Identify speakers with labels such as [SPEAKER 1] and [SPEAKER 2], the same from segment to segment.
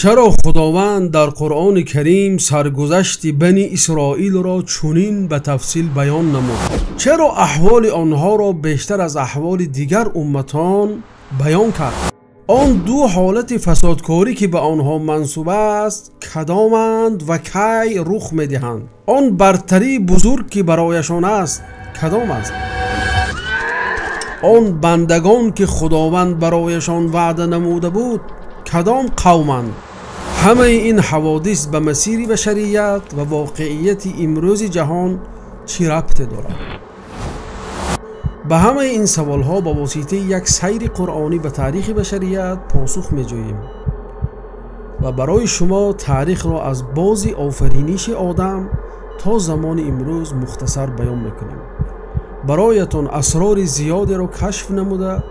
[SPEAKER 1] چرا خداوند در قرآن کریم سرگذشت بنی اسرائیل را چنین به تفصیل بیان نمود؟ چرا احوال آنها را بیشتر از احوال دیگر امتان بیان کرد؟ آن دو حالت فسادکاری که به آنها منسوب است کدامند و کی رخ می‌دهند؟ آن برتری بزرگ که برایشان است کدام است؟ آن بندگان که خداوند برایشان وعده نموده بود کدام قومند؟ همه این حوادث به مسیر بشریت و واقعیت امروز جهان چی ربط دارد؟ به همه این سوالها با واسطه یک سیر قرآنی به تاریخ بشریت پاسخ می‌جوییم و برای شما تاریخ را از باز آفرینش آدم تا زمان امروز مختصر بیان می‌کنیم. برایتان اسرار زیادی را کشف نموده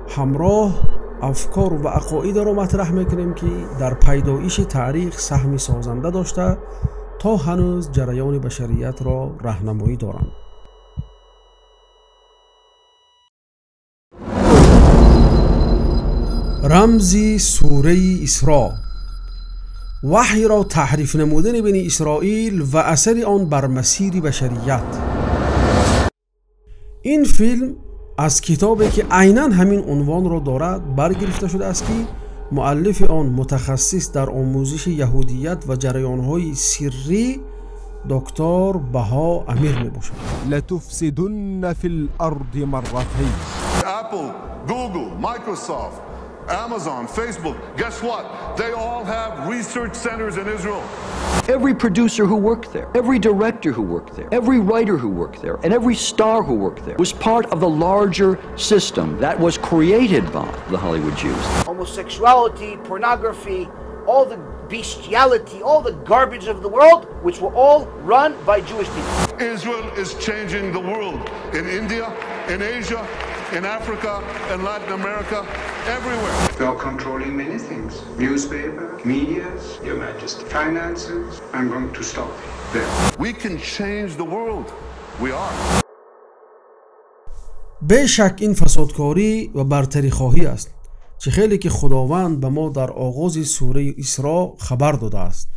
[SPEAKER 1] همراه افکار و عقاید را مطرح میکنیم که در پیدایش تاریخ سهم سازنده داشته تا هنوز جریان بشریت را راهنمایی دارند. رمز سوره اسراء، وحی را تحریف نمودن بنی اسرائیل و اثر آن بر مسیر بشریت. این فیلم از کتابی که عیناً همین عنوان را دارد برگرفته شده است که مؤلف آن متخصص در آموزش یهودیت و جریان‌های سری دکتر بها امیر میباشد.
[SPEAKER 2] لتفسدن في الارض مرتين.
[SPEAKER 3] Apple, Google, Microsoft, Amazon, Facebook, guess what? They all have research centers in Israel.
[SPEAKER 4] Every producer who worked there, every director who worked there, every writer who worked there, and every star who worked there was part of the larger system that was created by the Hollywood Jews.
[SPEAKER 5] Homosexuality, pornography, all the bestiality, all the garbage of the world, which were all run by Jewish people.
[SPEAKER 3] Israel is changing the world in India, in Asia, in Africa, in Latin America, everywhere.
[SPEAKER 6] They are controlling many things. Newspaper, medias, Your Majesty, finances. I'm going to stop there.
[SPEAKER 3] We can change the world. We are.
[SPEAKER 1] به شک این فسادکاری و برتری خواهی است چه خیلی که خداوند به ما در آغاز سوره اسراء خبر داده است.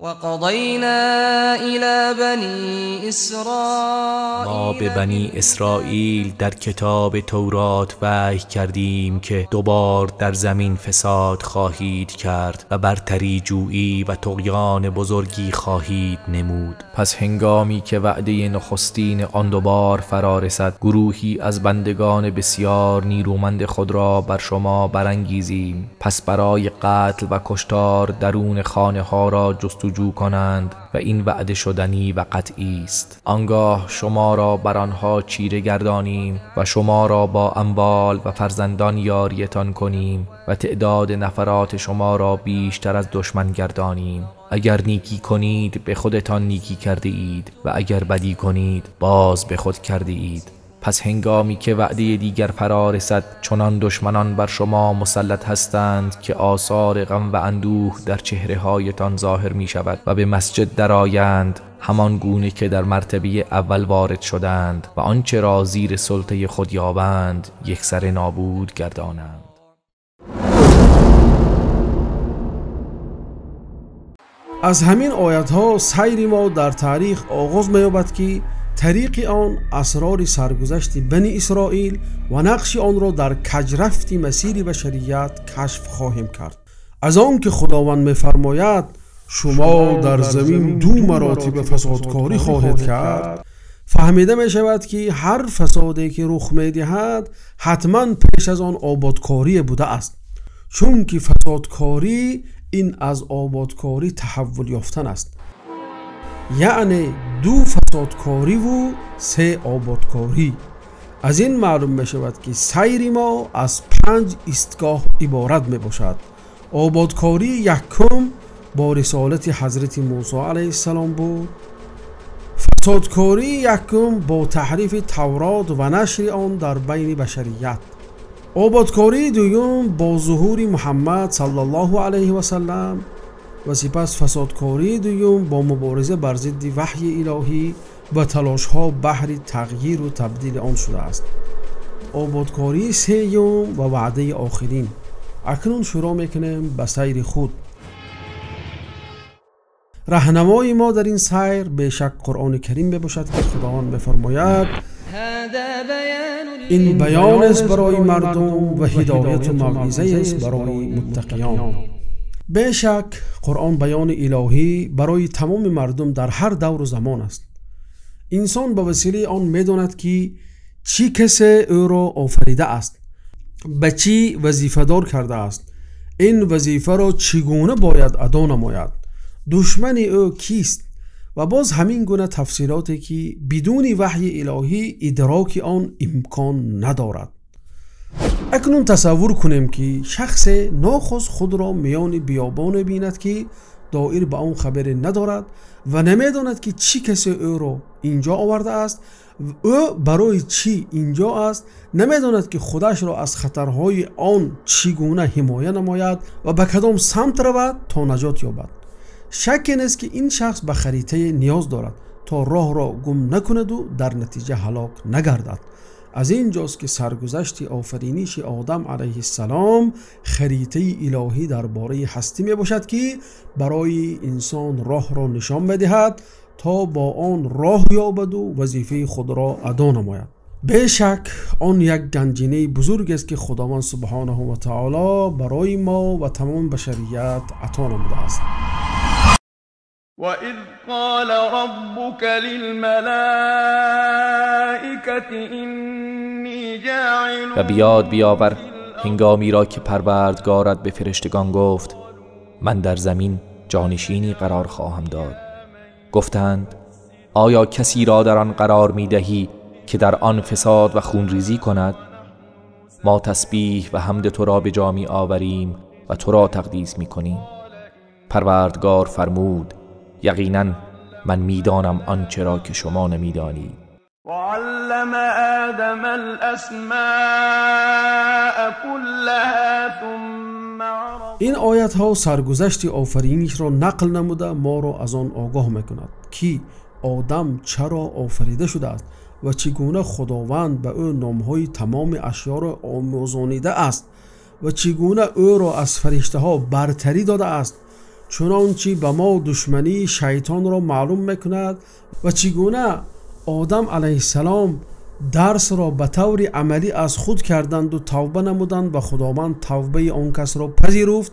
[SPEAKER 7] وقضینا الی بنی اسرائیل،
[SPEAKER 8] ما به بنی اسرائیل در کتاب تورات وحی کردیم که دوبار در زمین فساد خواهید کرد و برتری جویی و طغیان بزرگی خواهید نمود. پس هنگامی که وعده نخستین آن دوبار فرا رسد گروهی از بندگان بسیار نیرومند خود را بر شما برانگیزیم، پس برای قتل و کشتار درون خانه ها را جستجو کنند و این وعده شدنی و قطعی است. آنگاه شما را بر آنها چیره گردانیم و شما را با اموال و فرزندان یاریتان کنیم و تعداد نفرات شما را بیشتر از دشمن گردانیم. اگر نیکی کنید به خودتان نیکی کرده اید و اگر بدی کنید باز به خود کرده اید. پس هنگامی که وعده دیگر فرا رسد چنان دشمنان بر شما مسلط هستند که آثار غم و اندوه در چهره هایتان ظاهر می شود و به مسجد درآیند همان گونه که در مرتبه اول وارد شدند و آنچه را زیر سلطه خود یابند یکسره نابود گردانند.
[SPEAKER 1] از همین آیات ها سیر ما در تاریخ آغاز می‌یابد که طریق آن اسرار سرگذشت بنی اسرائیل و نقش آن را در کجرفت مسیر بشریت کشف خواهیم کرد. از آن که خداوند می‌فرماید شما در زمین دو مراتب فسادکاری خواهید کرد، فهمیده می شود که هر فسادی که رخ می‌دهد حتما پیش از آن آبادکاری بوده است، چون که فسادکاری این از آبادکاری تحول یافتن است، یعنی دو فسادکاری و سه آبادکاری. از این معلوم می شود که سیر ما از 5 ایستگاه عبارت می باشد. آبادکاری یکم با رسالت حضرت موسی علیه السلام بود، فسادکاری یکم با تحریف تورات و نشر آن در بین بشریت، آبادکاری دوم با ظهور محمد صلی الله علیه و سلم و سپس فسادکاری دوم با مبارزه بر ضد وحی الهی و تلاش ها بهر تغییر و تبدیل آن شده است. آبادکاری سوم و وعده آخرین اکنون شروع میکنیم به سیر خود. راهنمای ما در این سیر به شک قرآن کریم باشد که خداوند می‌فرماید این بیان است برای مردم و هدایت و موعظه است برای متقیان. به شک قرآن بیان الهی برای تمام مردم در هر دور و زمان است. انسان به وسیله آن می‌داند که چی کسی او را آفریده است، به چی وظیفه دار کرده است، این وظیفه را چگونه باید ادا نماید، دشمن او کیست و باز همین گونه تفسیراتی که بدون وحی الهی ادراک آن امکان ندارد. اکنون تصور کنیم که شخص ناخوش خود را میان بیابان بیند که دایر به آن خبری ندارد و نمیداند که چی کسی او را اینجا آورده است، او برای چی اینجا است، نمیداند که خودش را از خطرهای آن چگونه حمایت نماید و به کدام سمت رود تا نجات یابد. شک نیست که این شخص به خریطه نیاز دارد تا راه را گم نکند و در نتیجه هلاک نگردد. از اینجاست که سرگذشت آفرینش آدم علیه السلام خریطه الهی درباره هستی می باشد که برای انسان راه را نشان بدهد تا با آن راه یابد و وظیفه خود را ادا نماید. به شک آن یک گنجینه بزرگ است که خداوند سبحانه و تعالی برای ما و تمام بشریت عطا نموده است.
[SPEAKER 9] وَإِذْ قَالَ رَبُّكَ لِلْمَلَائِكَةِ إِنِّي جَاعِلٌ
[SPEAKER 8] و بیاد بیاور هنگامی را که پروردگارت به فرشتگان گفت من در زمین جانشینی قرار خواهم داد. گفتند آیا کسی را در آن قرار می دهی که در آن فساد و خونریزی کند؟ ما تسبیح و حمد تو را به جا می آوریم و تو را تقدیس می کنیم. پروردگار فرمود یقینا من میدانم آنچه را که شما نمیدانید.
[SPEAKER 9] وعلم آدم الاسماء كلها ثم عرض.
[SPEAKER 1] این آیت ها سرگذشت آفرینش را نقل نموده ما را از آن آگاه میکند که آدم چرا آفریده شده است و چگونه خداوند به او نامهای تمام اشیا را آموزانیده است و چگونه او را از فرشته ها برتری داده است، چنانچه به ما دشمنی شیطان را معلوم میکند و چگونه آدم علیه السلام درس را به طور عملی از خود کردند و توبه نمودند و خداوند توبه آن کس را پذیرفت.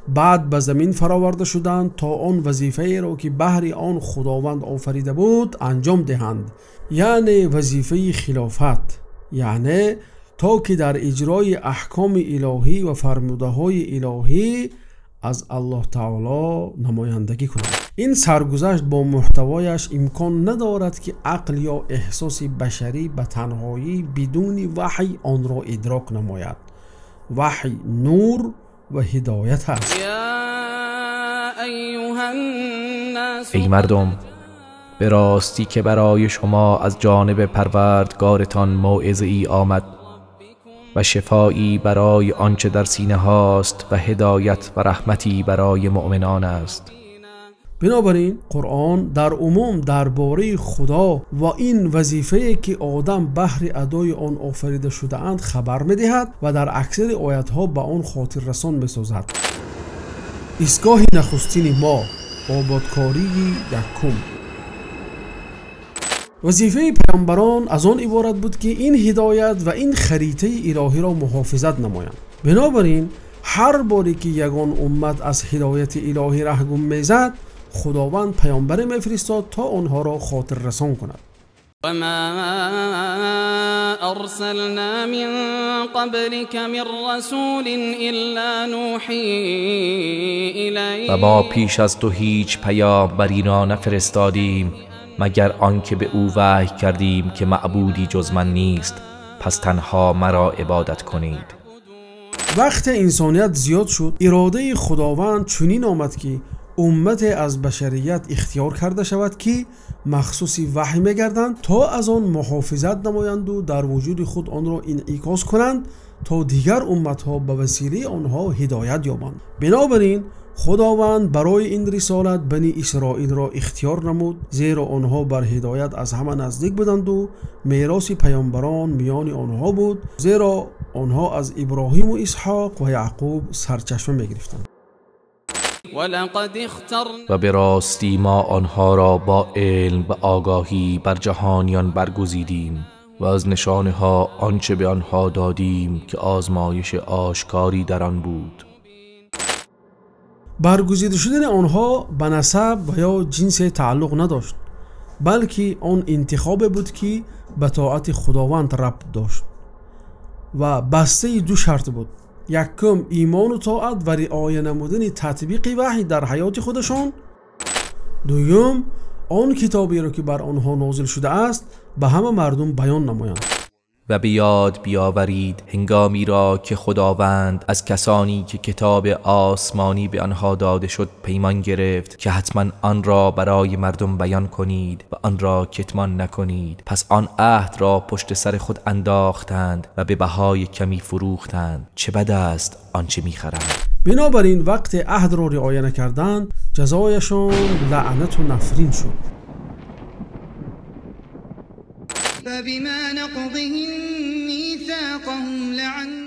[SPEAKER 1] بعد به زمین فراورده شدند تا آن وظیفه را که بهر آن خداوند آفریده بود انجام دهند، یعنی وظیفه خلافت، یعنی تا که در اجرای احکام الهی و فرموده های الهی از الله تعالی نمایندگی کنند. این سرگذشت با محتوایش امکان ندارد که عقل یا احساس بشری به تنهایی بدون وحی آن را ادراک نماید. وحی نور و هدایت است.
[SPEAKER 8] ای مردم، به راستی که برای شما از جانب پروردگارتان موعظه ای آمد و شفایی برای آنچه در سینه هاست و هدایت و رحمتی برای مؤمنان است.
[SPEAKER 1] بنابراین قرآن در عموم درباره خدا و این وظیفه‌ای که آدم بهر ادای آن آفریده شده اند خبر می‌دهد و در اکثر آیات‌ها به آن خاطر رسان می‌سازد. ایستگاه نخستین ما، آبادکاری یکم. وظیفه پیامبران از آن عبارت بود که این هدایت و این خریطه الهی را محافظت نمایند. بنابراین هر باری که یگان امت از هدایت الهی رهگم میزد، خداوند پیامبر میفرستاد تا آنها را خاطر رسان کند.
[SPEAKER 10] و ما ارسلنا من قبلك من رسول الا نوحی الیه.
[SPEAKER 8] و ما پیش از تو هیچ پیامبری را نفرستادیم مگر آنکه به او وحی کردیم که معبودی جز من نیست، پس تنها مرا عبادت کنید.
[SPEAKER 1] وقت انسانیت زیاد شد، اراده خداوند چنین آمد که امت از بشریت اختیار کرده شود که مخصوص وحی می‌گردند تا از آن محافظت نمایند و در وجود خود آن را انعکاس کنند تا دیگر امتها به وسیله آنها هدایت یابند. بنابراین خداوند برای این رسالت بنی اسرائیل را اختیار نمود، زیرا آنها بر هدایت از همه نزدیک بودند و میراث پیامبران میان آنها بود، زیرا آنها از ابراهیم و اسحاق و یعقوب سرچشمه می‌گرفتند.
[SPEAKER 8] و به راستی ما آنها را با علم و آگاهی بر جهانیان برگزیدیم و از نشانه ها آنچه به آنها دادیم که آزمایش آشکاری در آن بود.
[SPEAKER 1] برگزیده شدن آنها به نسب و یا جنس تعلق نداشت، بلکه آن انتخاب بود که به طاعت خداوند ربط داشت و بسته دو شرط بود: یکم ایمان و طاعت و رعایت نمودن تطبیق وحی در حیات خودشان، دوم آن کتابی را که بر آنها نازل شده است به همه مردم بیان نمایند.
[SPEAKER 8] و به یاد بیاورید هنگامی را که خداوند از کسانی که کتاب آسمانی به آنها داده شد پیمان گرفت که حتما آن را برای مردم بیان کنید و آن را کتمان نکنید. پس آن عهد را پشت سر خود انداختند و به بهای کمی فروختند. چه بد است آنچه می‌خرند.
[SPEAKER 1] بنابراین وقت عهد را رعایت نکردند، جزایشان لعنت و نفرین شد.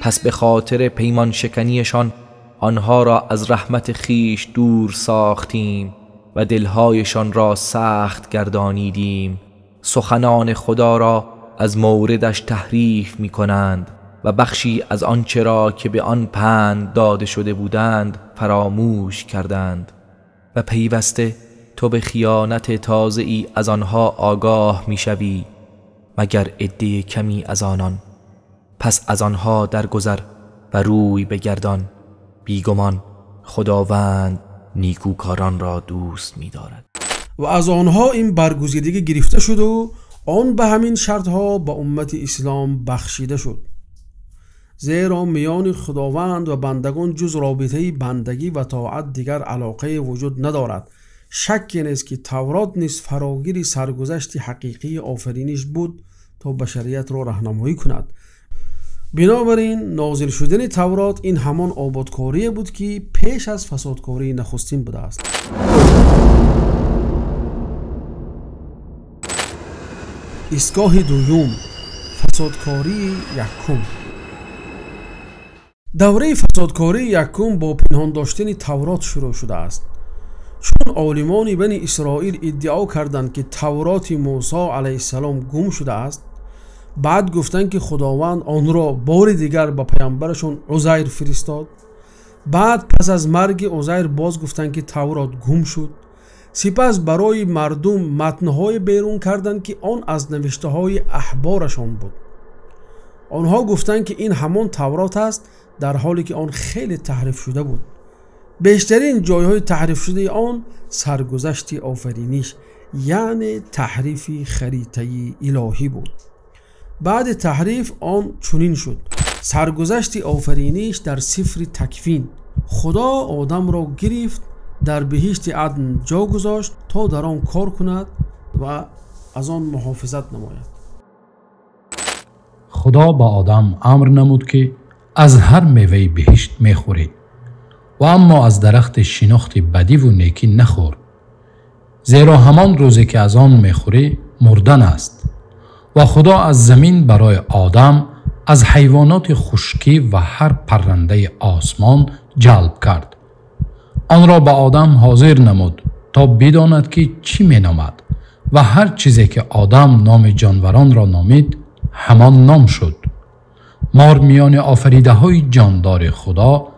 [SPEAKER 8] پس به خاطر پیمان شکنیشان آنها را از رحمت خیش دور ساختیم و دلهایشان را سخت گردانیدیم. سخنان خدا را از موردش تحریف می کنند و بخشی از آنچه را که به آن پند داده شده بودند فراموش کردند. و پیوسته تو به خیانت تازه‌ای از آنها آگاه می شوی، مگر عده کمی از آنان. پس از آنها درگذر و روی بگردان، بیگمان خداوند نیکوکاران را دوست می دارد.
[SPEAKER 1] و از آنها این برگزیدگی گرفته شد و آن به همین شرطها به امت اسلام بخشیده شد، زیرا میان خداوند و بندگان جز رابطه بندگی و طاعت دیگر علاقه وجود ندارد. شکی نیست که تورات نیز فراگیر سرگذشت حقیقی آفرینش بود تا بشریت را راهنمایی کند. بنابراین نازل شدن تورات این همان آبادکاری بود که پیش از فسادکاری نخستین بوده است. ایستگاه دوم، فسادکاری یکم. دوره فسادکاری یکم با پنهان داشتن تورات شروع شده است. چون عالمان بنی اسرائیل ادعا کردند که تورات موسی علیه السلام گم شده است، بعد گفتند که خداوند آن را بار دیگر به پیامبرشون عزیر فرستاد. بعد پس از مرگ عزیر باز گفتند که تورات گم شد. سپس برای مردم متنهای بیرون کردند که آن از نوشته های احبارشان بود. آنها گفتند که این همان تورات است، در حالی که آن خیلی تحریف شده بود. بیشترین جایهای تحریف شده آن سرگذشت آفرینش، یعنی تحریف خریطه الهی بود. بعد تحریف آن چنین شد: سرگذشت آفرینش در سفر تکوین. خدا آدم را گرفت، در بهشت عدن جا گذاشت تا در آن کار کند و از آن محافظت نماید.
[SPEAKER 11] خدا با آدم امر نمود که از هر میوه بهشت میخورید و اما از درخت شناخت بدی و نیکی نخور، زیرا همان روزی که از آن میخوری مردن است. و خدا از زمین برای آدم از حیوانات خشکی و هر پرنده آسمان جلب کرد. آن را به آدم حاضر نمود تا بداند که چی می نامد و هر چیزی که آدم نام جانوران را نامید همان نام شد. مار میان آفریده های جاندار خدا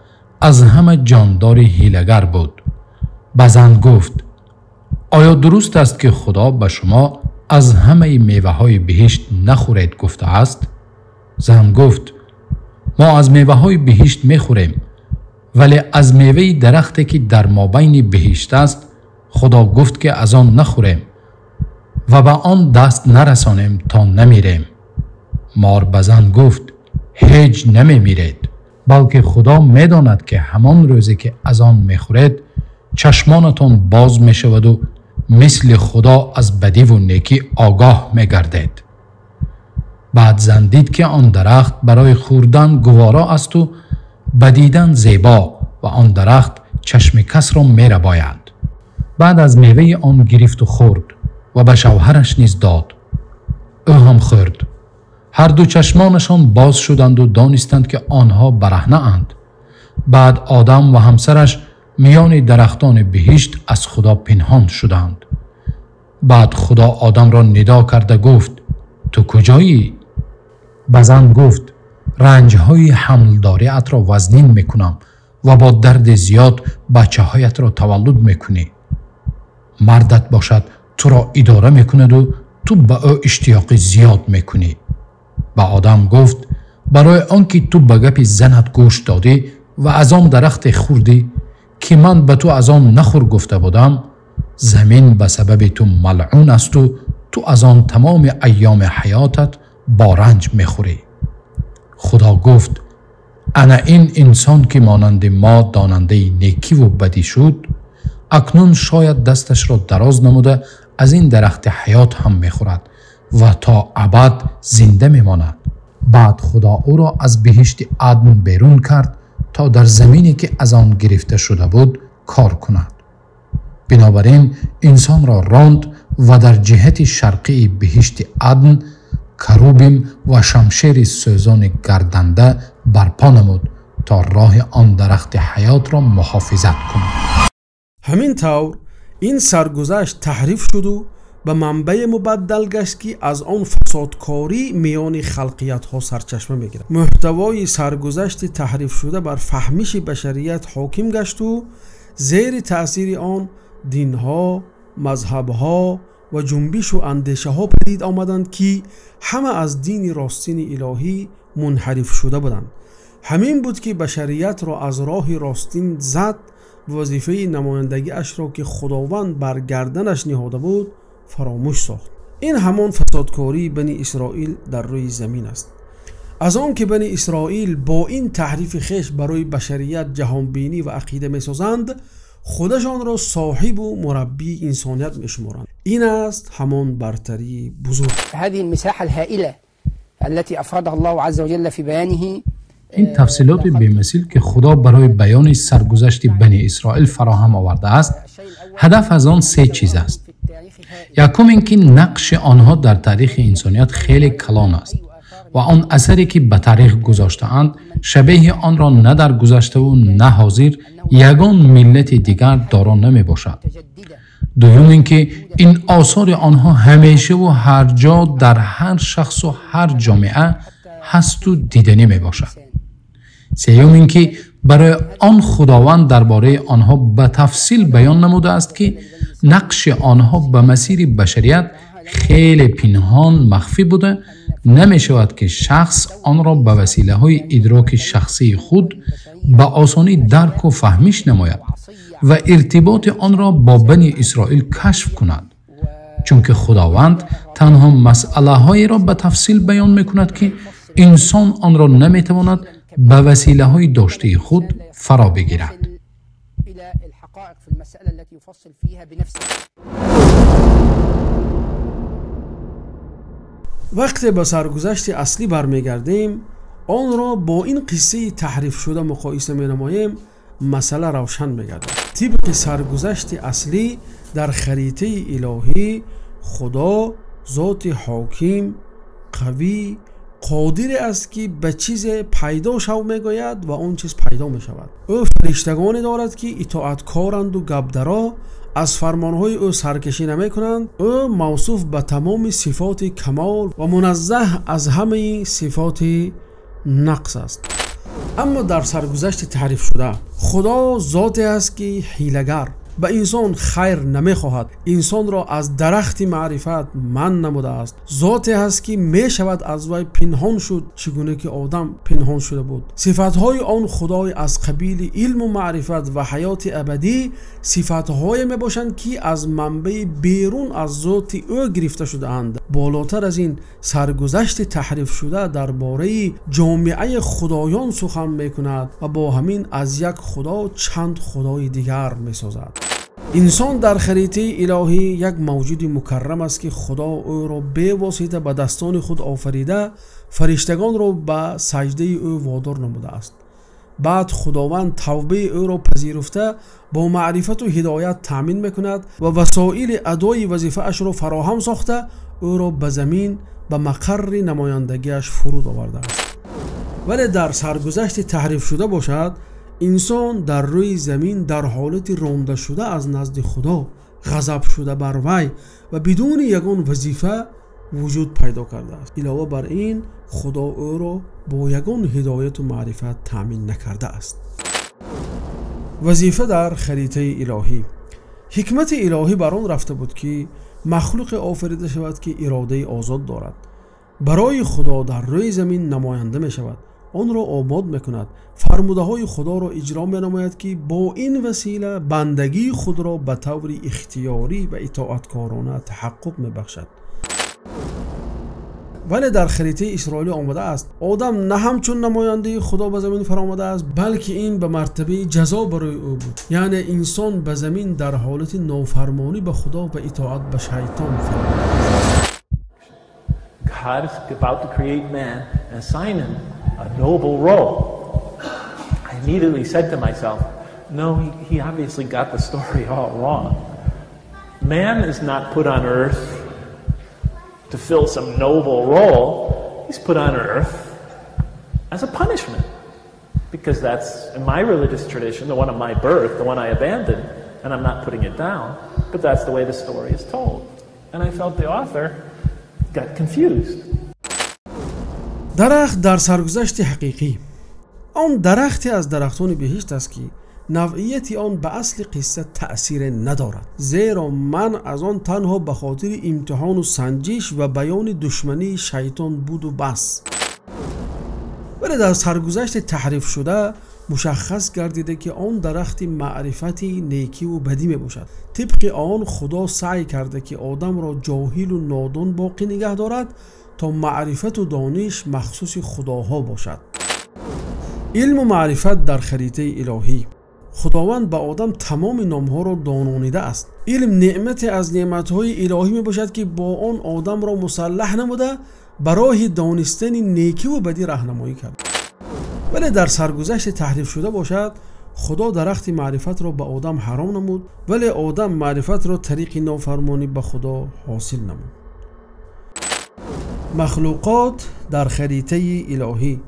[SPEAKER 11] از همه جاندار حیله‌گر بود. به زن گفت: آیا درست است که خدا به شما از همه میوه های بهشت نخورید گفته است؟ زن گفت: ما از میوه های بهشت میخوریم، ولی از میوه درختی که در مابین بهشت است خدا گفت که از آن نخوریم و به آن دست نرسانیم تا نمیریم. مار به زن گفت: هیچ نمیمیرید، بلکه خدا میداند که همان روزی که از آن میخورید چشمانتان باز میشود و مثل خدا از بدی و نیکی آگاه میگردید. بعد زن دید که آن درخت برای خوردن گوارا است و بدیدن زیبا و آن درخت چشم کس را می‌رباید. بعد از میوه آن گرفت و خورد و به شوهرش نیز داد. او هم خورد. هر دو چشمانشان باز شدند و دانستند که آنها برهنه اند. بعد آدم و همسرش میان درختان بهشت از خدا پنهان شدند. بعد خدا آدم را ندا کرده گفت تو کجایی؟ به زن گفت رنجهای حملداریت را وزنین میکنم و با درد زیاد بچه هایت را تولد میکنی. مردت باشد تو را اداره میکند و تو به او اشتیاق زیاد میکنی. به آدم گفت برای آنکه تو به گپ زنت گوش دادی و از آن درخت خوردی که من به تو از آن نخور گفته بودم، زمین به سبب تو ملعون است و تو از آن تمام ایام حیاتت با رنج میخوری. خدا گفت انا این انسان که مانند ما داننده نیکی و بدی شد، اکنون شاید دستش را دراز نموده از این درخت حیات هم میخورد و تا ابد زنده میماند. بعد خدا او را از بهشت عدن بیرون کرد تا در زمینی که از آن گرفته شده بود کار کند. بنابراین انسان را راند و در جهت شرقی بهشت عدن کروبیم و شمشیر سوزان گردنده برپا نمود تا راه آن درخت حیات را محافظت کند.
[SPEAKER 1] همین طور این سرگذشت تحریف شد و به منبع مبدل گشت که از آن فسادکاری میان خلقیت ها سرچشمه میگیرد. محتوای سرگذشت تحریف شده بر فهمش بشریت حاکم گشت و زیر تأثیر آن دین ها، مذهب ها و جنبش و اندیشه ها پدید آمدند که همه از دین راستین الهی منحرف شده بودند. همین بود که بشریت را از راه راستین زد، وظیفه نمایندگی اش را که خداوند بر گردنش نهاده بود فراموش ساخت. این همان فسادکاری بنی اسرائیل در روی زمین است. از آن که بنی اسرائیل با این تحریف خویش برای بشریت جهانبینی و عقیده می‌سازند، خودشان را صاحب و مربی انسانیت می‌شمارند. این است همان برتری بزرگ.
[SPEAKER 12] هذه المساحة الهائلة التي أفردها الله عز وجل في بيانه.
[SPEAKER 11] این تفصیلات بی‌مثل که خدا برای بیان سرگذشت بنی اسرائیل فراهم آورده است، هدف از آن سه چیز است. یکم اینکه نقش آنها در تاریخ انسانیت خیلی کلان است و آن اثری که به تاریخ گذاشته‌اند شبیه آن را نه در گذشته و نه حاضر یگان ملت دیگر دارا نمی باشد. دوم اینکه این آثار آنها همیشه و هر جا در هر شخص و هر جامعه هست و دیدنی می باشد. سوم اینکه برای آن خداوند درباره آنها به تفصیل بیان نموده است که نقش آنها به مسیر بشریت خیلی پنهان مخفی بوده، نمی شود که شخص آن را به وسیله های ادراک شخصی خود به آسانی درک و فهمیش نماید و ارتباط آن را با بنی اسرائیل کشف کند، چون که خداوند تنها مسئله هایی را به تفصیل بیان می کند که انسان آن را نمی تواند به وسیله های داشته خود فرا بگیرد.
[SPEAKER 1] وقتی به سرگذشت اصلی برمیگردیم، آن را با این قصه تحریف شده مقایسه می نماییم، مسئله روشن میگردد. طبق سرگذشت اصلی در خریطه الهی، خدا ذات حاکم، قوی، قادر است که به چیز پیدا شو میگوید و اون چیز پیدا می شود. او فرشتگانی دارد که اطاعتکارند و گبدرا، از فرمانهای او سرکشی نمی کنند. او موصوف به تمام صفات کمال و منزه از همه صفات نقص است. اما در سرگذشت تعریف شده، خدا ذاتی است که حیله‌گر، به انسان خیر نمیخواهد، انسان را از درخت معرفت منع نموده است. ذاتی است که می شود از وی پنهان شد چگونه که آدم پنهان شده بود. صفاتهای آن خدای از قبیل علم و معرفت و حیات ابدی صفاتهای می باشند که از منبع بیرون از ذات او گرفته شده اند. بالاتر از این، سرگذشت تحریف شده درباره جامعه خدایان سخن می کند و با همین از یک خدا چند خدای دیگر می سازد. انسان در خریطه الهی یک موجود مکرم است که خدا او را به واسطه به دستان خود آفریده فرشتگان را به سجده او وادار نموده است. بعد خداوند توبه او را پذیرفته با معرفت و هدایت تامین میکند و وسایل ادای وظیفه اش را فراهم ساخته او را به زمین به مقر نمایندگیش فرود آورده است. ولی در سرگذشت تحریف شده باشد، انسان در روی زمین در حالت رانده شده از نزد خدا غضب شده بر وی و بدون یگان وظیفه وجود پیدا کرده است. علاوه بر این خدا او را با یگان هدایت و معرفت تامین نکرده است. وظیفه در خریطه الهی. حکمت الهی بر آن رفته بود که مخلوق آفریده شود که اراده آزاد دارد. برای خدا در روی زمین نماینده می شود، آن را آباد می کند، فرموده های خدا را اجرا می نماید که با این وسیله بندگی خود را به طور اختیاری و اطاعتکارانه تحقق می بخشد. ولی در خریطه اسرائیلی آمده است آدم نه همچون نماینده خدا به زمین فرآمده است، بلکه این به مرتبه جزا برای او بود. یعنی انسان به زمین در حالت نافرمانی به خدا و اطاعت به شیطان فرآمده.
[SPEAKER 13] God is about to create man and assign him a noble role. I immediately said to myself, no, he obviously got the story all wrong. Man is not put on earth to fill some noble role. He's put on earth as a punishment. Because that's, in my religious tradition, the one of my birth, the one I abandoned, and I'm not putting it down, but that's the way the story is told. And I felt the author got confused.
[SPEAKER 1] درخت در سرگذشت حقیقی. آن درختی از درختان بهشت است که نوعیت آن به اصل قصه تأثیر ندارد، زیرا من از آن تنها به خاطر امتحان و سنجش و بیان دشمنی شیطان بود و بس. ولی در سرگذشت تحریف شده مشخص گردیده که آن درخت معرفتی نیکی و بدی می باشد. طبق آن خدا سعی کرده که آدم را جاهل و نادان باقی نگه دارد تا معرفت و دانش مخصوص خداها باشد. علم و معرفت در خریطه الهی. خداوند به آدم تمام نامها را دانانیده است. علم نعمت از نعمتهای الهی می باشد که با آن آدم را مسلح نموده برای دانستن نیکی و بدی راهنمایی کرد. ولی در سرگذشت تحریف شده باشد خدا درخت معرفت را به آدم حرام نمود، ولی آدم معرفت را طریق نافرمانی به خدا حاصل نمود. مخلوقات در خریطه الهی.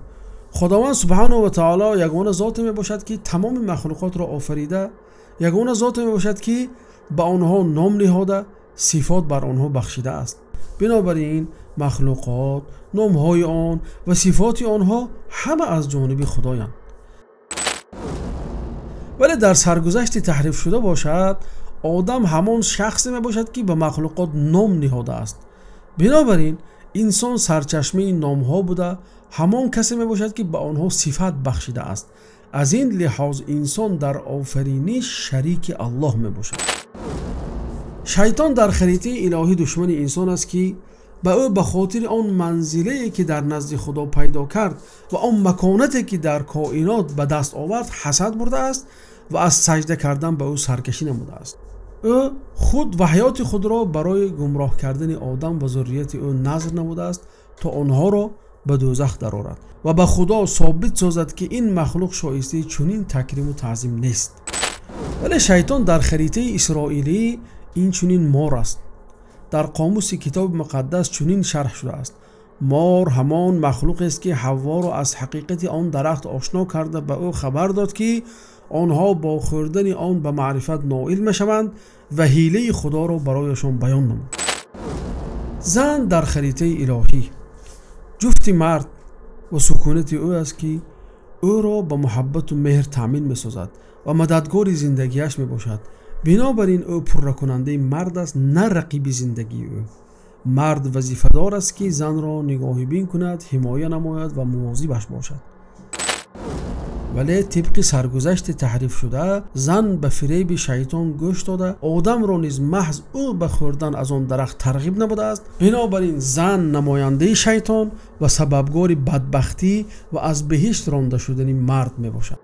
[SPEAKER 1] خداوند سبحانه و تعالی یگانه ذات می باشد که تمام مخلوقات را آفریده، یگانه ذات می باشد که به آنها نام نهاده، صفات بر آنها بخشیده است. بنابراین مخلوقات، نامهای آن و صفات آنها همه از جانب خدایند. ولی در سرگذشت تحریف شده باشد آدم همان شخصی می باشد که به مخلوقات نام نهاده است. بنابراین انسان سرچشمه نامها بوده، همان کسی می باشد که به آنها صفت بخشیده است. از این لحاظ انسان در آفرینش شریک الله می باشد. شیطان در خریطه الهی دشمن انسان است که به او به خاطر آن منزله‌ای که در نزد خدا پیدا کرد و آن مکانتی که در کائنات به دست آورد حسد برده است و از سجده کردن به او سرکشی نموده است. او خود و حیات خود را برای گمراه کردن آدم و ذریت او نذر نموده است تا آنها را به دوزخ درآورد و به خدا ثابت سازد که این مخلوق شایسته چنین تکریم و تعظیم نیست. ولی شیطان در خریطه اسرائیلی این چنین مار است. در قاموس کتاب مقدس چنین شرح شده است: مار همان مخلوق است که حوا را از حقیقت آن درخت آشنا کرده به او خبر داد که آنها با خوردن آن به معرفت نائل میشوند و حیله خدا را برایشان بیان نمود. زن در خریطه الهی. جفت مرد و سکونت او است که او را به محبت و مهر تامین می‌سازد و مددگار زندگیش میباشد. بنابراین او پرره کننده مرد است، نه رقیب زندگی او. مرد وظیفه‌دار است که زن را نگاهبین کند، حمایه نماید و مواظبش باشد. ولی طبق سرگذشت تحریف شده زن به فریب شیطان گوش داده، آدم را نیز محض او به خوردن از آن درخت ترغیب نموده است. بنابراین زن نماینده شیطان و سببگار بدبختی و از بهشت رانده شدن مرد می باشد.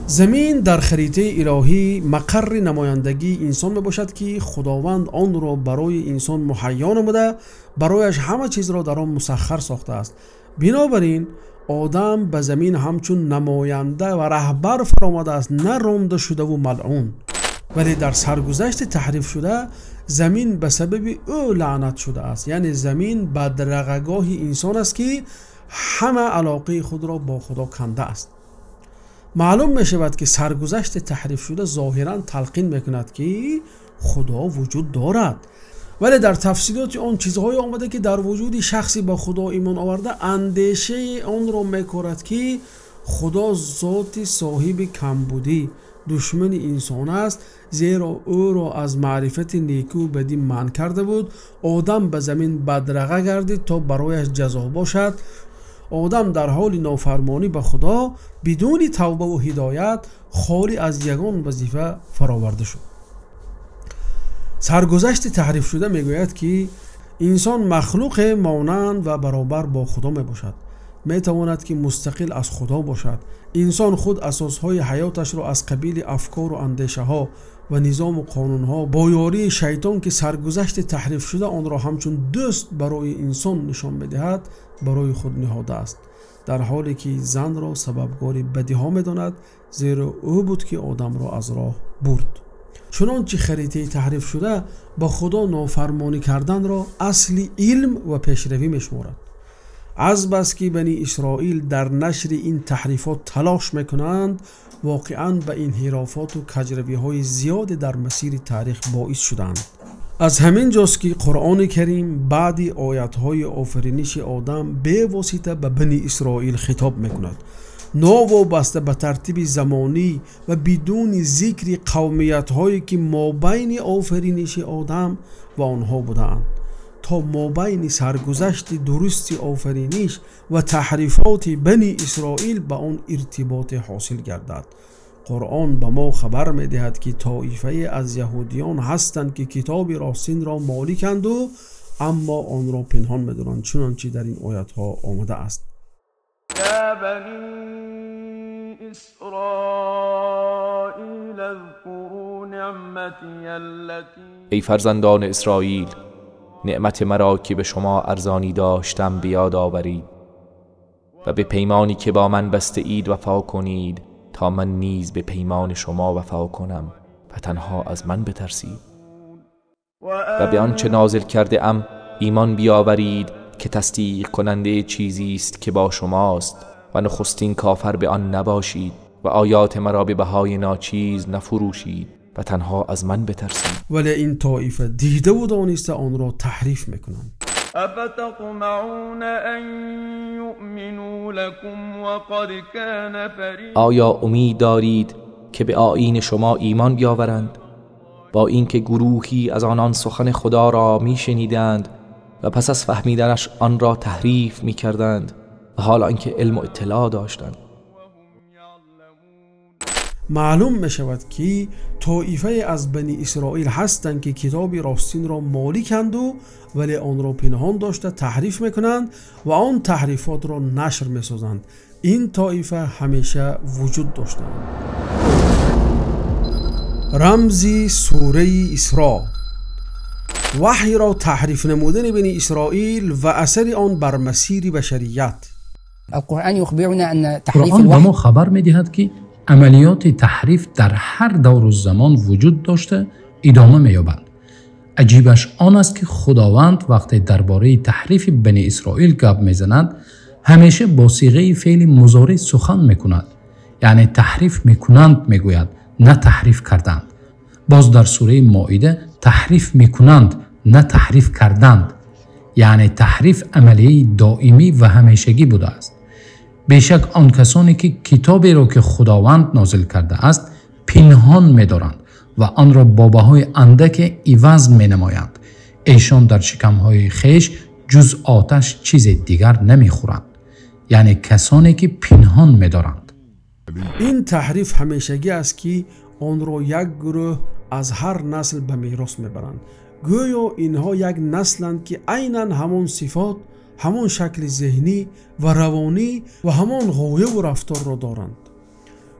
[SPEAKER 1] زمین در خریطه الهی مقر نمایندگی انسان میباشد که خداوند آن را برای انسان مهیا نموده، برایش همه چیز را در آن مسخر ساخته است. بنابراین آدم به زمین همچون نماینده و رهبر فرآمده است، نه رانده شده و ملعون. ولی در سرگذشت تحریف شده زمین به سبب او لعنت شده است. یعنی زمین بدرقه‌گاه انسان است که همه علاقه خود را با خدا کنده است. معلوم می شود که سرگذشت تحریف شده ظاهرا تلقین میکند که خدا وجود دارد، ولی در تفسیرات آن چیزهای آمده که در وجود شخصی با خدا ایمان آورده اندیشه آن را میکرد که خدا ذات صاحب کمبودی، دشمن انسان است، زیرا او را از معرفت نیکی و بدی منع کرده بود. آدم به زمین بدرقه گردید تا برایش جزا باشد. آدم در حال نافرمانی به خدا بدون توبه و هدایت خالی از یگان وظیفه فراورده شد. سرگذشت تحریف شده میگوید که انسان مخلوق مانند و برابر با خدا میباشد، میتواند که مستقل از خدا باشد. انسان خود اساسهای حیاتش را از قبیل افکار و اندیشه ها و نظام و قانون ها با یاری شیطان که سرگذشت تحریف شده آن را همچون دوست برای انسان نشان میدهد برای خود نهاده است، در حالی که زن را سببگار بدی ها میداند، زیرا او بود که آدم را از راه برد. چنانچه خریطه تحریف شده با خدا نافرمانی کردن را اصلی علم و پیشروی میشمارد. از بس که بنی اسرائیل در نشر این تحریفات تلاش میکنند، واقعاً به این انحرافات و کجروی های زیاد در مسیر تاریخ باعث شدند. از همین جاست که قرآن کریم بعد آیات های آفرینش آدم به واسطه به بنی اسرائیل خطاب میکند، ناوابسته به ترتیب زمانی و بدون ذکر قومیت هایی که مابین آفرینش آدم و آنها بودند، تا مابین سرگذشت درست آفرینش و تحریفات بنی اسرائیل به آن ارتباط حاصل گردد. قرآن به ما خبر می دهد که طایفه از یهودیان هستند که کتاب راستین را مالکند و اما آن را پنهان می دارند، چنانچه در این آیات ها آمده است.
[SPEAKER 9] یا بنی اسرائیل اذکروا نعمتی التي
[SPEAKER 8] ای فرزندان اسرائیل، نعمت مرا که به شما ارزانی داشتم بیاد آورید و به پیمانی که با من بسته اید وفا کنید تا من نیز به پیمان شما وفا کنم و تنها از من بترسید و به آنچه نازل کرده ام ایمان بیاورید که تصدیق کننده چیزی است که با شماست و نخستین کافر به آن نباشید و آیات مرا به بهای ناچیز نفروشید و تنها از من بترسید.
[SPEAKER 1] ولی این طایفه دیده و دانسته آن را تحریف میکنند.
[SPEAKER 9] افتطمعون ان یؤمنوا لكم وقد كان فریق
[SPEAKER 8] آیا امید دارید که به آیین شما ایمان بیاورند با اینکه گروهی از آنان سخن خدا را میشنیدند و پس از فهمیدنش آن را تحریف میکردند و حال آنکه علم و اطلاع داشتند؟
[SPEAKER 1] معلوم می شود که طایفه از بنی اسرائیل هستند که کتاب راستین را مالکند و ولی آن را پنهان داشته تحریف میکنند و آن تحریفات را نشر میسازند. این طایفه همیشه وجود داشتند. رمزی سوره اسراء، وحی را تحریف نمودن بنی اسرائیل و اثر آن بر مسیر بشریت.
[SPEAKER 12] القرآن یخبرنا ان
[SPEAKER 11] تحریف الوحی به ما خبر میدهد که عملیات تحریف در هر دور و زمان وجود داشته ادامه می‌یابند. عجیبش آن است که خداوند وقتی درباره تحریف بنی اسرائیل گپ میزند همیشه با صیغه فعل مضارع سخن میکند، یعنی تحریف میکنند میگوید، نه تحریف کردند. باز در سوره مائده تحریف میکنند نه تحریف کردند، یعنی تحریف عملیه دائمی و همیشگی بوده است. بیشک آن کسانی که کتابی را که خداوند نازل کرده است پنهان می‌دارند و آن را با بهای اندک عوض می‌نمایند، ایشان در شکم‌های خویش جز آتش چیز دیگر نمی‌خورند، یعنی کسانی که پنهان می‌دارند.
[SPEAKER 1] این تحریف همیشگی است که آن را یک گروه از هر نسل به میراث می‌برند، گویا اینها یک نسلند که عیناً همان صفات، همان شکل ذهنی و روانی و همان غایه و رفتار را دارند.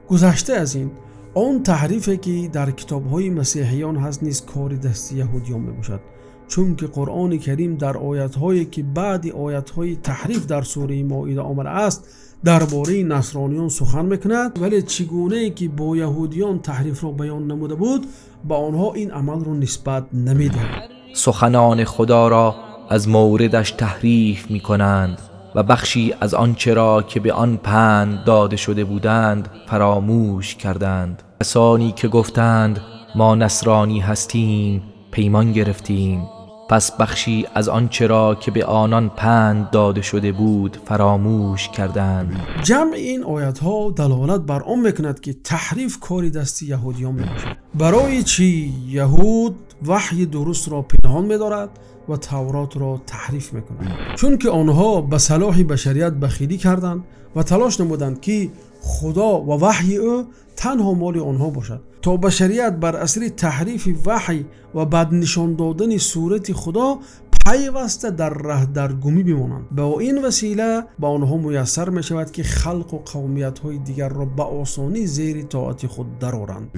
[SPEAKER 1] گذشته از این، آن تحریفی که در کتاب‌های مسیحیان هست نیز کار دست یهودیان میباشد، چون که قرآن کریم در آیات‌هایی که بعد آیات‌های تحریف در سوره مائده آمده است درباره نصرانیان سخن میکند، ولی چگونه که با یهودیان تحریف را بیان نموده بود با آنها این عمل را نسبت نمیدهد.
[SPEAKER 8] سخنان خدا را از موردش تحریف میکنند و بخشی از آنچه را که به آن پند داده شده بودند فراموش کردند. کسانی که گفتند ما نصرانی هستیم پیمان گرفتیم، پس بخشی از آنچه را که به آنان پند داده شده بود فراموش کردند.
[SPEAKER 1] جمع این آیات ها دلالت بر آن میکند که تحریف کاری دست یهودیان میباشد. برای چی یهود وحی درست را پنهان میدارد و تورات را تحریف میکنند؟ چون که آنها به صلاح بشریت بخیلی کردند و تلاش نمودند که خدا و وحی او تنها مال آنها باشد تا بشریت بر اثر تحریف وحی و بد نشان دادن صورت خدا پیوسته در ره درگمی بمانند. با این وسیله با آنها میسر می شود که خلق و قومیت های دیگر را به آسانی زیر طاعت خود درآورند.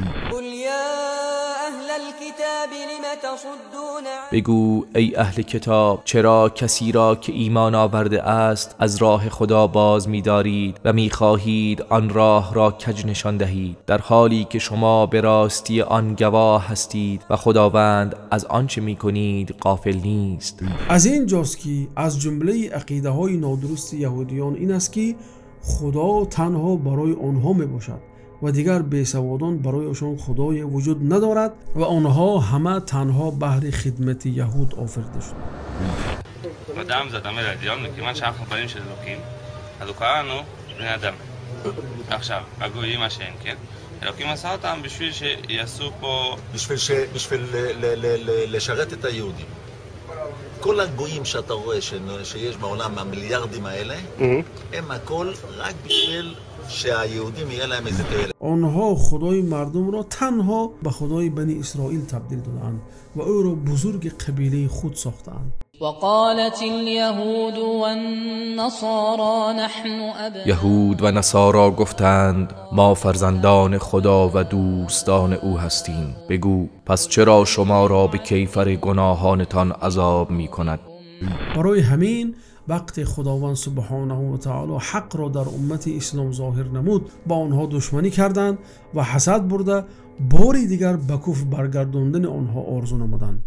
[SPEAKER 8] بگو ای اهل کتاب، چرا کسی را که ایمان آورده است از راه خدا باز می‌دارید و می‌خواهید آن راه را کج نشان دهید، در حالی که شما به راستی آن گواه هستید و خداوند از آنچه می‌کنید غافل نیست.
[SPEAKER 1] از این جاست که از جمله عقیده های نادرست یهودیان این است که خدا تنها برای آنها میباشد و دیگر بیسوادان برایشان خدای وجود ندارد و آنها همه تنها بهر خدمت یهود آفریده شد.
[SPEAKER 14] Adam زدم رادیان که من چند خبریم شده لوکیم هلوکانو ندم עכשיו אגוי מה שאין כן אלוקים עשה אותם בשביל שיעשו פה
[SPEAKER 15] בשביל לשרת את היהודים. כל הגויים שאתה רואה שיש בעולם המיליארדים האלה הם הכל רק בשביל שהיהודים יהיה להם איזה תועלת.
[SPEAKER 1] آنها خدای مردم را تنها به خدای بنی اسرائیل تبدیل دادند و او را بزرگ قبیله خود ساختند.
[SPEAKER 7] وقالت اليهود والنصارى نحن أبناء.
[SPEAKER 8] یهود و نصارا گفتند ما فرزندان خدا و دوستان او هستیم. بگو پس چرا شما را به کیفر گناهانتان عذاب می کند؟
[SPEAKER 1] برای همین وقتی خداوند سبحانه و تعالی حق را در امت اسلام ظاهر نمود با آنها دشمنی کردند و حسد برده باری دیگر به کفر برگرداندن آنها آرزو نمودند.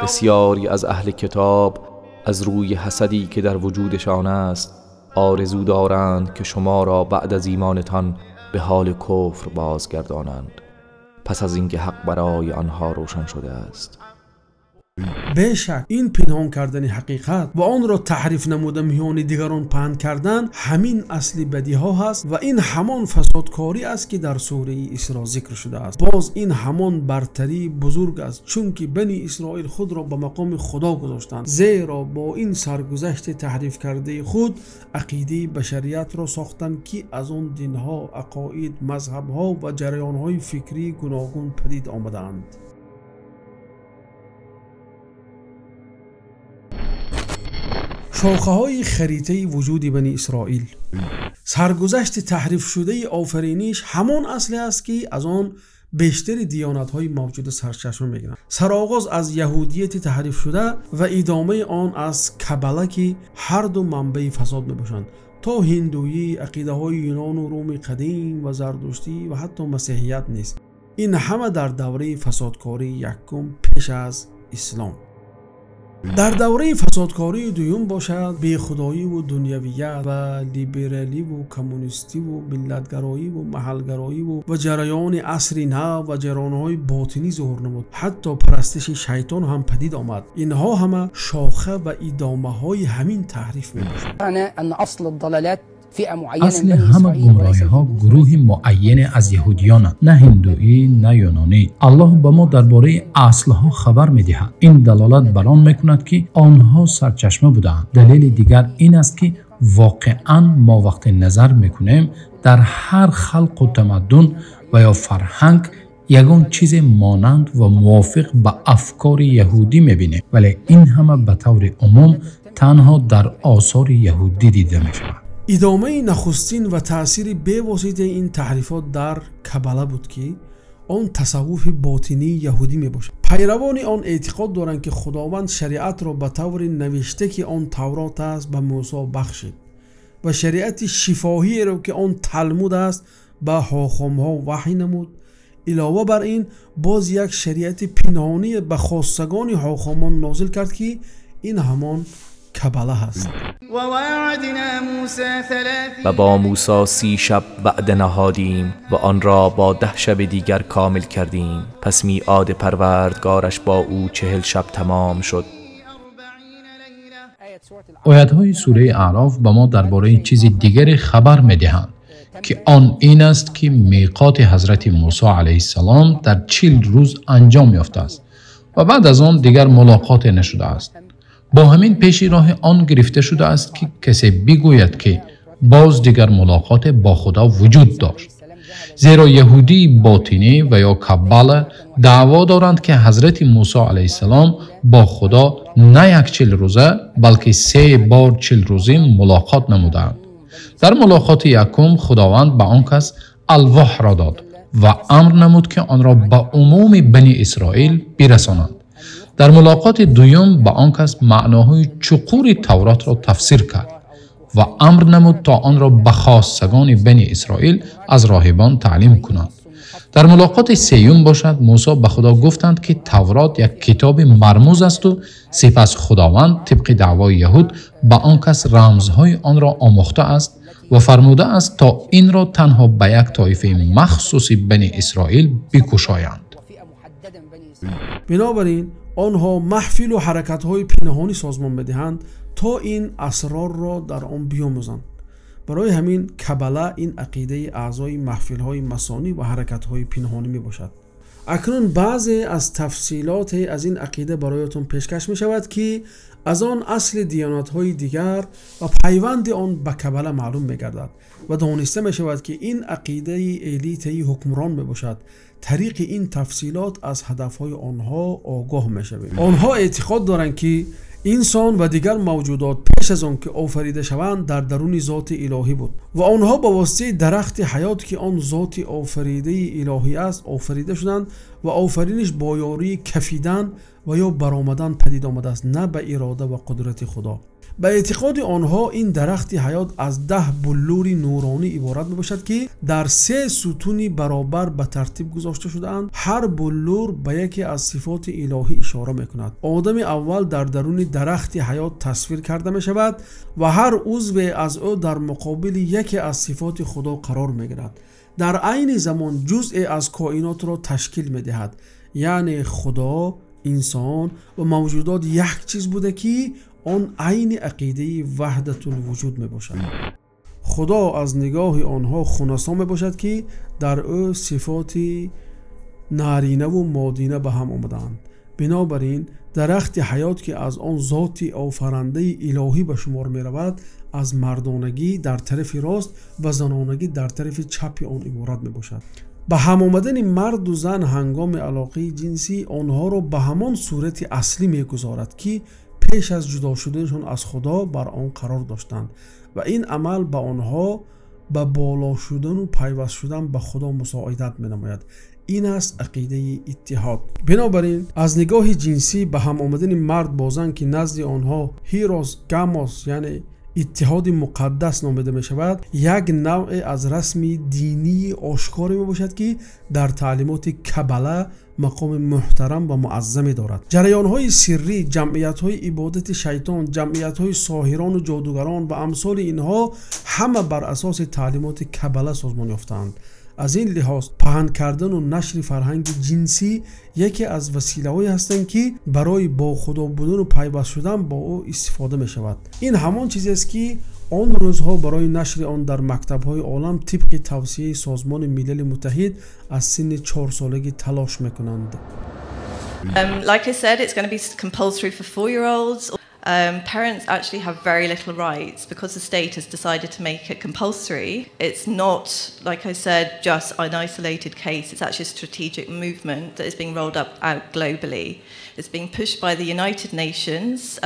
[SPEAKER 8] بسیاری از اهل کتاب از روی حسدی که در وجودشان است آرزو دارند که شما را بعد از ایمانتان به حال کفر بازگردانند پس از اینکه حق برای آنها روشن شده است.
[SPEAKER 1] بیشک این پنهان کردن حقیقت و آن را تحریف نموده میان دیگران پهن کردن همین اصلی بدی ها هست و این همان فسادکاری است که در سوره اسراء ذکر شده است. باز این همان برتری بزرگ است چون که بنی اسرائیل خود را به مقام خدا گذاشتند، زیرا با این سرگذشت تحریف کرده خود عقیده بشریت را ساختند که از آن دینها، عقاید، مذهبها و جریانهای فکری گوناگون پدید آمدند. شاخه های خریطه وجود بنی اسرائیل، سرگذشت تحریف شده آفرینش همان اصلی است که از آن بیشتر دیانت های موجود سرچشمه میگیرند. سرآغاز از یهودیت تحریف شده و ادامه آن از کبله که هر دو منبع فساد میباشند تا هندویی، عقیده های یونان و روم قدیم و زرتشتی و حتی مسیحیت نیست. این همه در دوره فسادکاری یکم پیش از اسلام. در دوره فسادکاری دوم باشد بی خدایی و دنیویت و لیبرالی و کمونیستی و ملتگرایی و محلگرایی و جریان عصر نو و جریانهای باطنی ظهور نمود. حتی پرستش شیطان هم پدید آمد. اینها همه شاخه و ادامه های همین تحریف می باشد.
[SPEAKER 11] اصل همه گمراهی ها گروه معین از یهودیان، نه هندویی نه یونانی. الله به ما درباره اصل ها خبر می دهد. این دلالت بر آن می کند که آنها سرچشمه بودند. دلیل دیگر این است که واقعا ما وقت نظر می کنیم در هر خلق و تمدن و یا فرهنگ یگان چیز مانند و موافق به افکار یهودی می بینیم، ولی این همه به طور عموم تنها در آثار یهودی دیده می شود.
[SPEAKER 1] ادامه نخستین و تأثیر بی‌واسطه این تحریفات در کباله بود که آن تصوف باطنی یهودی می باشد. پیروان آن اعتقاد دارند که خداوند شریعت را به طور نوشته که آن تورات است به موسی بخشید و شریعت شفاهی را که آن تلمود است به حاخام‌ها وحی نمود. علاوه بر این باز یک شریعت پنهانی به خاصگان حاخامان نازل کرد که این همان کباله هست.
[SPEAKER 8] و با موسی 30 شب وعده نهادیم و آن را با 10 شب دیگر کامل کردیم. پس میعاد پروردگارش با او 40 شب تمام شد.
[SPEAKER 11] آیات‌های سوره اعراف به ما درباره چیز دیگر خبر می‌دهند که آن این است که میقات حضرت موسی علیه السلام در 40 روز انجام یافته است و بعد از آن دیگر ملاقات نشده است. با همین پیشی راه آن گرفته شده است که کسی بگوید که باز دیگر ملاقات با خدا وجود داشت. زیرا یهودی باطنی و یا کباله دعوا دارند که حضرت موسی علیه السلام با خدا نه یک 40 روزه بلکه 3 بار 40 روزه ملاقات نمودند. در ملاقات یکم خداوند به آن کس الواح را داد و امر نمود که آن را به عموم بنی اسرائیل برسانند. در ملاقات دوم به آن کس معناهای چقور تورات را تفسیر کرد و امر نمود تا آن را به خاصگان بنی اسرائیل از راهبان تعلیم کنند. در ملاقات سیوم باشد موسی به خدا گفتند که تورات یک کتاب مرموز است و سپس خداوند طبق دعوای یهود به آن کس رمزهای آن را آموخته است و فرموده است تا این را تنها به یک طایفه مخصوصی بنی اسرائیل بکشایند.
[SPEAKER 1] بنابراین آنها محفل و حرکت‌های پنهانی سازمان می‌دهند تا این اسرار را در آن بیاموزند. برای همین کباله این عقیده اعضای محفل‌های مسانی و حرکت‌های پنهانی میباشد. اکنون بعضی از تفصیلات از این عقیده برایتون پیشکش می‌شود که از آن اصل دیانت‌های دیگر و پیوند آن به کباله معلوم می‌گردد و دانسته می‌شود که این عقیده الیتی حکمران میباشد. طریق این تفصیلات از هدف‌های آنها آگاه می‌شویم. آنها اعتقاد دارند که انسان و دیگر موجودات پیش از آن که آفریده شوند در درون ذات الهی بود و آنها با واسطه درخت حیات که آن ذات آفریده الهی است آفریده شدند و آفرینش با یاری کفیدن و یا برآمدن پدید آمده است، نه به اراده و قدرت خدا. به اعتقاد آنها این درخت حیات از 10 بلور نورانی عبارت میباشد که در 3 ستون برابر به ترتیب گذاشته شده‌اند. هر بلور به یکی از صفات الهی اشاره میکند. آدم اول در درون درخت حیات تصویر کرده میشود و هر عضو از او در مقابل یکی از صفات خدا قرار میگیرد. در عین زمان جزء از کائنات را تشکیل میدهد، یعنی خدا، انسان و موجودات یک چیز بوده که آن عین عقیده وحدت الوجود می باشد. خدا از نگاه آنها خنثی می باشد که در او صفات نارینه و مادینه به هم آمدند. بنابراین درخت حیات که از آن ذات آفرنده الهی به شمار می رود از مردانگی در طرف راست و زنانگی در طرف چپ آن عبارت می باشد. به هم آمدن مرد و زن هنگام علاقه جنسی آنها را به همان صورت اصلی می گذارد که پیش از جدا شدنشان از خدا بر آن قرار داشتند و این عمل به آنها به بالا شدن و پیوست شدن به خدا مساعدت می نماید. این است عقیده اتحاد. بنابراین از نگاه جنسی به هم آمدن مرد با زن که نزد آنها هیروس گاموس یعنی اتحاد مقدس نامیده می شود یک نوع از رسم دینی آشکاری می باشد که در تعلیمات کباله مقام محترم و معظمی دارد. جریان های سری، جمعیت های عبادت شیطان، جمعیت های ساحران و جادوگران و امثال اینها همه بر اساس تعلیمات کباله سازمان یافتند. از این لحاظ پهن کردن و نشر فرهنگ جنسی یکی از وسیله‌هایی هستند که برای با خدا بودن و پیوست شدن با او استفاده می شود. این همان چیزی است که آن روزها برای نشر آن در مکتب‌های عالم طبق توصیه سازمان ملل متحد از سن 4 سالگی تلاش می‌کنند.
[SPEAKER 16] Like I said, it's going to be compulsory for 4-year-olds. Parents actually have very little rights because the state has decided to make it compulsory. It's not, like I said, just an isolated case. It's actually a strategic movement that is being rolled out globally. It's being pushed by the United Nations,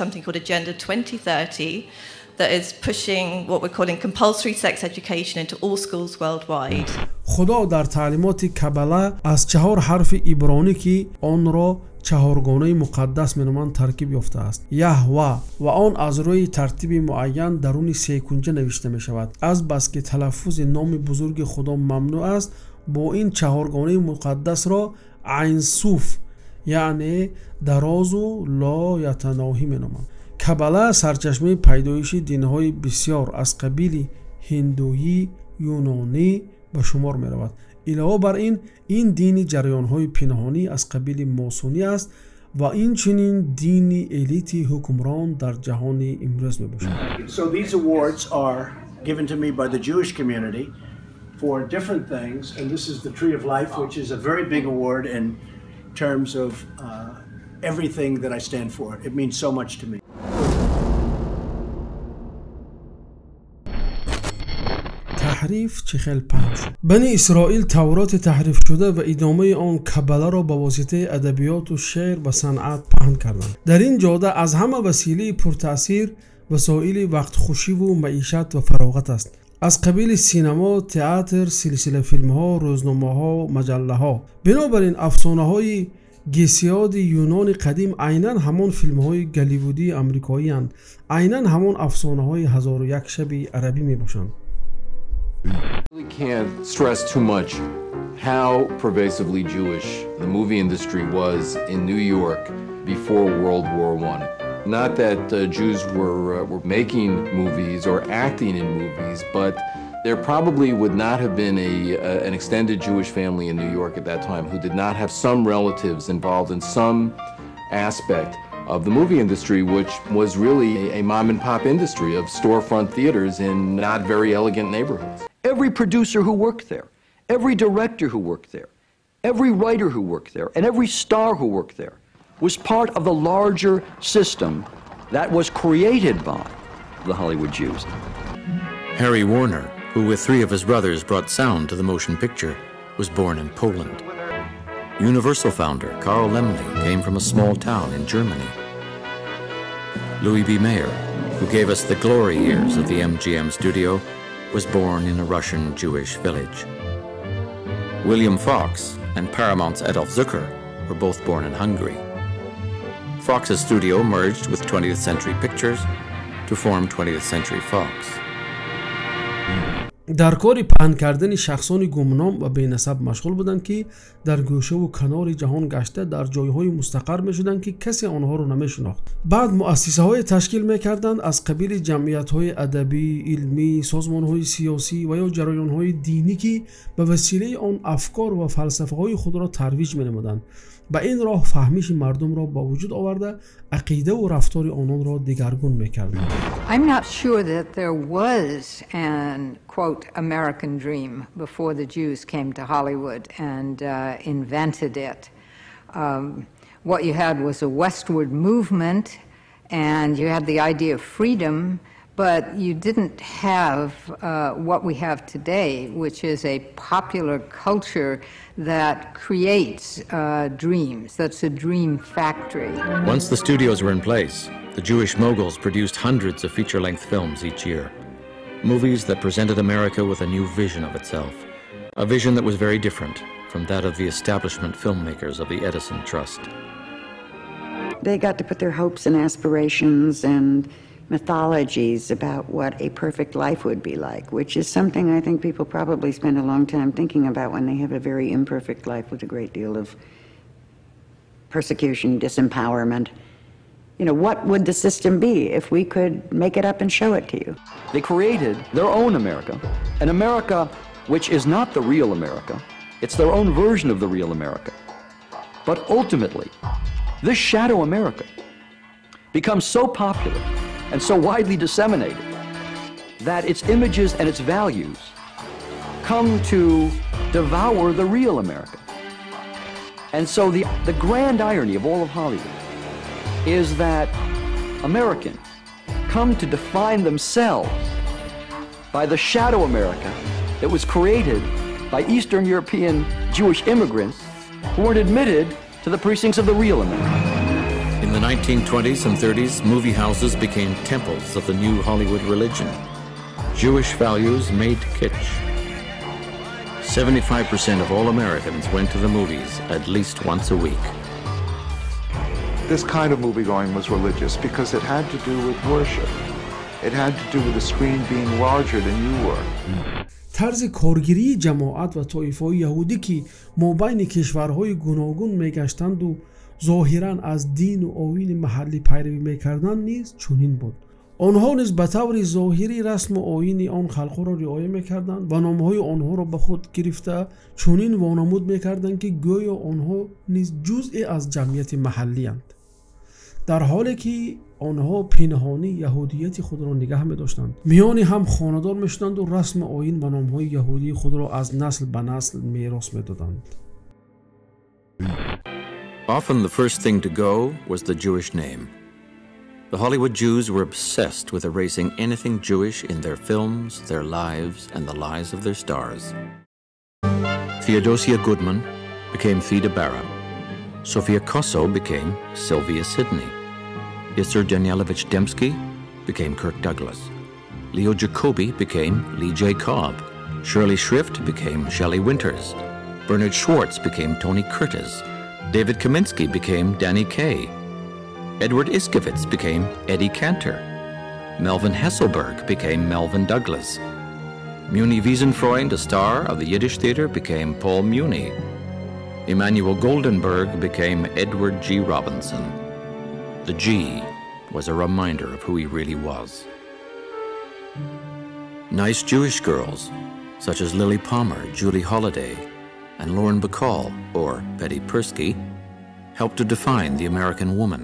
[SPEAKER 16] something called Agenda 2030, that is pushing what we're calling compulsory sex education into all schools worldwide.
[SPEAKER 1] خدا در تعلیمات کبله از 4 حرف عبرانی که آن را چهارگانه مقدس منومان ترکیب یافته است. یهوه و آن از روی ترتیب معین درون 3 کنجه نوشته می شود. از بس که تلفظ نام بزرگ خدا ممنوع است، با این چهارگانه مقدس را عین صوف یعنی دراز و لا یتناهی منومان. کبله سرچشمه پیدایش دین‌های بسیار از قبیل هندویی، یونانی به شمار می رود. علاوه بر این دین جریان‌های پنهانی از قبیل ماسونی است و این چنین دین الیت حکمران در جهان امروز می باشد.
[SPEAKER 17] So these awards are given to me by the Jewish community for different things, and this is the Tree of Life, which is a very big award in terms of everything that I stand for. It means so much to me.
[SPEAKER 1] تحریف چخل پهن شد. بنی اسرائیل تورات تحریف شده و ادامه آن کبله را با واسطه ادبیات و شعر و صنعت پهن کردند. در این جاده از همه وسیله پرتاثیر وسایل وقت خوشی و معیشت و فراغت است. از قبیل سینما، تئاتر، سلسله فیلم ها، روزنامه ها، مجله ها. بنابراین افسانه های گیسیاد یونان قدیم عیناً همان فیلم های گالیوودی آمریکایی اند. عیناً همان افسانه های 1001 شب عربی می باشند.
[SPEAKER 18] We can't stress too much how pervasively Jewish the movie industry was in New York before World War I. Not that Jews were making movies or acting in movies, but there probably would not have been an extended Jewish family in New York at that time who did not have some relatives involved in some aspect of the movie industry, which was really a mom-and-pop industry of storefront theaters in not very elegant neighborhoods.
[SPEAKER 4] Every producer who worked there, every director who worked there, every writer wwho worked there, and every star who worked there was part of the larger system that was created by the Hollywood Jews.
[SPEAKER 19] Harry Warner, who with 3 of his brothers brought sound to the motion picture, was born in Poland. Universal founder Carl Laemmle came from a small town in Germany. Louis B. Mayer, who gave us the glory years of the MGM studio, was born in a Russian Jewish village. William Fox and Paramount's Adolf Zucker were both born in Hungary. Fox's studio merged with 20th Century Pictures to form 20th Century Fox.
[SPEAKER 1] در کار پهن کردن شخصان گمنام و بی‌نسب مشغول بودند که در گوشه و کنار جهان گشته در جایهای مستقر می شدند که کسی آنها رو نمی شناخت. بعد مؤسسه های تشکیل می کردند از قبیل جمعیت های ادبی، علمی، سازمان های سیاسی و یا جریان های دینی که به وسیله آن افکار و فلسفه های خود را ترویج می نمودند. به این راه فهمیش مردم را با وجود آورده عقیده و رفتار آنان را دگرگون می‌کردند.
[SPEAKER 20] I'm not sure that there was an quote American dream before the Jews came to Hollywood and invented it. What you had was a westward movement and you had the idea of freedom, but you didn't have what we have today, which is a popular culture that creates dreams. That's a dream factory.
[SPEAKER 19] Once the studios were in place, the Jewish moguls produced hundreds of feature-length films each year. Movies that presented America with a new vision of itself. A vision that was very different from that of the establishment filmmakers of the Edison Trust.
[SPEAKER 21] They got to put their hopes and aspirations and mythologies about what a perfect life would be like, which is something I think people probably spend a long time thinking about when they have a very imperfect life with a great deal of persecution, disempowerment. You know, what would the system be if we could make it up and show it to you?
[SPEAKER 4] They created their own America, an America which is not the real America. It's their own version of the real America. But ultimately, this shadow America becomes so popular and so widely disseminated that its images and its values come to devour the real America. And so the grand irony of all of Hollywood is that Americans come to define themselves by the shadow America that was created by Eastern European Jewish immigrants who weren't admitted to the precincts of the real America.
[SPEAKER 19] In the 1920s and 30s, movie houses became temples of the new Hollywood religion. Jewish values made kitsch. 75% of all Americans went to the movies at least once a week.
[SPEAKER 2] This kind of movie-going was religious because it had to do with worship. It had to do with the screen being larger than you were.
[SPEAKER 1] طرز کارگیری جماعت و طایفه‌های یهودی که مابین کشورهای گوناگون میگشتند و ظاهراً از دین و آیین محلی پیروی میکردند نیز چنین بود. آنها نیز به طور ظاهری رسم و آیین آن خلق را رعایت میکردند و نامهای آنها را به خود گرفته چنین وانمود میکردند که گویا آنها نیز جزئی از جمعیت محلی اند، در حالی که آنها پنهانی یهودیت خود را نگه می‌داشتند. میان هم خانه‌دار می‌شدند و رسم آیین و نام‌های یهودی خود را از نسل به نسل میراث می‌دادند.
[SPEAKER 19] Often the first thing to go was the Jewish name. The Hollywood Jews were obsessed with erasing anything Jewish in their films, their lives, and the lives of their stars. Theodosia Goodman became Theda Bara. Sofia Kosso became Sylvia Sidney. Isser Danielovich Dembski became Kirk Douglas. Leo Jacobi became Lee J. Cobb. Shirley Shrift became Shelley Winters. Bernard Schwartz became Tony Curtis. David Kaminsky became Danny Kaye. Edward Iskevitz became Eddie Cantor. Melvin Hesselberg became Melvin Douglas. Muni Wiesenfreund, a star of the Yiddish Theater, became Paul Muni. Emmanuel Goldenberg became Edward G. Robinson. The G was a reminder of who he really was. Nice Jewish girls, such as Lily Palmer, Julie Holliday, and Lauren Bacall, or Betty Persky, helped to define the American woman.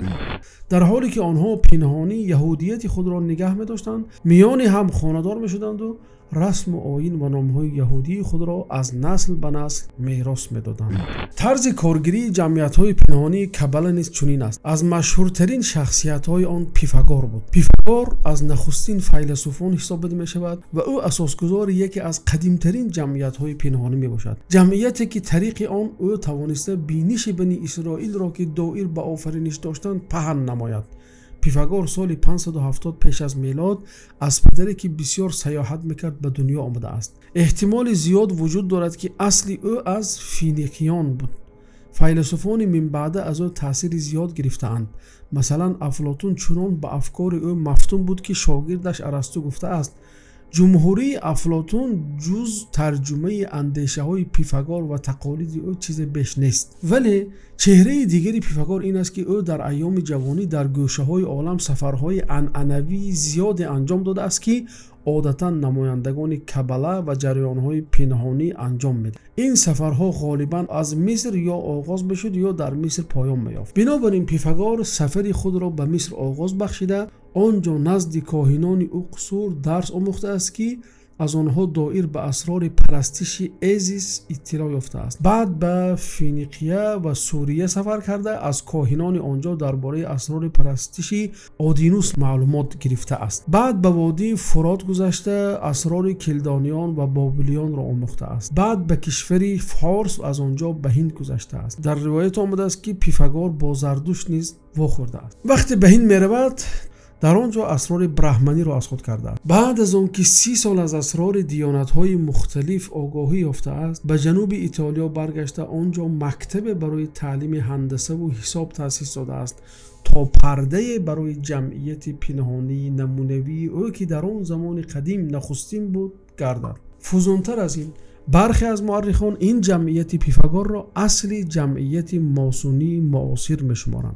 [SPEAKER 1] در حالی که آنها پنهانی یهودیت خود را نگه می‌داشتند، میان هم خانه‌دار می‌شدند و رسم و آیین و نام‌های یهودی خود را از نسل به نسل میراث می‌دادند. طرز کارگیری جمعیت‌های پنهانی کبله نیز چنین است. از مشهورترین شخصیت‌های آن پیفاگور بود. پیفاگور از نخستین فیلسوفان حساب بدی می‌شود و او اساسگذار یکی از قدیم‌ترین جمعیت‌های پنهانی میباشد. جمعیتی که طریق آن او توانسته بینش بنی اسرائیل را که دایر به آفرینش داشتند پهن نماید. پیفاگور سال 570 پیش از میلاد از پدری که بسیار سیاحت میکرد به دنیا آمده است. احتمال زیاد وجود دارد که اصلی او از فینیقیان بود. فیلسوفان من بعد از او تاثیر زیاد گرفته‌اند. مثلا افلاطون چنان به افکار او مفتون بود که شاگردش ارسطو گفته است جمهوری افلاطون جز ترجمه اندیشه های پیفاگور و تقالید او چیز بیش نیست. ولی چهره دیگری پیفاگور این است که او در ایام جوانی در گوشه های عالم سفرهای عنعنوی زیاد انجام داده است که عادتا نمایندگان کبله و جریانهای پنهانی انجام میده. این سفرها غالبا از مصر یا آغاز بشد یا در مصر پایان میافت. بنابراین پیفاگور سفر خود را به مصر آغاز بخشیده آنجا نزد کاهنان او قصور درس آموخته است که از آنها دایر به اسرار پرستش ایزیس اطلاع یافته است. بعد به فینیقیه و سوریه سفر کرده از کاهنان آنجا درباره اسرار پرستش آدینوس معلومات گرفته است. بعد به وادی فرات گذشته اسرار کلدانیان و بابلیان را آموخته است. بعد به کشور فارس از آنجا به هند گذشته است. در روایت آمده است که پیفاگور با زردوشت نیز واخورده است. وقتی به هند میرود در آنجا اسرار برهمنی را از خود کرده است. بعد از آن که 30 سال از اسرار دیانت‌های مختلف آگاهی یافته است به جنوب ایتالیا برگشته آنجا مکتب برای تعلیم هندسه و حساب تأسیس داده است تا پرده برای جمعیت پنهانی نمونوی او که در آن زمان قدیم نخستین بود گردد. فزونتر از این برخی از مورخان این جمعیت پیفاگور را اصلی جمعیت ماسونی معاصر می‌شمارند.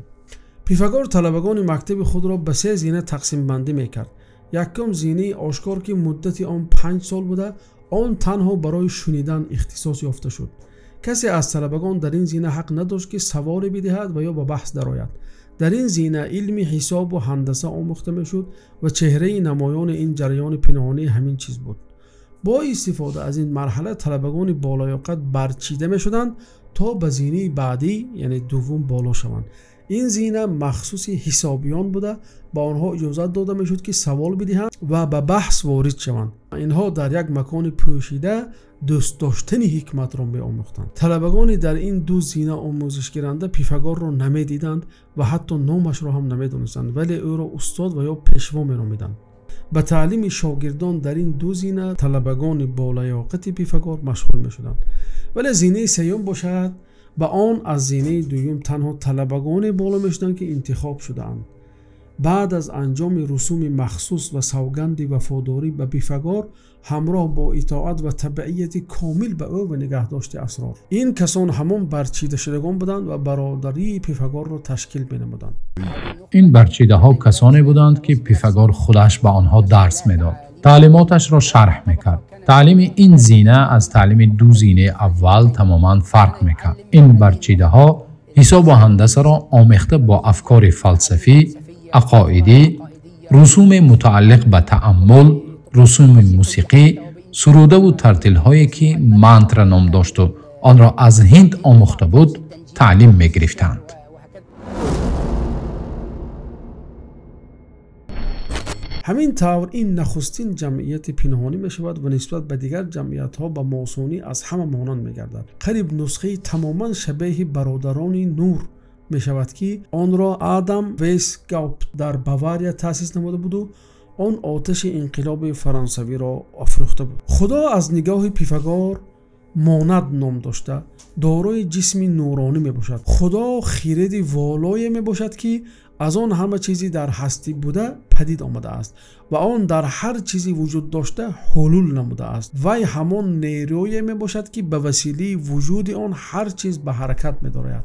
[SPEAKER 1] پیفاگور طلبگان مکتب خود را به 3 زینه تقسیم بندی میکرد. یکم زینه آشکار که مدت آن 5 سال بوده آن تنها برای شنیدن اختصاص یافته شد. کسی از طلبگان در این زینه حق نداشت که سواری بدهد و یا به بحث درآید. در این زینه علم حساب و هندسه آموخته میشد و چهره نمایان این جریان پنهانی همین چیز بود. با استفاده از این مرحله طلبگان بالای قد برچیده میشدند تا به زینه بعدی یعنی دوم بالا شوند. این زینه مخصوص حسابیان بوده، با آنها اجازت داده میشد که سوال بدهند و به بحث وارد شوند. اینها در یک مکان پوشیده دوست داشتن حکمت را می آموختند. طلبگانی در این دو زینه آموزش گیرنده پیفاگور را نمیدیدند و حتی نامش را هم نمیدانستند، ولی او را استاد و یا پیشوا می نامیدند. به تعلیم شاگردان در این دو زینه طلبگان بالیاقت پیفاگور مشغول می شدند. ولی زینه سیوم باشد، به آن از زینه دوم تنها طلبگان بالا می شدند که انتخاب شدند. بعد از انجام رسوم مخصوص و سوگند وفاداری به پیفاگور همراه با اطاعت و تبعیت کامل به او و نگهداشت اسرار، این کسان همان برچیده شدگان بودند و برادری پیفاگور را تشکیل می‌نمودند.
[SPEAKER 11] این برچیده ها کسانی بودند که پیفاگور خودش به آنها درس میداد، تعلیماتش را شرح میکرد. تعلیم این زینه از تعلیم دو زینه اول تماما فرق میکرد. این برچیده ها حساب و هندسه را آمیخته با افکار فلسفی، عقایدی، رسوم متعلق به تأمل، رسوم موسیقی، سروده و ترتیل هایی که منتر نام داشت و آن را از هند آموخته بود تعلیم می گرفتند.
[SPEAKER 1] همین طور این نخستین جمعیت پنهانی می شود و نسبت به دیگر جمعیت ها به ماسونی از همه مانند می گردد. قریب نسخه تماما شبیه برادران نور می شود که آن را آدم ویسگاوپ در باواریا تأسیس نموده بود و آن آتش انقلاب فرانسوی را افروخته بود. خدا از نگاه پیفاگور ماند نام داشته دارای جسم نورانی می باشد. خدا خیرد والای می باشد که از آن همه چیزی در هستی بوده پدید آمده است و آن در هر چیزی وجود داشته حلول نموده است. وی همان نیروی می باشد که به وسیله وجود آن هر چیز به حرکت می دارد.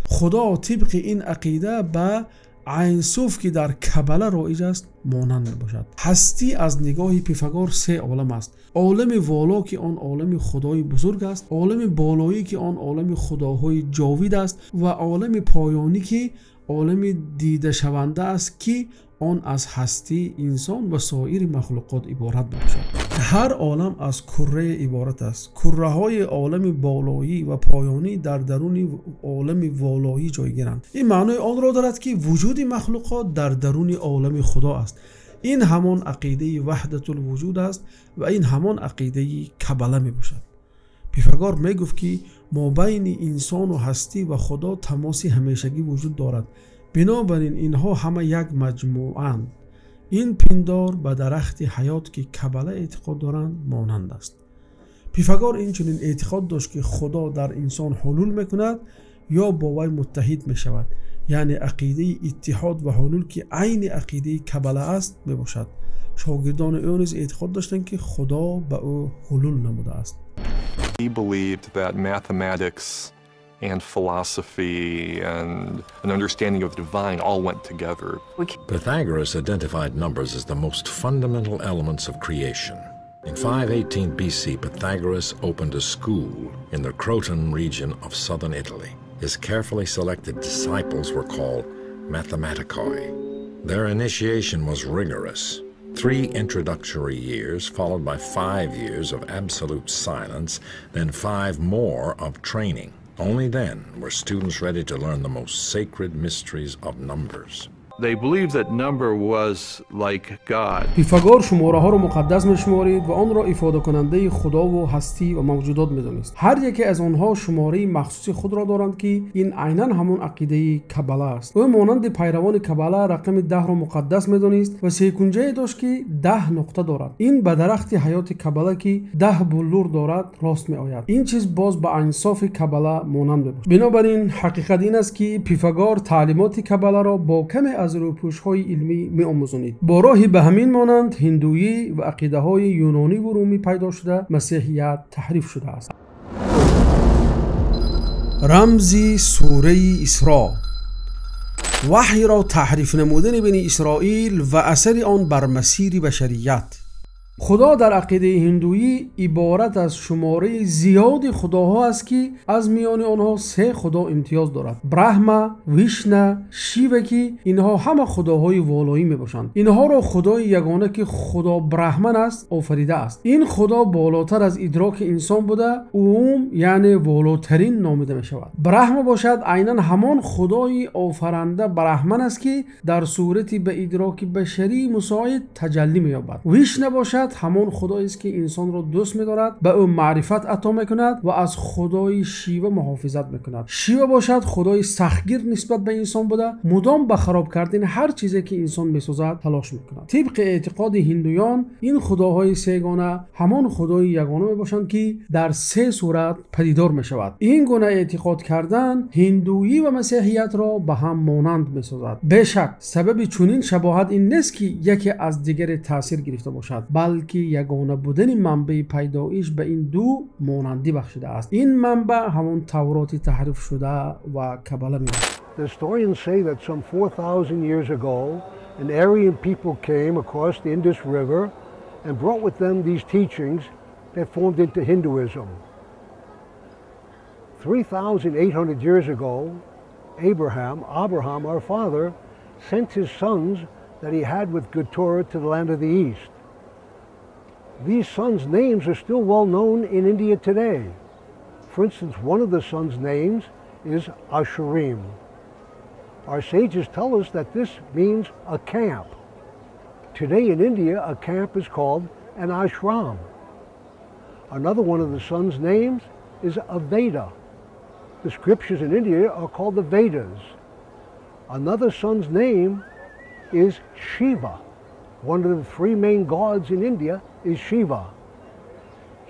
[SPEAKER 1] خدا طبق این عقیده به عین صوف که در کبله رایج است مانند می باشد. هستی از نگاه پیفاگور سه عالم است: عالم والا که آن عالم خدای بزرگ است، عالم بالایی که آن عالم خداهای جاوید است و عالم پایانی که عالم دیده شونده است که آن از هستی، انسان و سایر مخلوقات عبارت باشد. هر عالم از کره عبارت است. کره های عالم بالایی و پایانی در درون عالم والایی جای گیرند. این معنای آن را دارد که وجود مخلوقات در درون عالم خدا است. این همان عقیده وحدت الوجود است و این همان عقیده کبله می باشد. پیفاگور می گفت که ما بین انسان و هستی و خدا تماسی همیشگی وجود دارد، بنابراین اینها همه یک مجموعند. این پندار به درخت حیات که کبله اعتقاد دارند مانند است. پیفاگور این چنین اعتقاد داشت که خدا در انسان حلول میکند یا با وی متحد می شود، یعنی عقیده اتحاد و حلول که عین عقیده کبله است می باشد. شاگردان او نیز اعتقاد داشتند که خدا به او حلول نموده است.
[SPEAKER 5] He believed that mathematics and philosophy and an understanding of the divine all went together.
[SPEAKER 22] Pythagoras identified numbers as the most fundamental elements of creation. In 518 BC, Pythagoras opened a school in the Croton region of southern Italy. His carefully selected disciples were called mathematicoi. Their initiation was rigorous. 3 introductory years, followed by 5 years of absolute silence, then 5 more of training. Only then were students ready to learn the most sacred mysteries of numbers.
[SPEAKER 5] They believed that number was like God.
[SPEAKER 1] پیفاگور شماره ها را مقدس می‌شمارید و آن را افاده کننده خدا و هستی و موجودات می‌دانست. هر یکی از آنها شماره مخصوص خود را دارند که این عیناً همون عقیده کبله است. او مانند پیروان کبله رقم 10 را مقدس می‌دانست و سیکنجه داشت که 10 نقطه دارد. این به درخت حیات کبله که 10 بلور دارد راست می‌آید. این چیز باز به انصاف کبله مانند می‌باشد. بنابراین حقیقت این است که پیفاگور تعلیمات کبله را با کمی از روپوش‌های علمی می‌آموزانید. با راهی به همین مانند هندویی و عقیده‌های یونانی و رومی پیدا شده مسیحیت تحریف شده است. رمزی سوره اسراء، وحی را تحریف نمودن بنی اسرائیل و اثر آن بر مسیر بشریت. خدا در عقیده هندویی عبارت از شماره زیادی خداها است که از میان آنها 3 خدا امتیاز دارد: برهما، ویشنا، شیوا که اینها همه خداهای والایی میباشند. اینها را خدای یگانه که خدا برهمن است آفریده است. این خدا بالاتر از ادراک انسان بوده، اوم یعنی والاترین نامیده می شود. برهما باشد عیناً همان خدای آفرنده برهمن است که در صورتی به ادراک بشری مساعد تجلی می یابد. ویشنا باشد همان خدایی است که انسان را دوست می دارد، به او معرفت عطا می کند و از خدای شیوا محافظت می کند. شیوا باشد خدای سختگیر نسبت به انسان بوده، مدام به خراب کردن هر چیزی که انسان می سازد تلاش می کند. طبق اعتقاد هندویان این خداهای سه‌گانه همان خدای یگانه می باشند که در 3 صورت پدیدار می شود. این گونه اعتقاد کردن هندویی و مسیحیت را به هم مانند می سازد. بیشک سبب چنین شباهت این نیست که یکی از دیگر تاثیر گرفته باشد، بلکه یگانه بودن منبع پیدایش به این دو مانندی بخشیده است. این منبع همون تورات تحریف شده و کباله می باشد.
[SPEAKER 3] The historians say that some 4,000 years ago, an Aryan people came across the Indus River and brought with them these teachings that formed into Hinduism. 3,800 years ago, Abraham, our father, sent his sons that he had with good Torah to the land of the East. These sons' names are still well known in India today. For instance, one of the sons' names is Ashurim. Our sages tell us that this means a camp. Today in India, a camp is called an ashram. Another one of the sons' names is a Veda. The scriptures in India are called the Vedas. Another son's name is Shiva. One of the 3 main gods in India is Shiva.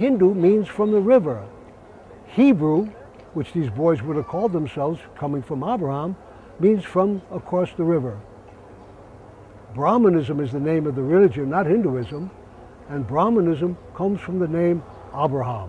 [SPEAKER 3] Hindu means from the river. Hebrew, which these boys would have called themselves coming from Abraham, means from across the river. Brahmanism is the name of the religion, not Hinduism, and Brahmanism comes from the name Abraham.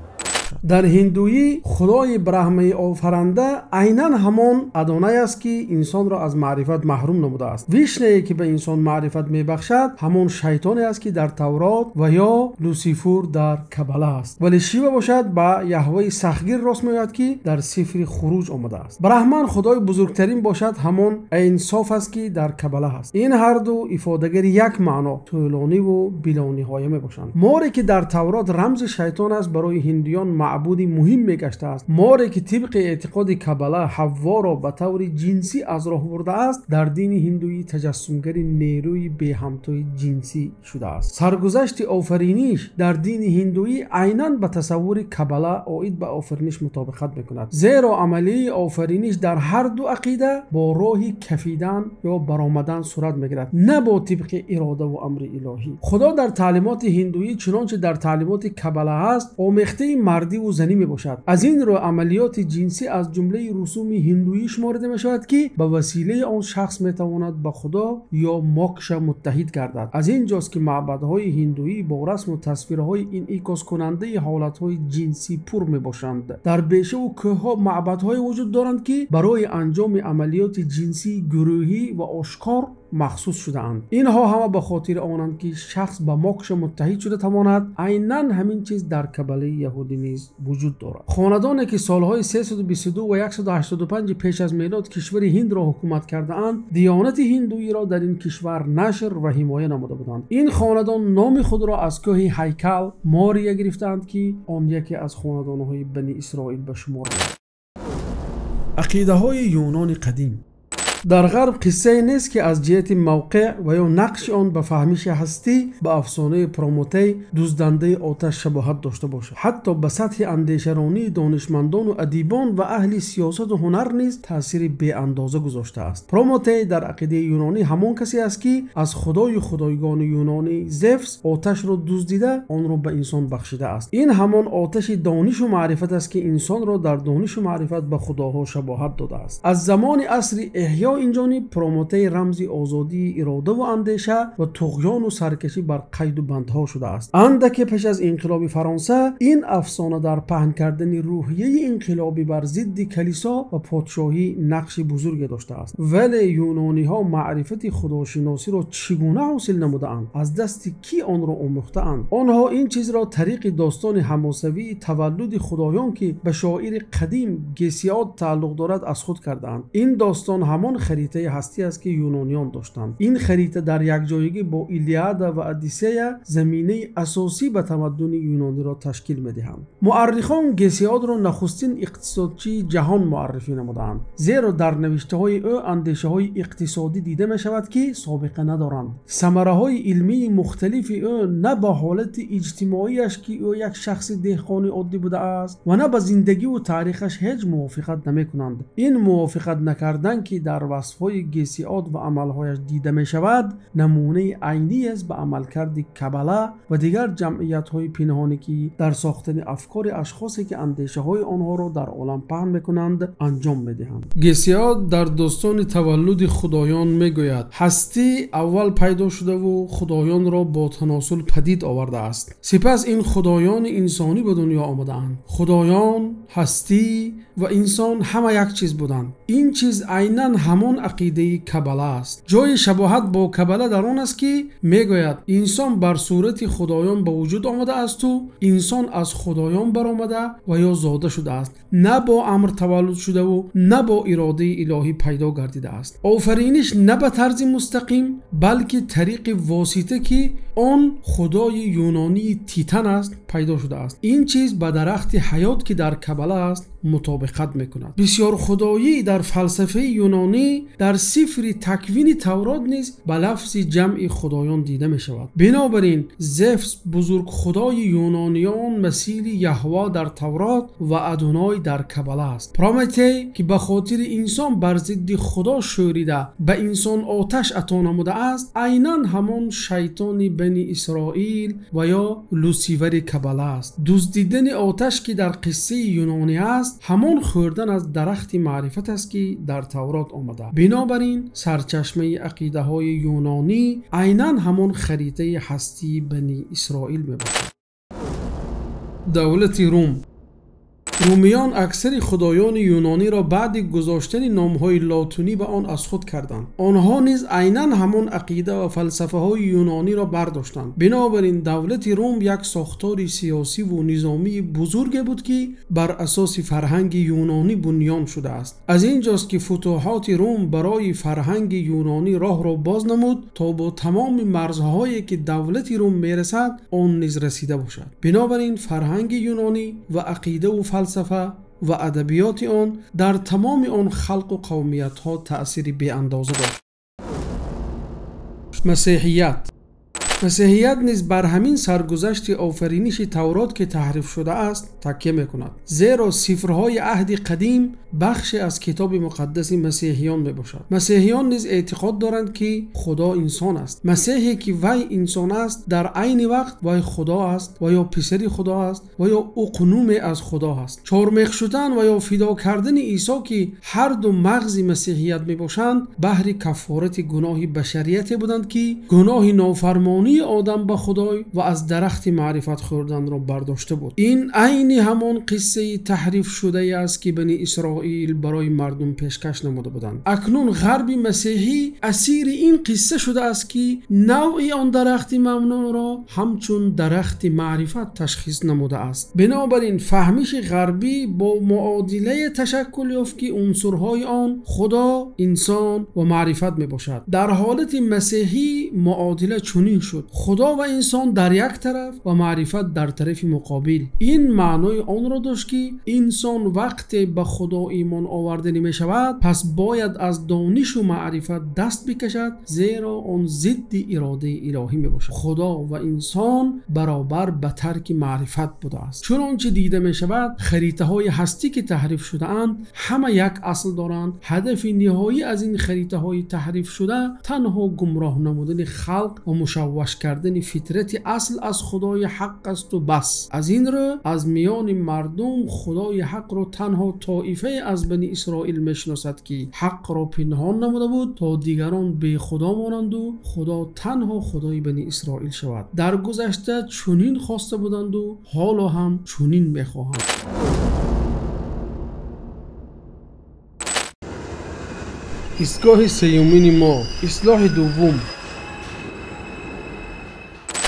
[SPEAKER 1] در هندویی خدای برهمه آفرنده عیناً همان ادونای است که انسان را از معرفت محروم نموده است. ویشنایی که به انسان معرفت میبخشد همان شیطانی است که در تورات و یا لوسیفر در کباله است. ولی شیوا باشد به یهوه سختگیر راست میآید که در سفر خروج آمده است. برهمن خدای بزرگترین باشد همان انصاف است که در کباله است. این هر دو افادگر یک معنا طولانی و بلانی‌های میباشند. ماری که در تورات رمز شیطان است برای هندیان معبودی مهم میگشته است. ماری که طبق اعتقاد کباله حوا را به طور جنسی از راه برده است، در دین هندویی تجسمگر نیروی به همتای جنسی شده است. سرگذشت آفرینش در دین هندویی عیناً به تصور کباله عاید به آفرینش مطابقت میکند، زیرا عملیه آفرینش در هر دو عقیده با راهی کفیدن یا برآمدن صورت میگیرد، نه با طبق اراده و امر الهی. خدا در تعلیمات هندویی چنانچه در تعلیمات کباله است آمیخته مردی و زنی می باشد. از این رو عملیات جنسی از جمله رسوم هندویی شمارده می شود که به وسیله آن شخص می تواند به خدا یا موکش متحد گردد. از این جاست که معبدهای هندویی با رسم و تصویرهای این انعکاس کننده حالتهای جنسی پر می باشند. در بیشه و کوه‌ها معبدهای وجود دارند که برای انجام عملیات جنسی گروهی و آشکار مخصوص شده اند. اینها همه به خاطر آنند که شخص با موکش متحد شده تواند. عیناً همین چیز در کباله یهودی نیز وجود دارد. خاندانی که سالهای 322 و 185 پیش از میلاد کشور هند را حکومت کرده اند، دیانت هندویی را در این کشور نشر و حمایه نموده بودند. این خاندان نام خود را از کوه هیکل ماریا گرفتند که آن یکی از خاندان‌های بنی اسرائیل به شمار می‌آید. عقیده‌های یونان قدیم. در غرب قصه نیست که از جهت موقع و یا نقش آن به فهمیش هستی به افسانه پرومته دزدنده آتش شباهت داشته باشد. حتی به سطح اندیشرانی دانشمندان و ادیبان و اهل سیاست و هنر نیز تأثیر بی اندازه گذاشته است. پرومته در عقیده یونانی همان کسی است که از خدای خدایگان یونانی زفس آتش را دزدیده آن را به انسان بخشیده است. این همان آتش دانش و معرفت است که انسان را در دانش و معرفت به خداها شباهت داده است. از زمان عصر احیا یا اینجانی پرومته رمزی آزادی اراده و اندیشه و طغیان و سرکشی بر قید و بندها شده است. اندک پیش از انقلاب فرانسه این افسانه در پهن کردن روحیه انقلابی بر ضد کلیسا و پادشاهی نقش بزرگی داشته است. ولی یونانی ها معرفت خداشناسی را چگونه حاصل نمودند؟ از دست کی آن را آموخته اند؟ آنها این چیز را طریق داستان حماسوی تولد خدایان که به شاعر قدیم گسیاد تعلق دارد از خود کردند. این داستان همان خریطه هستی است که یونانیان داشتند. این خریطه در یک جایگی با ایلیاد و اودیسه زمینه اساسی به تمدن یونانی را تشکیل می‌دهند. مورخان گسیاد را نخستین اقتصادچی جهان معرفی نمودند، زیرا در نوشته‌های او اندیشه‌های اقتصادی دیده می‌شود که سابقه ندارند. ثمره‌های علمی مختلف او نه به حالت اجتماعیش که او یک شخص دهقانی عادی بوده است و نه به زندگی و تاریخش هیچ موافقت نمی‌کنند. این موافقت نکردن که در وصف‌های گسیاد و عمل‌هایش دیده می‌شود نمونه عینی است به عملکرد کبله و دیگر جمعیت‌های پنهانی که در ساختن افکار اشخاصی که اندیشه‌های آنها را در عالم پهن می‌کنند انجام می‌دهند. گسیاد در داستان تولد خدایان می‌گوید هستی اول پیدا شده و خدایان را با تناسل پدید آورده است. سپس این خدایان انسانی به دنیا آمدند. خدایان، هستی و انسان همه یک چیز بودند. این چیز عیناً همان عقیده کبله است. جای شباهت با کبله در آن است که میگوید انسان بر صورت خدایان به وجود آمده است و انسان از خدایان برآمده و یا زاده شده است، نه با امر تولد شده و نه با اراده الهی پیدا گردیده است. آفرینش نه به طرز مستقیم بلکه طریق واسطه که آن خدای یونانی تیتان است پیدا شده است. این چیز با درخت حیات که در کبله است مطابقت میکند. بسیار خدایی در فلسفه یونانی در سفر تکوین تورات نیز به لفظ جمع خدایان دیده می شود. بنابراین زفس بزرگ خدای یونانیان مثیل یهوه در تورات و ادونای در کبله است. پرومته که به خاطر انسان بر ضد خدا شوریده به انسان آتش عطا نموده است عیناً همان شیطان بنی اسرائیل و یا لوسیفر کبله است. دزدیدن آتش که در قصه یونانی است همان خوردن از درخت معرفت است که در تورات آمده. بنابراین سرچشمه عقیده های یونانی عیناً همان خریطه هستی بنی اسرائیل می باشد. دولت روم. رومیان اکثر خدایان یونانی را بعد گذاشتن نامهای لاتینی به آن از خود کردند. آنها نیز عیناً همان عقیده و فلسفه های یونانی را برداشتند. بنابراین دولت روم یک ساختار سیاسی و نظامی بزرگ بود که بر اساس فرهنگ یونانی بنیان شده است. از اینجاست که فتوحات روم برای فرهنگ یونانی راه را باز نمود تا با تمام مرزهایی که دولت روم میرسد آن نیز رسیده باشد. بنابراین فرهنگ یونانی و عقیده و فلسفه و ادبیات آن در تمام آن خلق و قومیت ها تأثیر بی اندازه داشت. مسیحیت نیز بر همین سرگذشت آفرینش تورات که تحریف شده است تکیه میکند، زیرا سفرهای عهد قدیم بخش از کتاب مقدس مسیحیان میباشد. مسیحیان نیز اعتقاد دارند که خدا انسان است. مسیحی که وی انسان است در عین وقت وی خدا است و یا پسر خدا است و یا اقنوم از خدا است. چهارمخ شدن و یا فدا کردن عیسی که هر دو مغز مسیحیت میباشند بهر کفارت گناه بشریت بودند که گناه نافرمانی آدم به خدای و از درخت معرفت خوردن را برداشته بود. این عین همان قصه تحریف شده است که بنی اسرائیل برای مردم پیشکش نموده بودند. اکنون غرب مسیحی اسیر این قصه شده است که نوعی آن درخت ممنوع را همچون درخت معرفت تشخیص نموده است. بنابراین فهمیش غربی با معادله تشکل یافت که عنصرهای آن خدا، انسان و معرفت می باشد. در حالت مسیحی معادله چنین شد: خدا و انسان در یک طرف و معرفت در طرف مقابل. این معنای آن را داشت که انسان وقتی به خدا ایمان آورده نمی شود پس باید از دانش و معرفت دست بکشد، زیرا آن ضد اراده الهی می باشد. خدا و انسان برابر به ترک معرفت بوده است. چنانچه دیده می شود خریطه های هستی که تحریف شده اند همه یک اصل دارند. هدف نهایی از این خریطه های تحریف شده تنها گمراه نمودن خلق و مشوش فراموش کردن فطرت اصل از خدای حق است و بس. از این رو از میان مردم خدای حق را تنها طایفه از بنی اسرائیل میشناسد که حق را پنهان نموده بود تا دیگران بی خدا مانند و خدا تنها خدای بنی اسرائیل شود. در گذشته چنین خواسته بودند و حالا هم چنین میخواهند. ایستگاه سیومین ما، اصلاح دوم.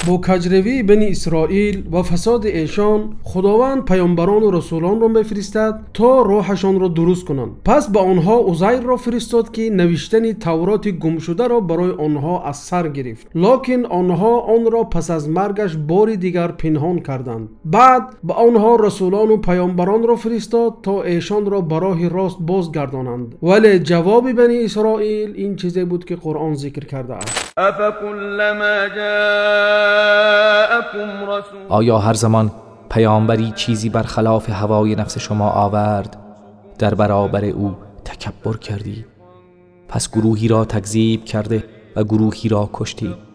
[SPEAKER 1] با کجروی بنی اسرائیل و فساد ایشان خداوند پیامبران و رسولان را میفرستد تا راهشان را درست کنند. پس به آنها عزیر را فرستاد که نوشتن تورات گم شده را برای آنها از سر گرفت، لکن آنها آن را پس از مرگش بار دیگر پنهان کردند. بعد به آنها رسولان و پیامبران را فرستاد تا ایشان را به راه راست بازگردانند، ولی جواب بنی اسرائیل این چیزی بود که قرآن ذکر کرده است.
[SPEAKER 8] آیا هر زمان پیامبری چیزی برخلاف هوای نفس شما آورد در برابر او تکبر کردید؟ پس گروهی را تکذیب کرده و گروهی را کشتید.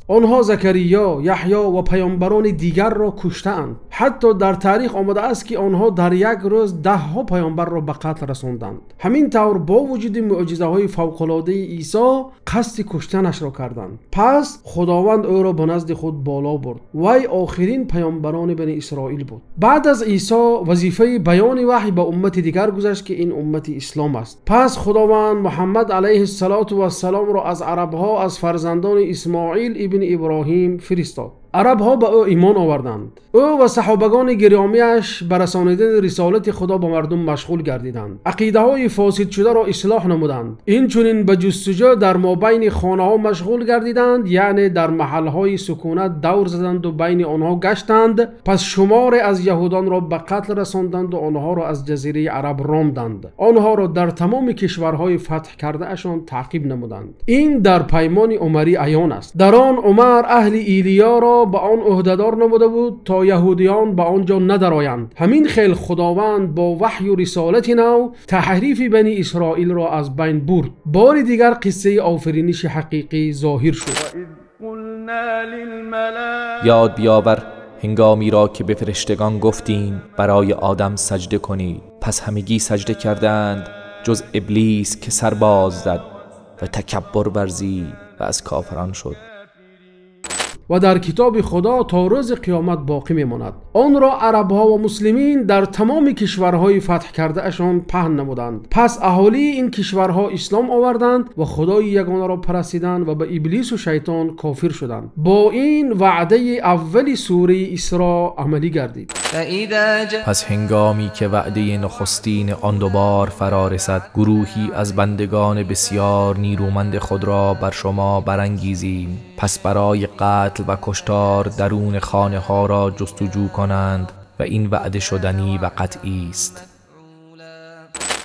[SPEAKER 1] آنها زکریا، یحیی و پیامبران دیگر را کشتند. حتی در تاریخ آمده است که آنها در یک روز 10 پیامبر را به قتل رساندند. همین طور با وجود معجزه های فوق العاده عیسی قصد کشتنش را کردند. پس خداوند او را به نزد خود بالا برد. وی آخرین پیامبران بنی اسرائیل بود. بعد از عیسی وظیفه بیان وحی به امت دیگر گذشت که این امت اسلام است. پس خداوند محمد علیه السلام را از عربها از فرزندان اسماعیل ابن ابراهیم فرستاد. عربها به او ایمان آوردند. او و صحابگان گرامیش بر رسانیدن رسالت خدا به مردم مشغول گردیدند. عقیده های فاسد شده را اصلاح نمودند. اینچنین به جستجو در مابین خانه ها مشغول گردیدند، یعنی در محل های سکونت دور زدند و بین آنها گشتند. پس شمار از یهودان را به قتل رساندند و آنها را از جزیره عرب راندند. آنها را در تمام کشورهای فتح کرده اشان تعقیب نمودند. این در پیمان عمری عیان است. در آن عمر اهل ایلیا را به آن عهدهدار نموده بود تا یهودیان به آنجا ندرآیند. همین خیل خداوند با وحی و رسالت نو تحریف بنی اسرائیل را از بین برد. بار دیگر قصه آفرینش حقیقی ظاهر شد.
[SPEAKER 8] یاد بیاور هنگامی را که به فرشتگان گفتیم برای آدم سجده کنید، پس همگی سجده کردند جز ابلیس که سر باز زد و تکبر ورزید و از کافران شد.
[SPEAKER 1] و در کتاب خدا تا روز قیامت باقی میماند. آن را عربها و مسلمین در تمام کشورهای فتح کرده اشان پهن نمودند. پس اهالی این کشورها اسلام آوردند و خدای یگانه را پرستیدند و به ابلیس و شیطان کافر شدند. با این وعده اول سوره اسراء عملی گردید.
[SPEAKER 8] پس هنگامی که وعده نخستین آن دوبار فرا رسد، گروهی از بندگان بسیار نیرومند خود را بر شما برانگیزیم، پس برای قتل و کشتار درون خانه ها را جستجو کنند و این وعده شدنی و قطعی است.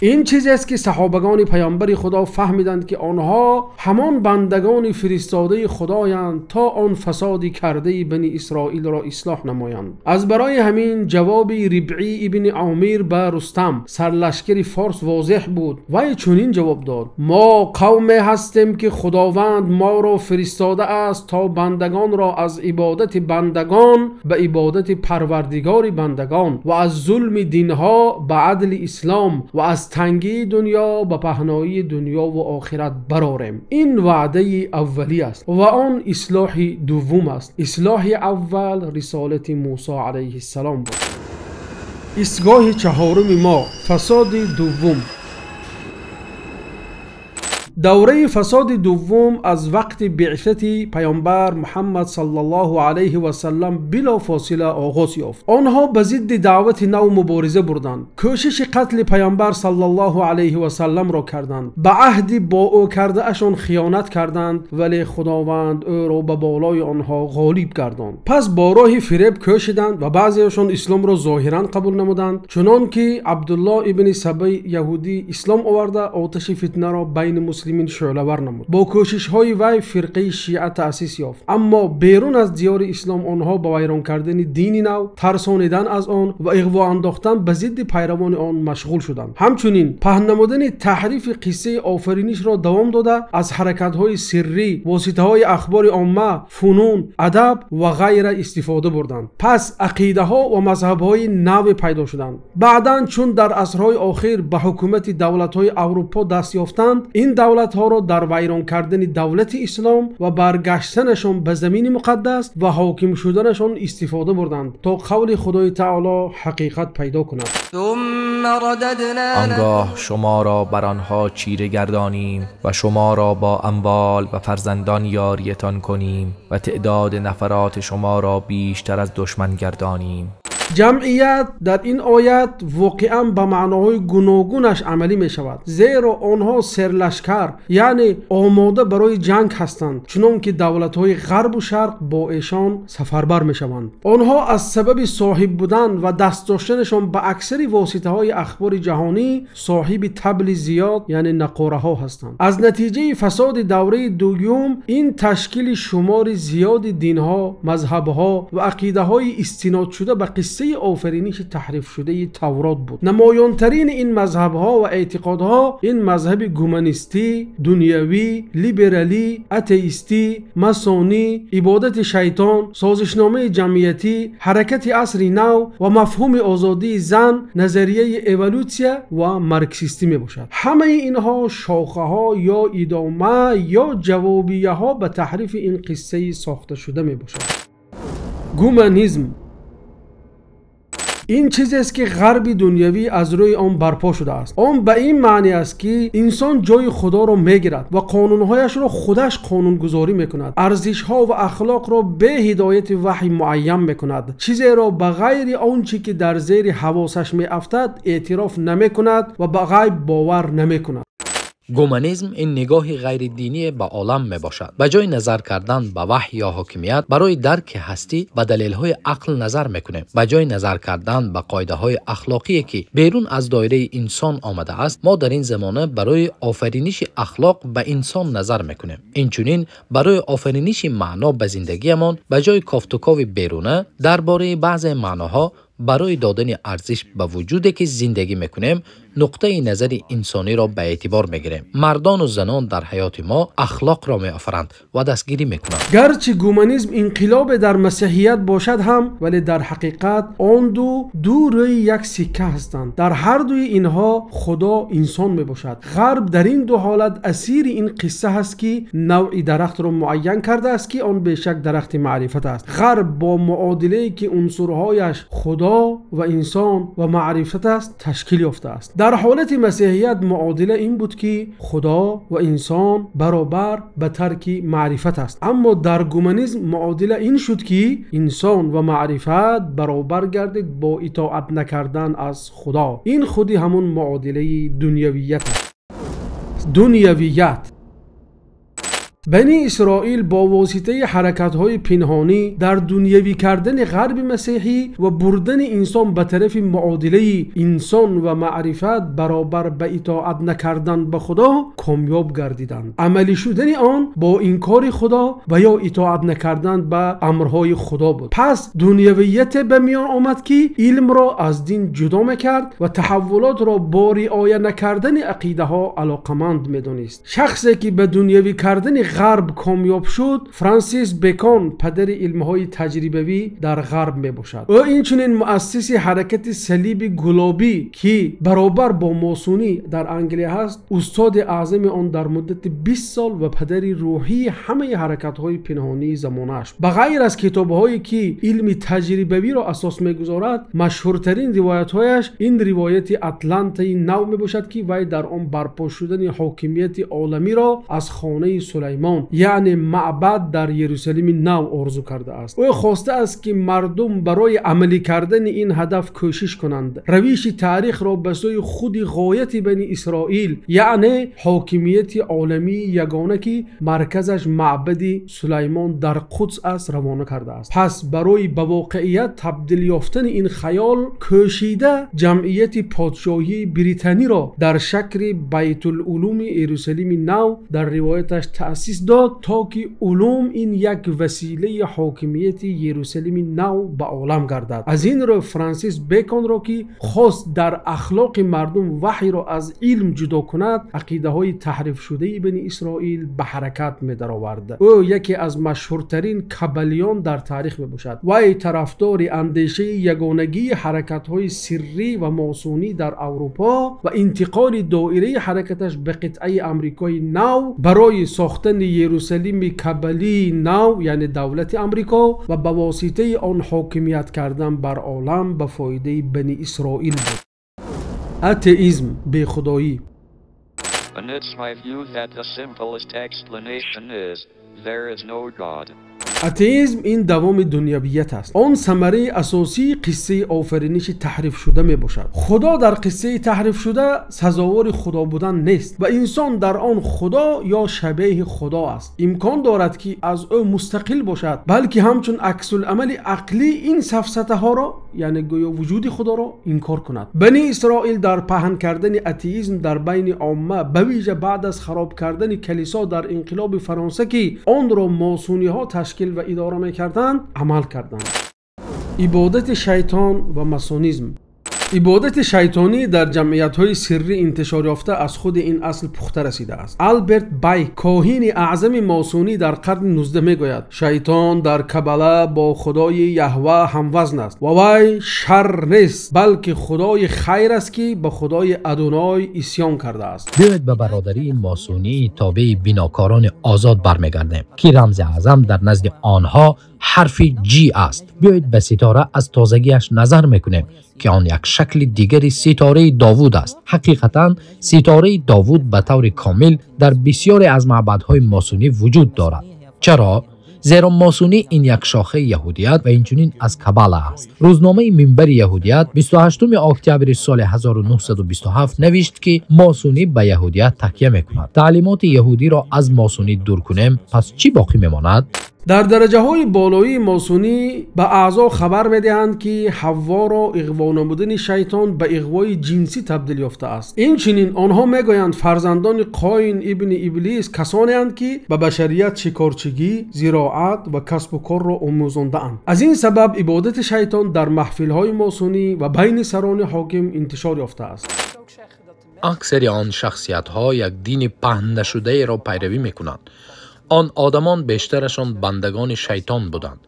[SPEAKER 1] این چیزی است که صحابگان پیامبر خدا فهمیدند که آنها همان بندگان فرستاده خدایند تا آن فسادی کرده بنی اسرائیل را اصلاح نمایند. از برای همین جواب ربعی ابن عامر به رستم سرلشکر فارس واضح بود. وی چنین جواب داد: ما قومی هستیم که خداوند ما را فرستاده است تا بندگان را از عبادت بندگان به عبادت پروردگار بندگان و از ظلم دینها به عدل اسلام و از تنگی دنیا به پهنایی دنیا و آخرت براریم. این وعده اولی است و آن اصلاح دوم است. اصلاح اول رسالت موسی علیه السلام بود. ایستگاه چهارم ما، فساد دوم. دوره فساد دوم از وقت بعثت پیامبر محمد صلی الله علیه و سلم بلا فاصله آغاز یافت. آنها به ضد دعوت نو مبارزه بردند. کوشش قتل پیامبر صلی الله علیه و سلم را کردند. به عهد با او کرده اشان خیانت کردند، ولی خداوند او را به بالای آنها غالب گرداند. پس با راه فریب کوشیدند و بعضیشان اسلام را ظاهرا قبول نمودند، چنان که عبدالله ابن سبی یهودی اسلام آورده آتش فتنه را بین مسلمانان المسلمین شعله‌ور نمود. با کوشش‌های وی فرقه شیعه تأسیس یافت، اما بیرون از دیار اسلام آنها با ویران کردن دین نو، ترسانیدن از آن و اغوا انداختن به ضد پیروان آن مشغول شدند. همچنین پهن نمودن تحریف قصه آفرینش را دوام داده، از حرکت‌های سری، واسطه‌های اخبار عامه، فنون، ادب و غیره استفاده بردند. پس عقیده‌ها و مذهب‌های نو پیدا شدند. بعداً چون در عصرهای آخر به حکومت دولت‌های اروپا دست یافتند، این دولت‌ها را در ویران کردن دولت اسلام و برگشتنشان به زمین مقدس و حاکم شدنشان استفاده بردند تا قول خدای تعالی حقیقت پیدا کند.
[SPEAKER 8] آنگاه شما را بر آنها چیره گردانیم و شما را با اموال و فرزندان یاریتان کنیم و تعداد نفرات شما را بیشتر از دشمن گردانیم.
[SPEAKER 1] جمعیت در این آیت واقعا به معناهای گوناگونش عملی می شود، زیرا آنها سرلشکر یعنی آماده برای جنگ هستند، چنان که دولت‌های غرب و شرق با ایشان سفربر می شوند. آنها از سبب صاحب بودن و دست داشتنشان به اکثر واسطه‌های اخبار جهانی صاحب طبل زیاد یعنی نقاره ها هستند. از نتیجه فساد دوره دوم این تشکیل شمار زیاد دینها، مذهبها و عقیده‌های استناد شده به قصه آفرینش تحریف شده تورات بود. نمایانترین این مذهبها و اعتقادها این مذهب گومنیستی، دنیوی، لیبرالی، اتئیستی، ماسونی، عبادت شیطان، سازشنامه جمعیتی، حرکت عصر نو و مفهوم آزادی زن، نظریه اِوولوسیا و مارکسیستی می باشد. همه اینها شاخه ها یا ادامه یا جوابیه ها به تحریف این قصه ساخته شده می باشد. گومنیسم این چیزی است که غرب دنیوی از روی آن برپا شده است. آن به این معنی است که انسان جای خدا را میگیرد و قانونهایش را خودش قانونگذاری میکند، ارزشها و اخلاق را به هدایت وحی معین میکند، چیزی را به غیر آنچه که در زیر حواسش میافتد اعتراف نمیکند و به غیب باور نمیکند.
[SPEAKER 11] گومنیسم این نگاه غیر دینی به عالم می باشد. به جای نظر کردن به وحی یا حاکمیت برای درک هستی به دلیل‌های عقل نظر میکنیم. به جای نظر کردن به قاعده‌های اخلاقی که بیرون از دایره انسان آمده است، ما در این زمانه برای آفرینش اخلاق به انسان نظر میکنیم. اینچنین برای آفرینش معنا به زندگیمان به جای کافتوکاو بیرونه درباره بعضی معناها برای دادن ارزش به وجودی که زندگی میکنیم نقطه نظر انسانی را به اعتبار میگیریم. مردان و زنان در حیات ما اخلاق را میآفرند و دستگیری میکنند.
[SPEAKER 1] گرچه گومنیسم انقلاب در مسیحیت باشد هم، ولی در حقیقت آن دو روی یک سکه هستند. در هر دوی اینها خدا انسان میباشد. غرب در این دو حالت اسیر این قصه هست که نوع درخت را معین کرده است که آن بیشک درخت معرفت است. غرب با معادله‌ای که عنصرهایش خدا و انسان و معرفت است تشکیل یافته است. در حالت مسیحیت معادله این بود که خدا و انسان برابر به ترک معرفت است، اما در گومنیسم معادله این شد که انسان و معرفت برابر گردید با اطاعت نکردن از خدا. این خودی همون معادله دنیویت است. دنیویت بنی اسرائیل با واسطه حرکت‌های پنهانی در دنیوی کردن غرب مسیحی و بردن انسان به طرف معادله انسان و معرفت برابر به اطاعت نکردن به خدا کامیاب گردیدند. عملی شدن آن با انکار خدا و یا اطاعت نکردن به امرهای خدا بود. پس دنیویت به میان آمد که علم را از دین جدا میکرد و تحولات را با رعایت نکردن عقیده ها علاقمند میدانست. شخصی که به دنیوی کردن غرب کامیاب شد فرانسیس بیکون پدر علمهای تجربوی در غرب می باشد. او اینچنین مؤسس حرکت صلیب گلابی که برابر با ماسونی در انگلیه هست، استاد اعظم آن در مدت 20 سال و پدر روحی همه حرکت های پنهانی زمانش. بغیر از کتاب هایی که علم تجربوی را اساس می گذارد، مشهورترین روایت هایش این روایت اطلانتای نو می باشد که وی در آن برپا شدن حاکمیت عالمی را از خانه سلیمان سلیمان یعنی معبد در یروشلیم نو آرزو کرده است. او خواسته است که مردم برای عملی کردن این هدف کوشش کنند. روش تاریخ را به سوی خود غایت بنی اسرائیل یعنی حاکمیت عالمی یگانه که مرکزش معبد سلیمان در قدس است روانه کرده است. پس برای به واقعیت تبدیل یافتن این خیال کوشیده جمعیت پادشاهی بریتانی را در شکل بیت العلوم یروشلیم نو در روایتش تأسیس داد تا که علوم این یک وسیله حاکمیت یروشلیم نو به عالم گردد. از این رو فرانسیس بیکن را که خواست در اخلاق مردم وحی را از علم جدا کند عقیده های تحریف شده بنی اسرائیل به حرکت می درآورد. او یکی از مشهورترین کبلیان در تاریخ می باشد. وی طرفدار اندیشه یگانگی حرکت های سری و ماسونی در اروپا و انتقال دایره حرکتش به قطعه امریکای نو برای ساختن یروشلیم کبلی نو یعنی دولت امریکا و به واسطه آن حاکمیت کردن بر عالم به فایده بنی اسرائیل بود. اتئیسم، بی خدایی.
[SPEAKER 6] And it's my view that the simplest explanation is there is no God.
[SPEAKER 1] اتئیسم این دوام دنیویت است. آن ثمره اساسی قصه آفرینش تحریف شده می باشد. خدا در قصه تحریف شده سزاوار خدا بودن نیست و انسان در آن خدا یا شبیه خدا است. امکان دارد که از او مستقل باشد بلکه همچون عکس العمل عقلی این سفسطه ها را یعنی گویا وجود خدا را انکار کند. بنی اسرائیل در پهن کردن اتئیسم در بین عامه به ویژه بعد از خراب کردن کلیسا در انقلاب فرانسه که آن را ماسونی ها تشکیل و اداره می‌کردند عمل کردند. عبادت شیطان و ماسونیسم. عبادت شیطانی در جمعیت‌های سری انتشار یافته از خود این اصل پخته رسیده است. آلبرت بای کاهن اعظم ماسونی در قرن 19 میگوید شیطان در کباله با خدای یهوه هموزن است و وی شر نیست بلکه خدای خیر است که به خدای ادونای عصیان کرده است.
[SPEAKER 11] بیایید به برادری ماسونی تابع بیناکاران آزاد برمیگردیم که رمز اعظم در نزد آنها حرف جی است. بیایید به ستاره از تازگیش نظر میکنیم که آن یک شکل دیگری ستاره داوود است. حقیقتا ستاره داوود به طور کامل در بسیاری از معبدهای ماسونی وجود دارد. چرا؟ زیرا ماسونی این یک شاخه یهودیت و اینچنین از کباله است. روزنامه منبر یهودیت 28 اکتبر سال 1927 نوشت که ماسونی به یهودیت تکیه میکند. تعلیمات یهودی را از ماسونی دور کنیم پس چی باقی میماند؟
[SPEAKER 1] در درجه های بالایی ماسونی به اعضا خبر میدهند که حوا را اغوا نمودن شیطان به اغوای جنسی تبدیل یافته است. این چنین آنها میگویند فرزندان قاین ابن ابلیس کسانی اند که به بشریت شکارچگی، زراعت و کسب و کار را آموزانده اند. از این سبب عبادت شیطان در محفل های ماسونی و بین سران حاکم انتشار یافته است.
[SPEAKER 11] اکثر آن شخصیت ها یک دین پهن نشده را پیروی میکنند. آن آدمان بیشترشان بندگان شیطان بودند.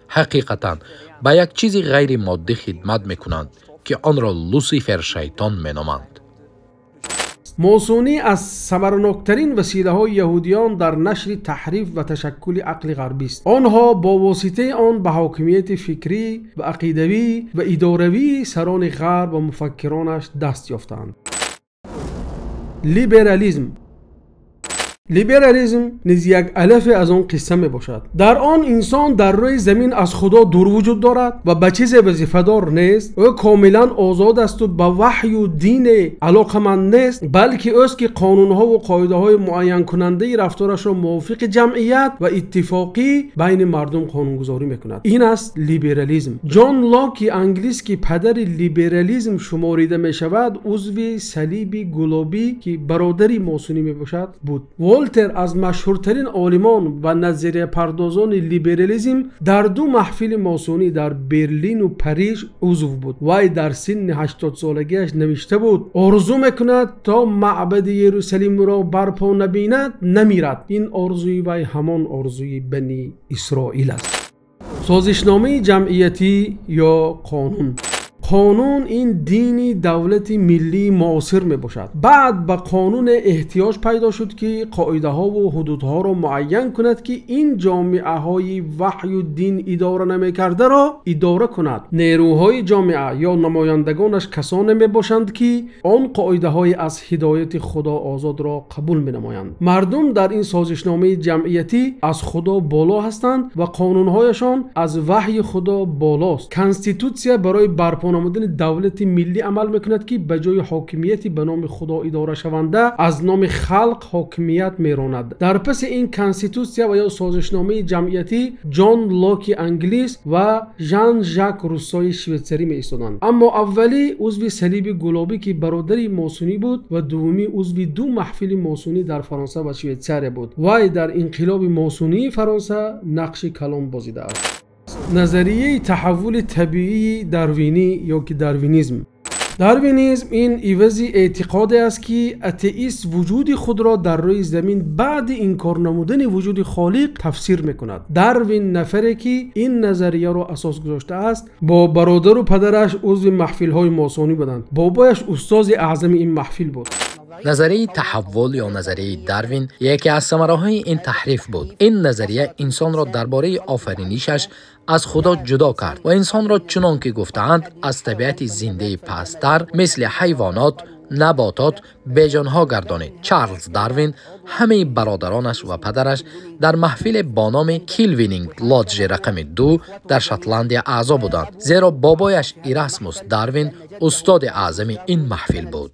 [SPEAKER 11] حقیقتا به یک چیزی غیر مادی خدمت میکنند که آن را لوسیفر شیطان مینامند.
[SPEAKER 1] ماسونی از ثمرناکترین وسیله های یهودیان در نشر تحریف و تشکل عقل غربی است. آنها با واسطه آن به حاکمیت فکری و عقیدوی و اداروی سران غرب و مفکرانش دست یافتند. لیبرالیسم. لیبرالیسم نیز یک الف از آن قصه می باشد. در آن انسان در روی زمین از خدا دور وجود دارد و به چیز وظیفه‌دار نیست. او کاملا آزاد است و به وحی و دین علاقمند نیست بلکه اوست که قانون‌ها و قاعده‌های معین کننده رفتارش را موافق جمعیت و اتفاقی بین مردم قانونگذاری میکند. این است لیبرالیسم. جان لاک انگلیس که پدر لیبرالیسم شماریده می شود عضو صلیب گلابی که برادری ماسونی می باشد بود. والتر از مشهورترین عالمان و نظریه پردازان لیبرالیسم در دو محفل ماسونی در برلین و پاریس عضو بود. وی در سن 80 سالگیش نوشته بود آرزو میکند تا معبد یروشلیم را برپا نبیند نمیرد. این آرزوی وی همان آرزوی بنی اسرائیل است. سازشنامه جمعیتی یا قانون. قانون این دینی دولت ملی معاصر می باشد. بعد به قانون احتیاج پیدا شد که قاعده ها و حدودها را معین کند که این جامعه های وحی و دین اداره نمی کرده را اداره کند. نیروهای جامعه یا نمایندگانش کسانی می باشند که آن قاعده های از هدایت خدا آزاد را قبول می نمایند. مردم در این سازشنامه جمعیتی از خدا بالا هستند و قانونهایشان از وحی خدا بالاست. کانستیتوسیا برای برپا نمودن دولت ملی عمل میکند که به جای حاکمیتی به نام خدا اداره شونده از نام خلق حاکمیت میراند. در پس این کانستیتوسیا و یا سازشنامه جمعیتی جان لاک انگلیس و ژان ژاک روسوی شویتزری می ایستادند. اما اولی عضو صلیب گلابی که برادری ماسونی بود و دومی عضو دو محفل ماسونی در فرانسه و شویتزر بود. وی در انقلاب ماسونی فرانسه نقش کلان بازیده است. نظریه تحول طبیعی داروینی یا که داروینیسم. داروینیسم این عوضی اعتقاد است که اتئیست وجود خود را در روی زمین بعد انکار نمودن وجود خالق تفسیر میکند. داروین نفری که این نظریه را اساس گذاشته است با برادر و پدرش عضو محفل های ماسونی بودند. بابایش استاد اعظم این محفل بود.
[SPEAKER 11] نظریه تحول یا نظریه داروین یکی از ثمره‌های این تحریف بود. این نظریه انسان را درباره آفرینشش از خدا جدا کرد و انسان را چنان که گفتند از طبیعت زنده پستر مثل حیوانات، نباتات بیجانها گردانید. چارلز داروین همه برادرانش و پدرش در محفل با نام کیلوینینگ لادج رقم 2 در شاتلند اعضا بودند، زیرا بابایش ایراسموس داروین استاد اعظم این محفل بود.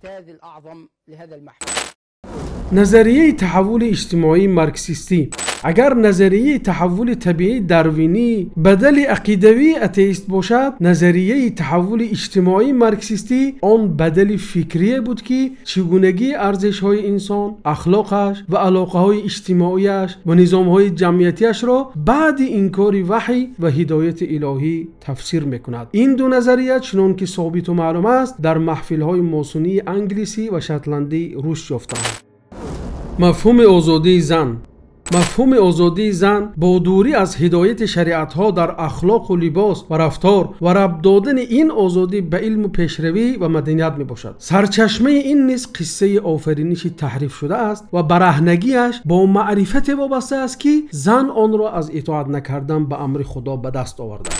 [SPEAKER 1] نظریه تحول اجتماعی مارکسیستی. اگر نظریه تحول طبیعی داروینی بدل عقیدوی اتئیست باشد، نظریه تحول اجتماعی مارکسیستی آن بدل فکری بود که چگونگی ارزش‌های انسان، اخلاقش و علاقه‌های اجتماعیش و نظام‌های جمعیتیش را بعد انکار وحی و هدایت الهی تفسیر می‌کند. این دو نظریه چنان که ثابت و معلوم است در محفل‌های ماسونی انگلیسی و شاتلندی رشد یافتند. مفهوم آزادی زن. مفهوم آزادی زن با دوری از هدایت شریعت‌ها در اخلاق و لباس و رفتار و ربط دادن این آزادی به علم و پیشروی و مدنیت می باشد. سرچشمه این نیز قصه آفرینش تحریف شده است و برهنگیش با معرفت وابسته است که زن آن را از اطاعت نکردن به امر خدا به دست آورده.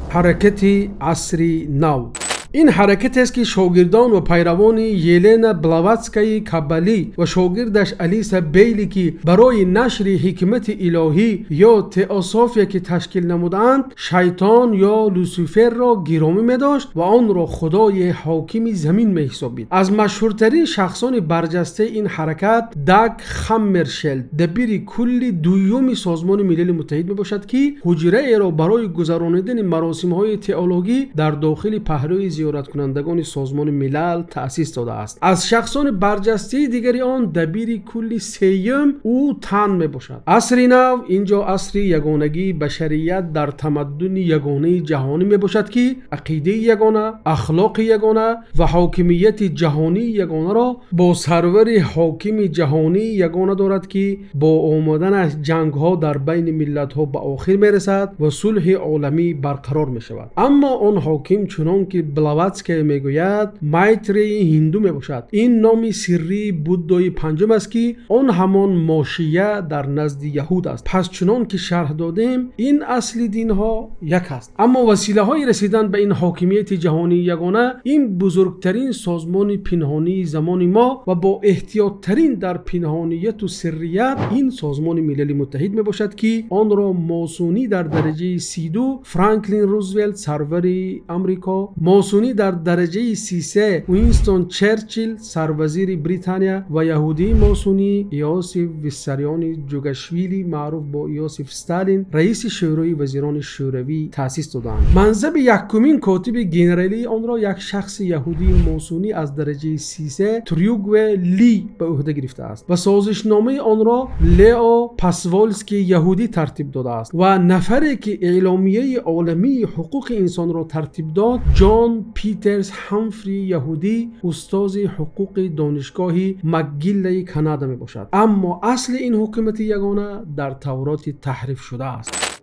[SPEAKER 1] حرکت عصری نو. این حرکت است که شاگردان و پیروان یلنا بلاواتسکای کابلی و شاگردش الیسا بیلی که برای نشر حکمت الهی یا تئاسوفیا که تشکیل نمودند شیطان یا لوسیفر را گرامی می داشت و آن را خدای حاکم زمین می حسابید. از مشهورترین شخصان برجسته این حرکت داگ خامرشلد دبیر کل دوم سازمان ملل متحد می باشد که حجره ای را برای گذراندن مراسم های تئولوژی در داخل پهلوی زیارت کنندگان سازمان ملل تأسیس داده است. از شخصان برجسته دیگری آن دبیر کل سیوم او تن می باشد. عصر نو اینجا عصر یگانگی بشریت در تمدن یگانه جهانی می باشد که عقیده یگانه، اخلاق یگانه و حاکمیت جهانی یگانه را با سرور حاکم جهانی یگانه دارد که با آمدن جنگ ها در بین ملت ها به آخر می رسد و صلح عالمی برقرار می شود. اما آن حاکم چنان که بلاواتسکی میگوید مایتری هندو می باشد. این نام سری بودای پنجم است که آن همان ماشیه در نزد یهود است. پس چنان که شرح دادیم این اصل دین ها یک است، اما وسیله های رسیدن به این حاکمیت جهانی یگانه این بزرگترین سازمان پنهانی زمان ما و با احتیاط ترین در پنهانیت و سریت این سازمان ملل متحد می باشد که آن را ماسونی در درجه 32 فرانکلین روزولت سرور امریکا، ماسونی در درجه 33 وینستون چرچیل سروزیر بریتانیا و یهودی ماسونی یوسف ویساریان جوگاشویلی معروف با یوسف استالین رئیس شورای وزیران شوروی تأسیس دادند. منصب یکمین کاتب گنرالی آن را یک شخص یهودی ماسونی از درجه 33 تریوگو لی به عهده گرفته است و سازشنامه آن را لئو پاسوالسکی یهودی ترتیب داده است و نفری که اعلامیه عالمی حقوق انسان را ترتیب داد جان پیترز همفری یهودی استاد حقوق دانشگاه مکگیل کانادا می باشد. اما اصل این حکومت یگانه در تورات تحریف شده است.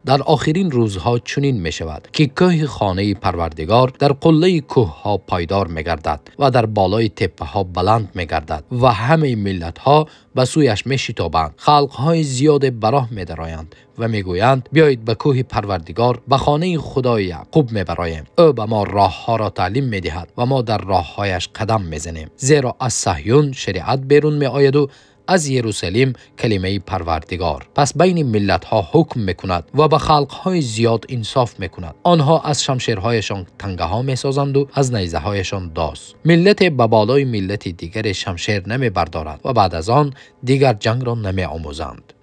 [SPEAKER 11] در آخرین روزها چنین می شود که کوه خانه پروردگار در قله کوه ها پایدار می گردد و در بالای تپه ها بلند می گردد و همه ملت ها به سویش می شتابند. خلق های زیاد براه می درآیند و می گویند بیایید به کوه پروردگار، به خانه خدای یعقوب می براییم. او به ما راه ها را تعلیم می دهد و ما در راه هایش قدم می زنیم. زیرا از صهیون شریعت بیرون می آید و از یروشلیم کلمه پروردگار. پس بین ملت ها حکم میکند و به خلق های زیاد انصاف میکند. آنها از شمشیرهایشان تنگه ها میسازند و از نیزه هایشان داس. ملت به بالای ملت دیگر شمشیر نمی بردارد و بعد از آن دیگر جنگ را نمی آموزند.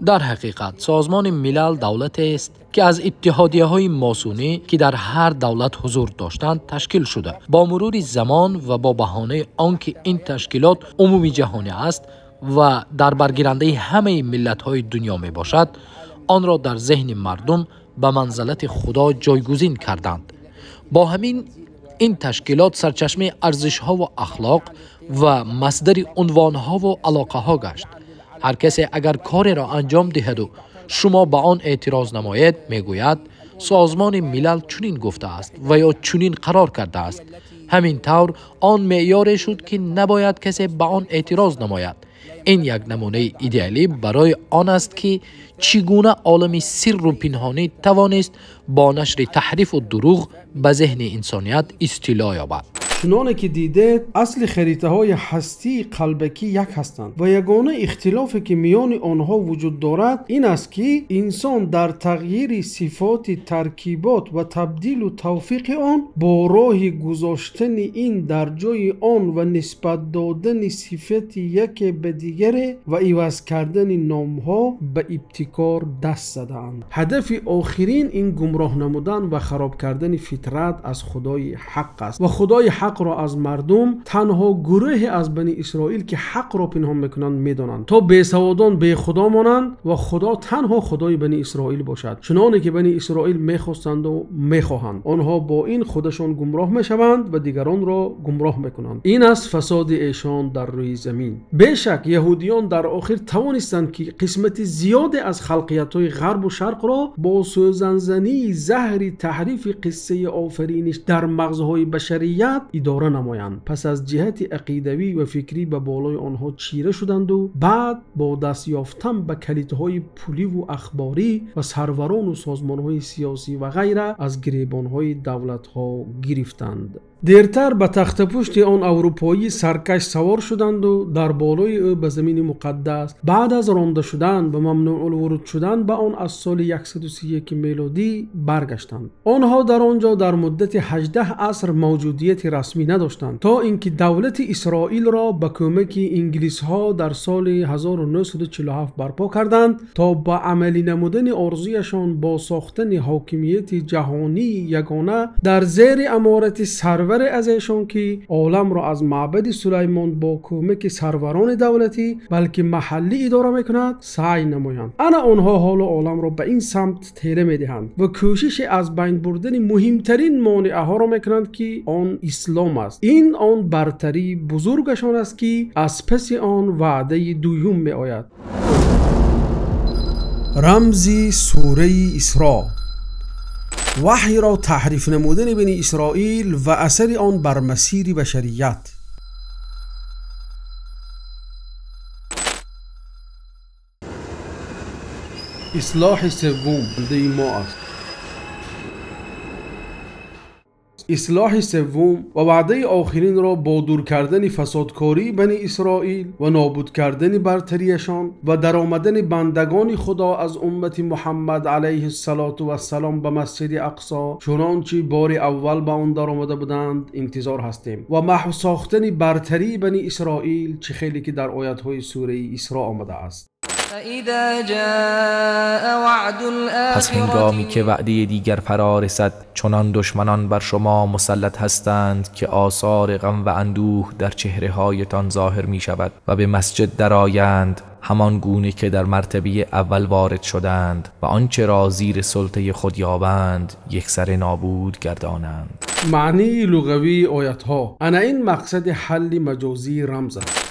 [SPEAKER 11] در حقیقت سازمان ملل دولت است که از اتحادیه های ماسونی که در هر دولت حضور داشتند تشکیل شده. با مرور زمان و با بهانه آنکه این تشکیلات عمومی جهانی است و در برگیرنده همه ملت های دنیا می باشد، آن را در ذهن مردم به منزلت خدا جایگزین کردند. با همین این تشکیلات سرچشمه ارزش ها و اخلاق و مصدر عنوان ها و علاقه ها گشت. هر کسی اگر کاری را انجام دهد و شما به آن اعتراض نماید، میگوید سازمان ملل چنین گفته است و یا چنین قرار کرده است. همین طور آن معیار شد که نباید کسی به آن اعتراض نماید. این یک نمونه ایدئالی برای آن است که چگونه عالم سر و پنهانی توانست با نشر تحریف و دروغ به ذهن انسانیت استیلا یابد.
[SPEAKER 1] چنانه که دیدید اصل خریطه های هستی قلبکی یک هستند و یگانه اختلافی که میان آنها وجود دارد این است که انسان در تغییر صفات، ترکیبات و تبدیل و توفیق آن با راه گذاشتن این در جای آن و نسبت دادن صفت یک به دیگر و عوض کردن نامها به ابتکار دست زدند. هدف آخرین این گمراه نمودن و خراب کردن فطرت از خدای حق است و خدای حق را از مردم تنها گروه از بنی اسرائیل که حق را پنهان میکنند میدانند تا بیسوادان به خدا مانند و خدا تنها خدای بنی اسرائیل باشد، چنانه که بنی اسرائیل میخواستند و میخواهند. آنها با این خودشان گمراه میشوند و دیگران را گمراه میکنند. این است فساد ایشان در روی زمین. بیشک یهودیان در آخر توانستند که قسمت زیاد از خلقیت‌های غرب و شرق را با سوزنزنی زهر تحریف قصه آفرینش در مغزهای بشریت اداره نمایند. پس از جهت عقیدوی و فکری به بالای آنها چیره شدند و بعد با دست یافتن به کلیدهای پولی و اخباری و سروران و سازمانهای سیاسی و غیره از گریبانهای دولتها گرفتند. دیرتر به تخت پشت آن اروپایی سرکش سوار شدند و در بالای او به زمین مقدس بعد از رانده شدن و ممنوع الورود شدن به آن از سال 131 میلادی برگشتند. آنها در آنجا در مدت 18 عصر موجودیت رسمی نداشتند تا اینکه دولت اسرائیل را به کمک انگلیس ها در سال 1947 برپا کردند تا با عملی نمودن آرزویشان با ساختن حاکمیت جهانی یگانه در زیر امارت سرور از ایشان که عالم را از معبد سلیمان با کمک سروران دولتی بلکه محلی اداره میکند سعی نمایند. آنها حال عالم را به این سمت تیره میدهند و کوشش از بین بردن مهمترین مانعه ها را میکنند که آن اسلام است. این آن برتری بزرگشان است که از پس آن وعده دوم می آید. رمزی سوره اسراء، وحی را تحریف نمودن بنی اسرائیل و اثر آن بر مسیر بشریت. اصلاح سوم دی ما است. اصلاح سوم و وعده آخرین را با دور کردن فسادکاری بنی اسرائیل و نابود کردن برتریشان و در آمدن بندگان خدا از امت محمد علیه السلام به مسجد اقصی چنانچه بار اول به آن در آمده بودند انتظار هستیم و محو ساختن برتری بنی اسرائیل چه خیلی که در آیات‌های سوره اسراء آمده است.
[SPEAKER 8] پس هنگامی که وعده دیگر فرا رسد چنان دشمنان بر شما مسلط هستند که آثار غم و اندوه در چهره هایتان ظاهر می شود و به مسجد درآیند همان گونه که در مرتبه اول وارد شدند و آنچه را زیر سلطه خود یابند یکسره نابود گردانند.
[SPEAKER 1] معنی لغوی آیات ها: این مقصد حل مجازی رمز است.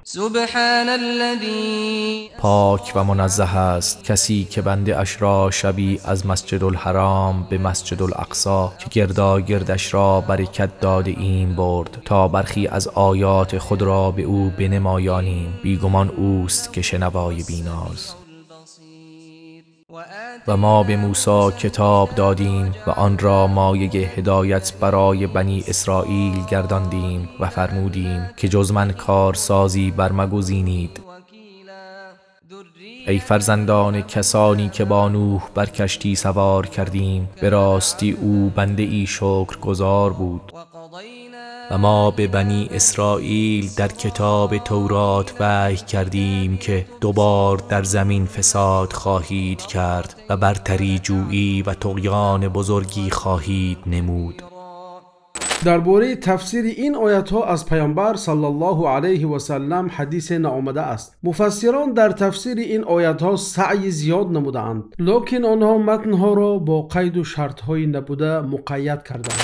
[SPEAKER 7] سبحان الذی
[SPEAKER 8] پاک و منزه است کسی که بنده اش را شبی از مسجد الحرام به مسجد الاقصی که گرداگردش را برکت داده ایم برد تا برخی از آیات خود را به او بنمایانیم. بیگمان اوست که شنوای بیناست. و ما به موسی کتاب دادیم و آن را مایه هدایت برای بنی اسرائیل گرداندیم و فرمودیم که جز من کارسازی برمگزینید. ای فرزندان کسانی که با نوح بر کشتی سوار کردیم، به راستی او بنده ای شکرگزار بود. و ما به بنی اسرائیل در کتاب تورات وحی کردیم که دوبار در زمین فساد خواهید کرد و برتری جویی و طغیان بزرگی خواهید نمود.
[SPEAKER 1] درباره تفسیر این آیات ها از پیامبر صلی الله علیه و سلم حدیث نآمده است. مفسران در تفسیر این آیات ها سعی زیاد نمودند، لکن آنها متن ها را با قید و شرط های نبوده مقید کردند.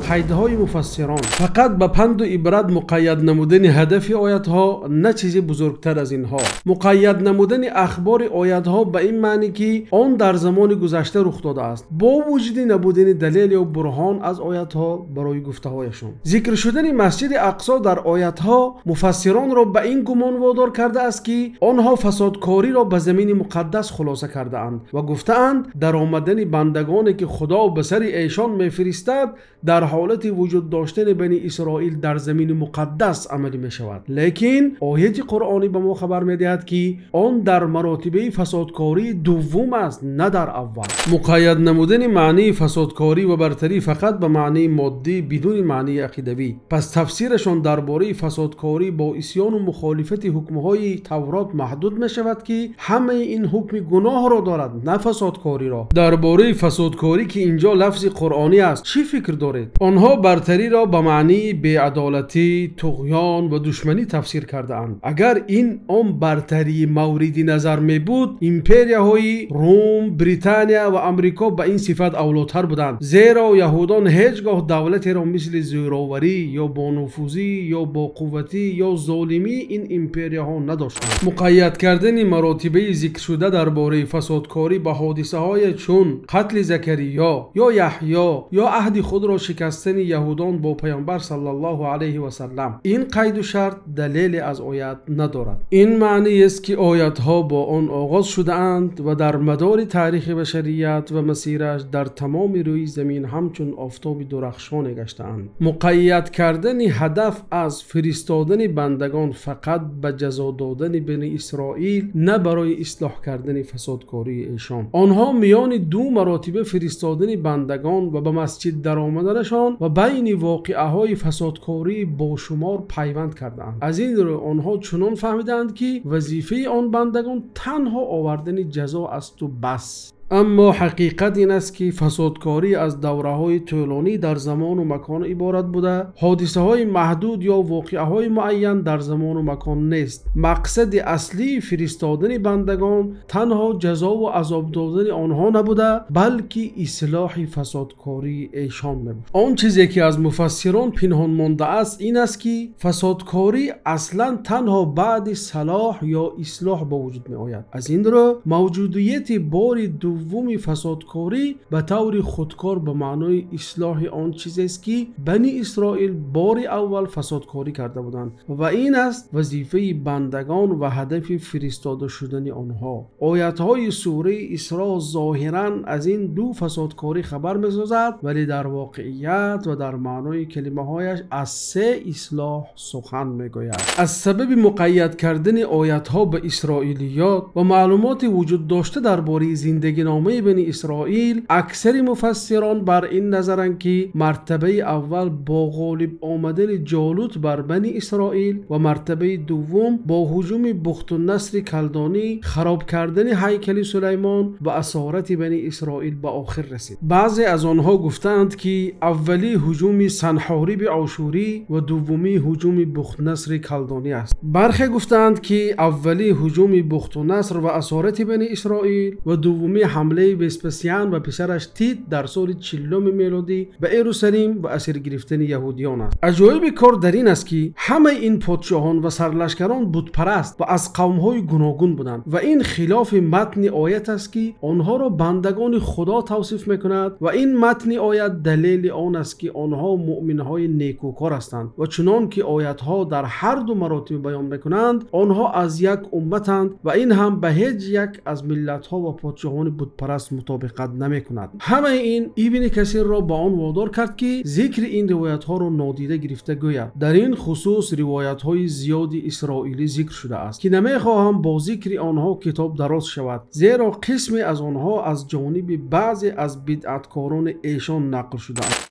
[SPEAKER 1] قیدهای مفسران فقط به پند و عبرت مقید نمودن هدف آیات ها، نه چیزی بزرگتر از اینها. مقید نمودن اخبار آیات ها به این معنی که آن در زمان گذشته رخ داده است، با وجود نبودن دلیل یا برهان از آیات ها برای گفته هایشان. ذکر شدن مسجد اقصی در آیات ها مفسران را به این گمان وادار کرده است که آنها فسادکاری را به زمین مقدس خلاصه کرده اند و گفته اند در آمدن بندگانی که خدا به سر ایشان میفرستد در حالت وجود داشتن بنی اسرائیل در زمین مقدس عملی می شود. لیکن آیه قرآنی به ما خبر می دهد که آن در مراتبه فسادکاری دوم است، نه در اول. مقید نمودن معنی فسادکاری و برتری فقط به معنی مادی بدون معنی عقیدوی. پس تفسیرشان درباره فسادکاری با عصیان و مخالفت حکمهای تورات محدود می شود که همه این حکم گناه را دارد، نه فسادکاری را. درباره فسادکاری که اینجا لفظ قرآنی است چی فکر دارید؟ آنها برتری را به معنی بی‌عدالتی، طغیان و دشمنی تفسیر کرده اند. اگر این آن برتری موردی نظر می بود، ایمپریاهای روم، بریتانیا و امریکا به این صفت اولاتر بودند، زیرا یهودان هیچگاه دولتی را مثل زوراوری یا با نفوذی یا با قوتی یا ظالمی این ایمپریاها نداشتند. مقید کردن مراتبه ذکر شده درباره فسادکاری به حادثه های چون قتل زکریا یا یحیی یا عهد خود را شکستن یهودان با پیامبر صلی الله علیه و سلم، این قید و شرط دلیل از آیات ندارد. این معنی است که آیات ها با آن آغاز شده اند و در مدار تاریخ بشریت و مسیرش در تمام روی زمین همچون آفتاب درخشان گشته اند. مقید کردن هدف از فرستادن بندگان فقط به جزا دادن بنی اسرائیل، نه برای اصلاح کردن فسادکاری ایشان. آنها میان دو مراتبه فرستادن بندگان و به مسجد در آمدنشان و بین واقعه های فسادکاری با شمار پیوند کردند. از این رو آنها چنان فهمیدند که وظیفه آن بندگان تنها آوردن جزا است و بس. اما حقیقت این است که فسادکاری از دوره‌های طولانی در زمان و مکان عبارت بوده، حادثه‌های محدود یا واقعه‌های معین در زمان و مکان نیست. مقصد اصلی فرستادن بندگان تنها جزا و عذاب دادن آنها نبوده، بلکه اصلاح فسادکاری ایشان نبود. آن چیزی که از مفسران پنهان مانده است این است که فسادکاری اصلا تنها بعد صلاح یا اصلاح به وجود می آید. از این رو موجودیت بار دومی فسادکاری به طور خودکار به معنای اصلاح آن چیزی است که بنی اسرائیل بار اول فسادکاری کرده بودند و این است وظیفه بندگان و هدف فرستاده شدن آنها. آیات‌های سوره اسراء ظاهراً از این دو فسادکاری خبر می‌سازد، ولی در واقعیت و در معنای کلمه‌هایش از سه اصلاح سخن می‌گوید. از سبب مقید کردن آیات‌ها به اسرائیلیات و معلومات وجود داشته درباره زندگی نامه بنی اسرائیل، اکثر مفسران بر این نظرند که مرتبه اول با غالب آمدن جالوت بر بنی اسرائیل و مرتبه دوم با هجوم بختالنصر کلدانی، خراب کردن هیکل سلیمان و اسارت بنی اسرائیل به آخر رسید. بعضی از آنها گفتند که اولی هجوم سنحاریب آشوری و دومی هجوم بختالنصر کلدانی است. برخی گفتند که اولی هجوم بختالنصر و اسارت بنی اسرائیل و دومی حمله وسپاسیان و پسرش تیت در سال 40 میلادی به یروشلیم و اسیر گرفتن یهودیان است. عجایب کار در این است که همه این پادشاهان و سرلشکران بت پرست و از قوم‌های گوناگون بودند و این خلاف متن آیت است که آنها را بندگان خدا توصیف میکند و این متن آیت دلیل آن است که آنها مؤمن‌های نیکوکار هستند و چنان که آیت‌ها در هر دو مراتب بیان میکنند آنها از یک امتند و این هم به هیچ یک از ملت‌ها و پادشاهان بت پرست مطابقت نمیکند. همه این ابن کثیر را با آن وادار کرد که ذکر این روایت‌ها را نادیده گرفته گوید. در این خصوص روایت‌های زیادی اسرائیلی ذکر شده است که نمیخواهم با ذکر آنها کتاب دراز شود، زیرا قسمی از آنها از جانب بعضی از بدعتکاران ایشان نقل شده است.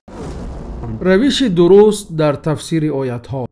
[SPEAKER 1] روش درست در تفسیر آیت‌ها.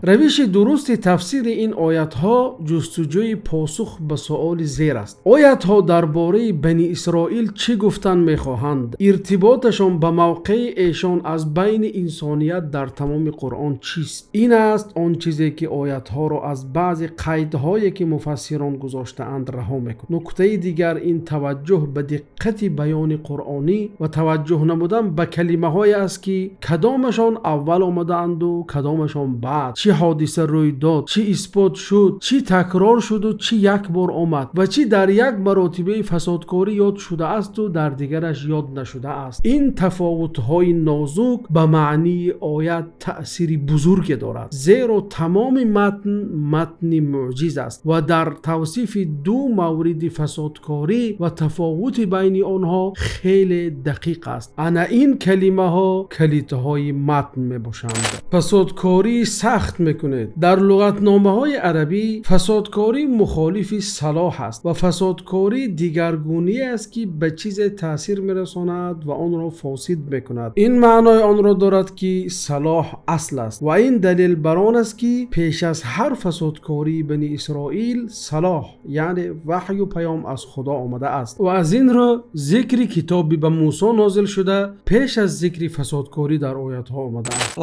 [SPEAKER 1] روش درست تفسیر این آیت ها جستجوی پاسخ به سؤال زیر است. آیت ها درباره بنی اسرائیل چه گفتن میخواهند؟ ارتباطشان به موقع ایشان از بین انسانیت در تمام قرآن چیست؟ این است آن چیزی که آیت ها را از بعض قیدهایی که مفسران گذاشته‌اند رها میکند. نکته دیگر این توجه به دقت بیان قرآنی و توجه نمودن به کلمه های است که کدامشان اول آمدند و کدامشان بعد، چی حادثه روی داد، چی اثبات شد، چی تکرار شد و چی یک بار آمد و چی در یک مراتبه فسادکاری یاد شده است و در دیگرش یاد نشده است. این تفاوت‌های نازک به معنی آیت تأثیری بزرگ دارد، زیرا تمام متن معجز است و در توصیف دو مورد فسادکاری و تفاوت بین آنها خیلی دقیق است. انا این کلمه ها کلیدهای متن می باشند. فسادکاری سخت میکنه. در لغتنامه های عربی فسادکاری مخالف صلاح است و فسادکاری دیگرگونی است که به چیز تاثیر میرساند و آن را فاسد میکند. این معنای آن را دارد که صلاح اصل است و این دلیل بر آن است که پیش از هر فسادکاری بنی اسرائیل صلاح یعنی وحی و پیام از خدا آمده است و از این را ذکر کتابی به موسی نازل شده پیش از ذکر فسادکاری در آیات ها آمده است.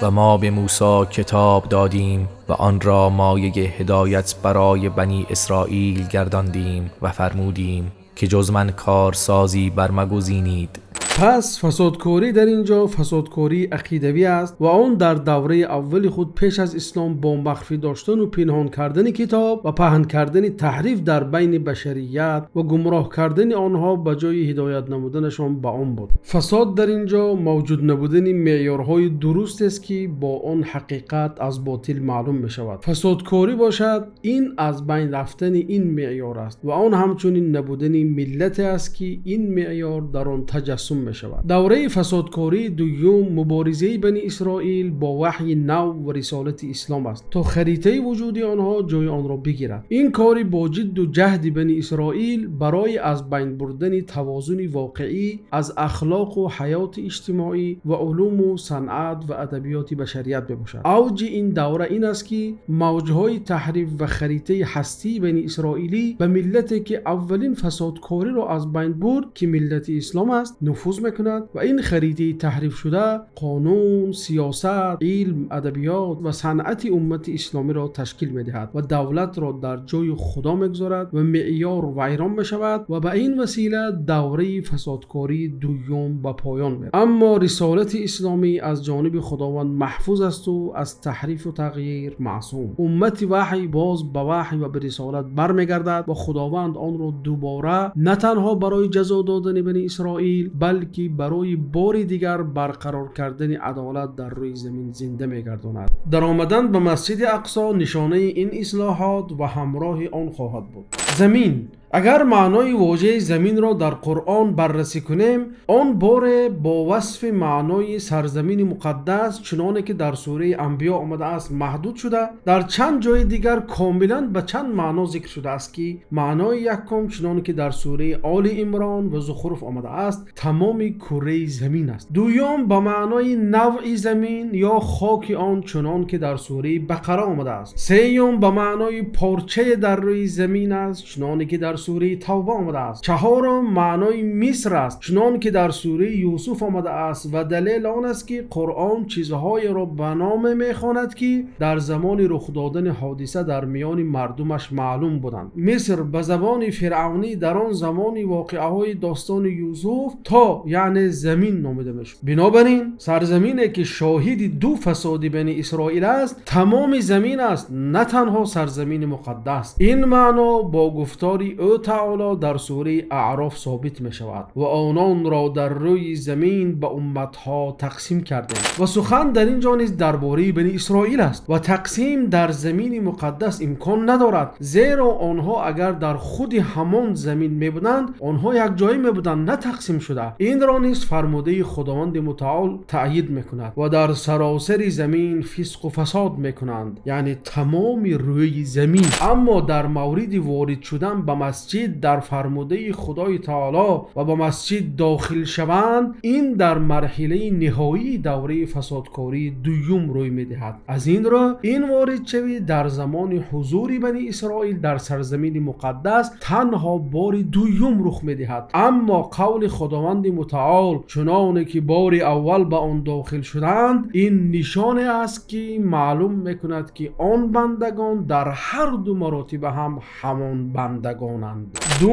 [SPEAKER 8] و ما به موسی کتاب دادیم و آن را مایه هدایت برای بنی اسرائیل گرداندیم و فرمودیم که جز من کارسازی برمگزینید.
[SPEAKER 1] پس فسادکاری در اینجا فسادکاری عقیدوی است و آن در دوره اول خود پیش از اسلام با مخفی داشتن و پنهان کردن کتاب و پهن کردن تحریف در بین بشریت و گمراه کردن آنها به جای هدایت نمودنشان به آن بود. فساد در اینجا موجود نبودن معیارهای درست است که با آن حقیقت از باطل معلوم می شود. فسادکاری باشد این از بین رفتن این معیار است و آن همچنین نبودن ملت است که این معیار در آن تجسم می شود. دوره فسادکاری دوم مبارزه بنی اسرائیل با وحی نو و رسالت اسلام است تا خریطه وجودی آنها جای آن را بگیرد. این کاری با جد و جهد بنی اسرائیل برای از بین بردن توازن واقعی از اخلاق و حیات اجتماعی و علوم و صنعت و ادبیات بشریت بباشد. اوج این دوره این است که موجهای تحریف و خریطه هستی بنی اسرائیلی به ملتی که اولین فسادکاری را از بین برد که ملت اسلام است نفوذ میکند و این خریطه تحریف شده قانون، سیاست، علم، ادبیات و صنعت امت اسلامی را تشکیل میدهد و دولت را در جای خدا میگذارد و معیار ویران میشود و به این وسیله دوره فسادکاری دوم به پایان میرسد. اما رسالت اسلامی از جانب خداوند محفوظ است و از تحریف و تغییر معصوم. امت وحی باز به وحی و به رسالت برمیگردد و خداوند آن را دوباره نه تنها برای جزا دادن بنی اسرائیل بلکه برای بار دیگر برقرار کردن عدالت در روی زمین زنده میگرداند. در آمدن به مسجد اقصی نشانه این اصلاحات و همراه آن خواهد بود. زمین اگر معنای واژه زمین را در قرآن بررسی کنیم آن بار با وصف معنای سرزمین مقدس چنانه که در سوره انبیا آمده است محدود شده، در چند جای دیگر کاملا به چند معنا ذکر شده است که معنای یکم چنانه که در سوره آل عمران و زخرف آمده است تمام کره زمین است. دوم به معنای نوع زمین یا خاک آن چنان که در سوره بقره آمده است. سوم به معنای پارچه در روی زمین است چنانه که در سوره توبه آمده است. چهارم معنای مصر است، چنان که در سوره یوسف آمده است و دلیل آن است که قرآن چیزهای را به نام میخواند که در زمان رخ دادن حادثه در میان مردمش معلوم بودند. مصر به زبان فرعونی در آن زمان واقعه های داستان یوسف تا یعنی زمین نامیده میشد. بنابراین سرزمینی که شاهد دو فساد بنی اسرائیل است تمام زمین است، نه تنها سرزمین مقدس. این معنا با گفتاری او تعالی در سوره اعراف ثابت می شود و آنان را در روی زمین به امتها تقسیم کردیم. و سخن در اینجا نیز درباره بنی اسرائیل است و تقسیم در زمین مقدس امکان ندارد، زیرا آنها اگر در خود همان زمین می بودند آنها یک جایی می بودند، نه تقسیم شده. این را نیز فرموده خداوند متعال تأیید می کند و در سراسر زمین فسق و فساد می کنند، یعنی تمام روی زمین. اما در مورد وارد شدن به مسجد در فرموده خدای تعالی و به مسجد داخل شوند، این در مرحله نهایی دوره فسادکاری دوم روی می دهد. از این را این وارد شوی در زمان حضور بنی اسرائیل در سرزمین مقدس تنها بار دوم رخ می دهد. اما قول خداوند متعال چنانه که بار اول به آن داخل شدند، این نشانه است که معلوم می کند که آن بندگان در هر دو مراتبه هم همان بندگانند. دو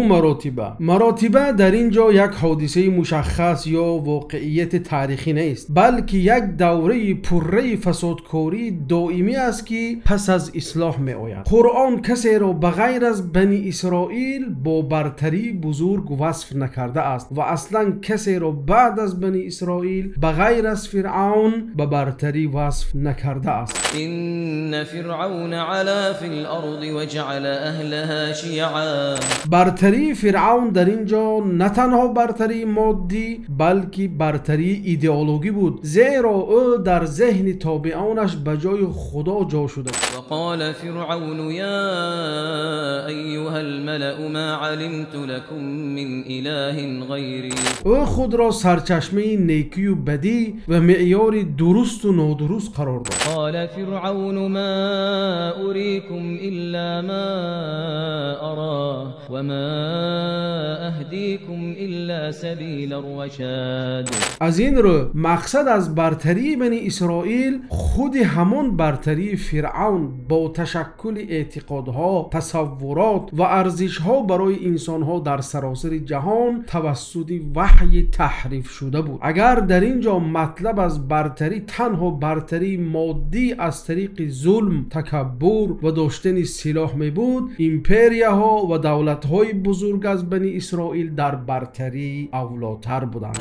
[SPEAKER 1] مراتبه در اینجا یک حادثه مشخص یا واقعیت تاریخی نیست، بلکه یک دوره پره فسادکاری دائمی است که پس از اصلاح می آید. قرآن کسی را بغیر از بنی اسرائیل با برتری بزرگ وصف نکرده است و اصلا کسی را بعد از بنی اسرائیل بغیر از فرعون به برتری وصف نکرده است.
[SPEAKER 7] این فرعون علا فی الارض وجعل اهلها شیعا.
[SPEAKER 1] برتری فرعون در اینجا نه تنها برتری مادی بلکه برتری ایدئولوژی بود، زیرا او در ذهن تابعانش به جای خدا جا شده.
[SPEAKER 7] و قال فرعون یا ایها الملأ ما علمت لكم من اله غیری.
[SPEAKER 1] او خود را سرچشمه نیکی و بدی و معیار درست و نادرست قرار داد.
[SPEAKER 7] قال فرعون ما اریکم الا ما ارى وما اهدیکم الا سبیل الرشاد.
[SPEAKER 1] از این رو مقصد از برتری بنی اسرائیل خود همان برتری فرعون با تشکل اعتقادها، تصورات و ارزشها برای انسانها در سراسر جهان توسط وحی تحریف شده بود. اگر در اینجا مطلب از برتری تنها برتری مادی از طریق ظلم، تکبر و داشتن سلاح می بود، ایمپریاها و دولت‌های بزرگ از بنی اسرائیل در برتری اولاتر بودند.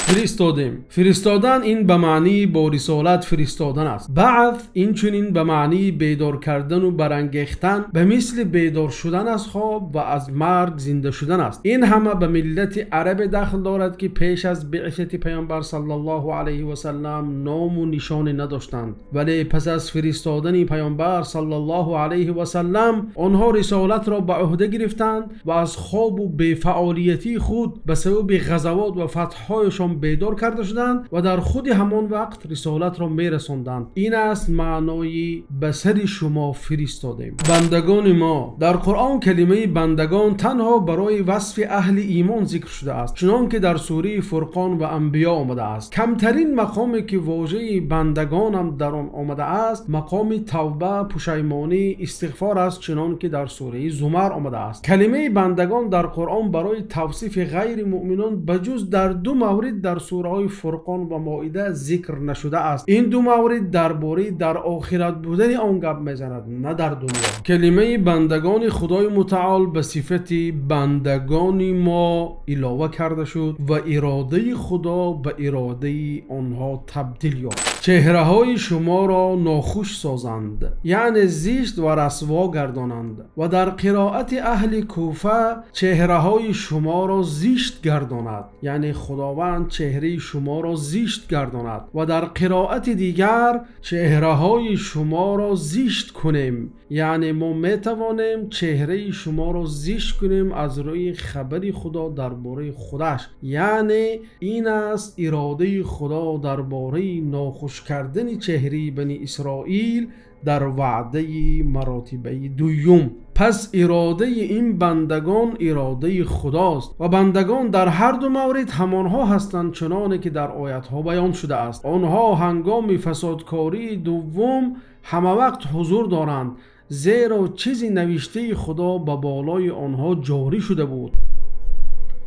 [SPEAKER 1] فرستادن این به معنی با رسالت فرستادن است. بعث این چنین به معنی بیدار کردن و برانگیختن به مثل بیدار شدن از خواب و از مرگ زنده شدن است. این همه به ملت عرب دخل دارد که پیش از بعثت پیامبر صلی الله علیه و سلم نام و نشانی نداشتند، ولی پس از فرستادن پیامبر صلی الله علیه و سلم آنها رسالت را به عهده گرفتند و از خواب و بی‌فعالیتی خود به سبب غزوات و فتح‌هایشان بیدار کرده شدند و در خود همان وقت رسالت را میرساندند. این است معنای به سر شما فرستادیم. بندگان ما، در قرآن کلمه بندگان تنها برای وصف اهل ایمان ذکر شده است، چنان که در سوره فرقان و انبیا آمده است. کمترین مقامی که واژه بندگان هم در آن آمده است مقام توبه، پشیمانی، استغفار است، چنان که در سوره زمر آمده است. کلمه بندگان در قرآن برای توصیف غیر مؤمنان بجز در دو مورد در سوره های فرقان و مائده ذکر نشده است. این دو مورد درباره در آخرت بودن آن گپ میزند، نه در دنیا. کلمه بندگان خدای متعال به صفت بندگان ما علاوه کرده شد و اراده خدا به اراده آنها تبدیل یافت. چهره های شما را ناخوش سازند، یعنی زشت و رسوا گردانند، و در قرائت اهل کوفه چهره های شما را زشت گرداند، یعنی خداوند چهره شما را زشت گرداند، و در قرائت دیگر چهره های شما را زشت کنیم، یعنی ما میتوانیم چهره شما را زشت کنیم از روی خبری خدا درباره خودش. یعنی این است اراده خدا درباره ناخوش کردن چهره بنی اسرائیل در وعده مراتبه دوم. پس اراده این بندگان اراده خداست و بندگان در هر دو مورد همانها هستند چنانه که در آیاتها بیان شده است. آنها هنگام فسادکاری دوم همه وقت حضور دارند، زیرا چیزی نوشته خدا به بالای آنها جاری شده بود.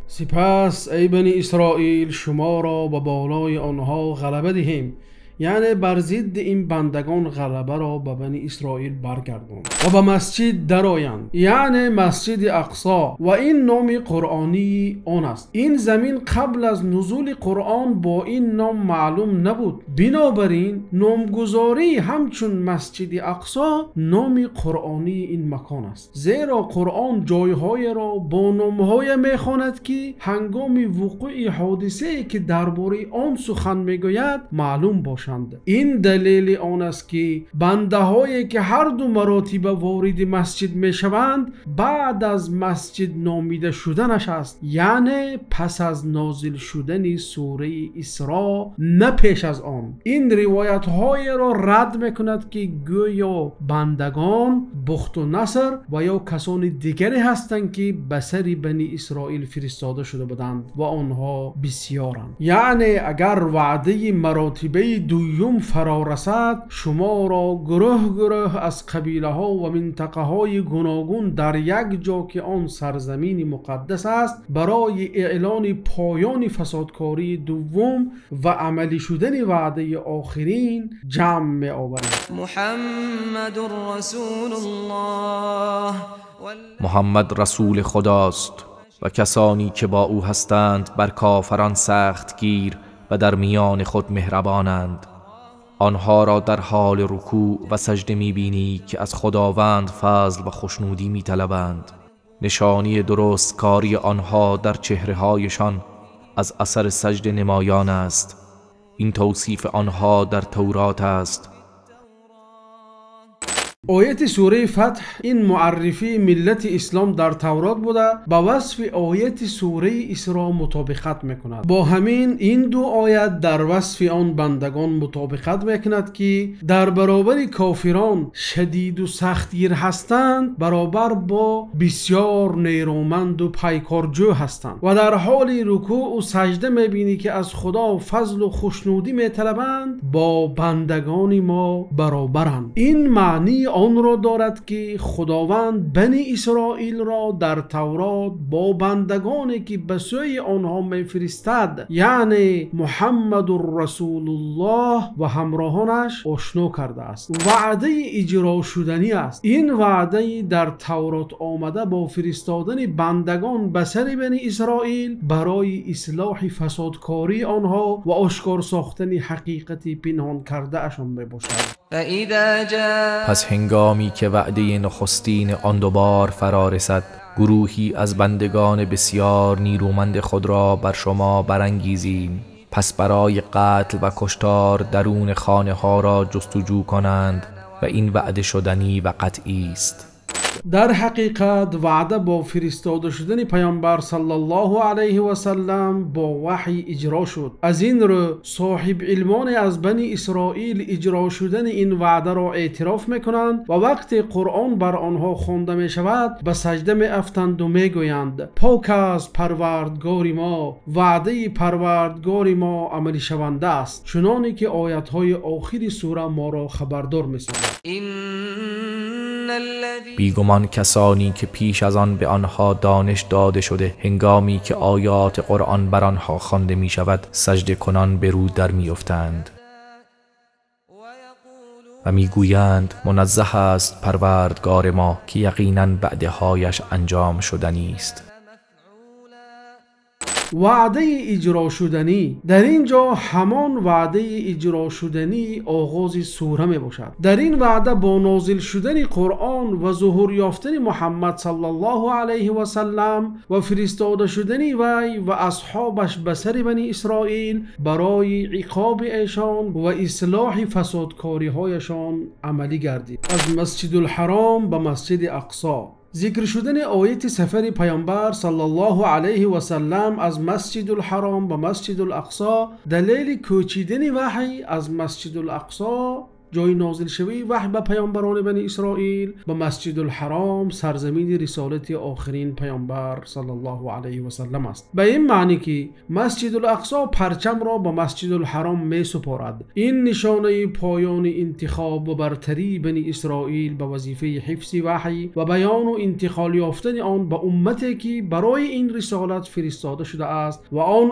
[SPEAKER 1] سپس ای بنی اسرائیل شما را به بالای آنها غلبه دهیم، یعنی بر ضد این بندگان غلبه را به بنی اسرائیل برگردان و به مسجد درآیند، یعنی مسجد اقصا، و این نام قرآنی آن است. این زمین قبل از نزول قرآن با این نام معلوم نبود، بنابراین نامگذاری همچون مسجد اقصا نام قرآنی این مکان است، زیرا قرآن جایهای را با نامهای میخواند که هنگام وقوع حادثه که درباره آن سخن میگوید معلوم باشد. این دلیل آن است که بنده هایی که هر دو مراتب وارد مسجد می شوند بعد از مسجد نامیده شدنش است، یعنی پس از نازل شدن سوره اسراء نه پیش از آن. این روایت های را رد می کند که گویا بندگان بخت و نصر و یا کسان دیگری هستند که به سر بنی اسرائیل فرستاده شده بودند و آنها بسیارند. یعنی اگر وعده مراتبه دوم فرا رسد شما را گروه گروه از قبیله ها و منطقه های گوناگون در یک جا که آن سرزمین مقدس است برای اعلان پایان فسادکاری دوم و عملی شدن وعده آخرین جمع می آورند.
[SPEAKER 8] محمد رسول خداست و کسانی که با او هستند بر کافران سخت گیر و در میان خود مهربانند. آنها را در حال رکوع و سجده می‌بینی که از خداوند فضل و خوشنودی می‌طلبند. نشانی درست کاری آنها در چهره‌هایشان از اثر سجده نمایان است. این توصیف آنها در تورات است.
[SPEAKER 1] آیت سوره فتح این معرفی ملت اسلام در تورات بوده با وصف آیت سوره اسراء مطابقت میکند. با همین این دو آیت در وصف آن بندگان مطابقت میکند که در برابر کافران شدید و سختگیر هستند برابر با بسیار نیرومند و پیکارجو هستند و در حال رکوع و سجده میبینی که از خدا فضل و خوشنودی میطلبند با بندگان ما برابرند. این معنی آن را دارد که خداوند بنی اسرائیل را در تورات با بندگانی که به سوی آنها میفرستد یعنی محمد رسول الله و همراهانش آشنا کرده است. وعده اجرا شدنی است. این وعده در تورات آمده با فرستادن بندگان به سر بنی اسرائیل برای اصلاح فسادکاری آنها و آشکار ساختن حقیقت پنهان کرده اشان میباشد.
[SPEAKER 8] پس هنگامی که وعده نخستین آن دوبار فرا رسد گروهی از بندگان بسیار نیرومند خود را بر شما برانگیزیم، پس برای قتل و کشتار درون خانه ها را جستجو کنند و این وعده شدنی و قطعی است.
[SPEAKER 1] در حقیقت وعده با فرستاده شدن پیامبر صلی الله علیه و سلم با وحی اجرا شد. از این رو صاحب علمان از بنی اسرائیل اجرا شدن این وعده را اعتراف میکنند و وقتی قرآن بر آنها خوانده می شود به سجده می افتند و می گویند پاک از پروردگار ما، وعده پروردگار ما عملی شونده است، چنانی که آیت های آخری سوره ما را خبردار می سازد.
[SPEAKER 8] بیگمان کسانی که پیش از آن به آنها دانش داده شده هنگامی که آیات قرآن بر آنها خوانده می شود سجده کنان به رو در می افتند و می گویند منزه است پروردگار ما که یقیناً بعدهایش انجام شدنی است.
[SPEAKER 1] وعده اجرا شدنی در اینجا همان وعده اجرا شدنی آغاز سوره می باشد. در این وعده با نازل شدن قرآن و ظهور یافتن محمد صلی الله علیه و سلم و فرستاده شدن وی و اصحابش به سر بنی اسرائیل برای عقاب ایشان و اصلاح فسادکاری هایشان عملی گردید. از مسجد الحرام به مسجد اقصا ذکر شدن آیت سفر پیامبر صلی الله علیه و سلم از مسجد الحرام به مسجد الاقصا دلیل کوچیدن وحی از مسجد الاقصا جای نازل شوی وحی به پیامبران بنی اسرائیل به مسجد الحرام سرزمین رسالت آخرین پیامبر صلی الله علیه و سلم است. به این معنی که مسجد الاقصی پرچم را به مسجد الحرام می سپارد. این نشانه پایان انتخاب و برتری بنی اسرائیل به وظیفه حفظ وحی و بیان و انتقال یافتن آن به امتی که برای این رسالت فرستاده شده است و آن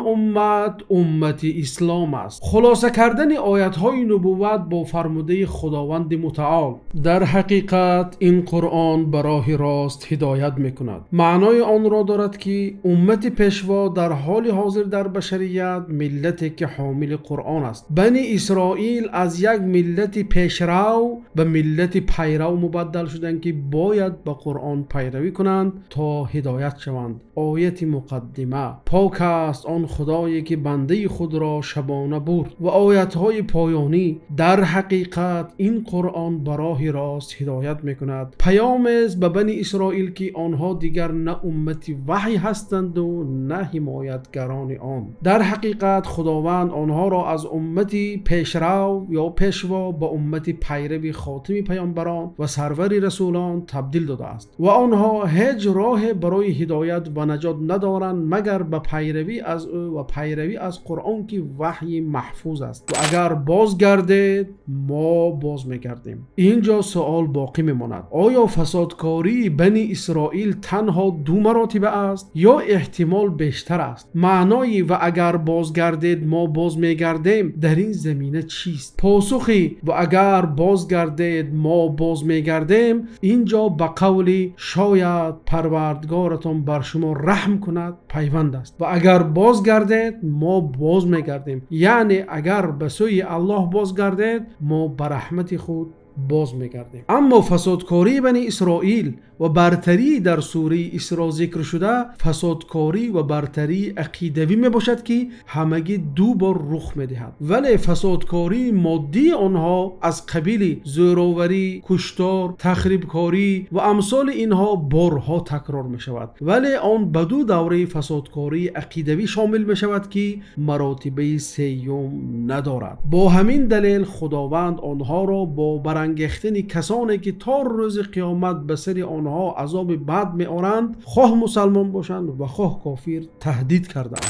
[SPEAKER 1] امت اسلام است. خلاصه کردن آیت های نبوت با فرموده خداوند متعال. در حقیقت این قرآن به راه راست هدایت میکند. معنای آن را دارد که امت پیشوا در حال حاضر در بشریت ملتی که حامل قرآن است. بنی اسرائیل از یک ملت پیشرو به ملت پیرو مبدل شدند که باید به قرآن پیروی کنند تا هدایت شوند. آیت مقدمه: پاک است آن خدایی که بنده خود را شبانه برد. و آیت های پایانی: در حقیقت این قرآن به راه راست هدایت میکند. پیام است به بنی اسرائیل که آنها دیگر نه امت وحی هستند و نه حمایتگران آن. در حقیقت خداوند آنها را از امتی پیشرو یا پیشوا به امتی پیرو خاتم پیامبران و سرور رسولان تبدیل داده است و آنها هیچ راه برای هدایت و نجات ندارند مگر به پیروی از او و پیروی از قرآن که وحی محفوظ است. و اگر بازگردید ما باز میگردیم. اینجا سوال باقی میماند: آیا فسادکاری بنی اسرائیل تنها دو مراتبه است یا احتمال بیشتر است؟ معنای و اگر بازگردید ما باز میگردیم در این زمینه چیست؟ پاسخی و اگر بازگردید ما باز میگردیم اینجا به قول شاید پروردگارتان بر شما رحم کند پیوند است. و اگر بازگردید ما باز میگردیم، یعنی اگر به سوی الله بازگردید ما به رحمت خود باز میگردیم. اما فسادکاری بنی اسرائیل و برتری در سوره اسراء ذکر شده فسادکاری و برتری عقیدوی می باشد که همگی دو بار رخ می دهد. ولی فسادکاری مادی آنها از قبیل زوراوری، کشتار، تخریبکاری و امثال اینها بارها تکرار می شود. ولی آن به دو دوره فسادکاری عقیدوی شامل می شود که مراتبه سیوم ندارد. با همین دلیل خداوند آنها را با برانگیختن کسانی که تا روز قیامت به سر آنها عذاب بد می آرند، خواه مسلمان باشند و خواه کافر، تهدید کردند.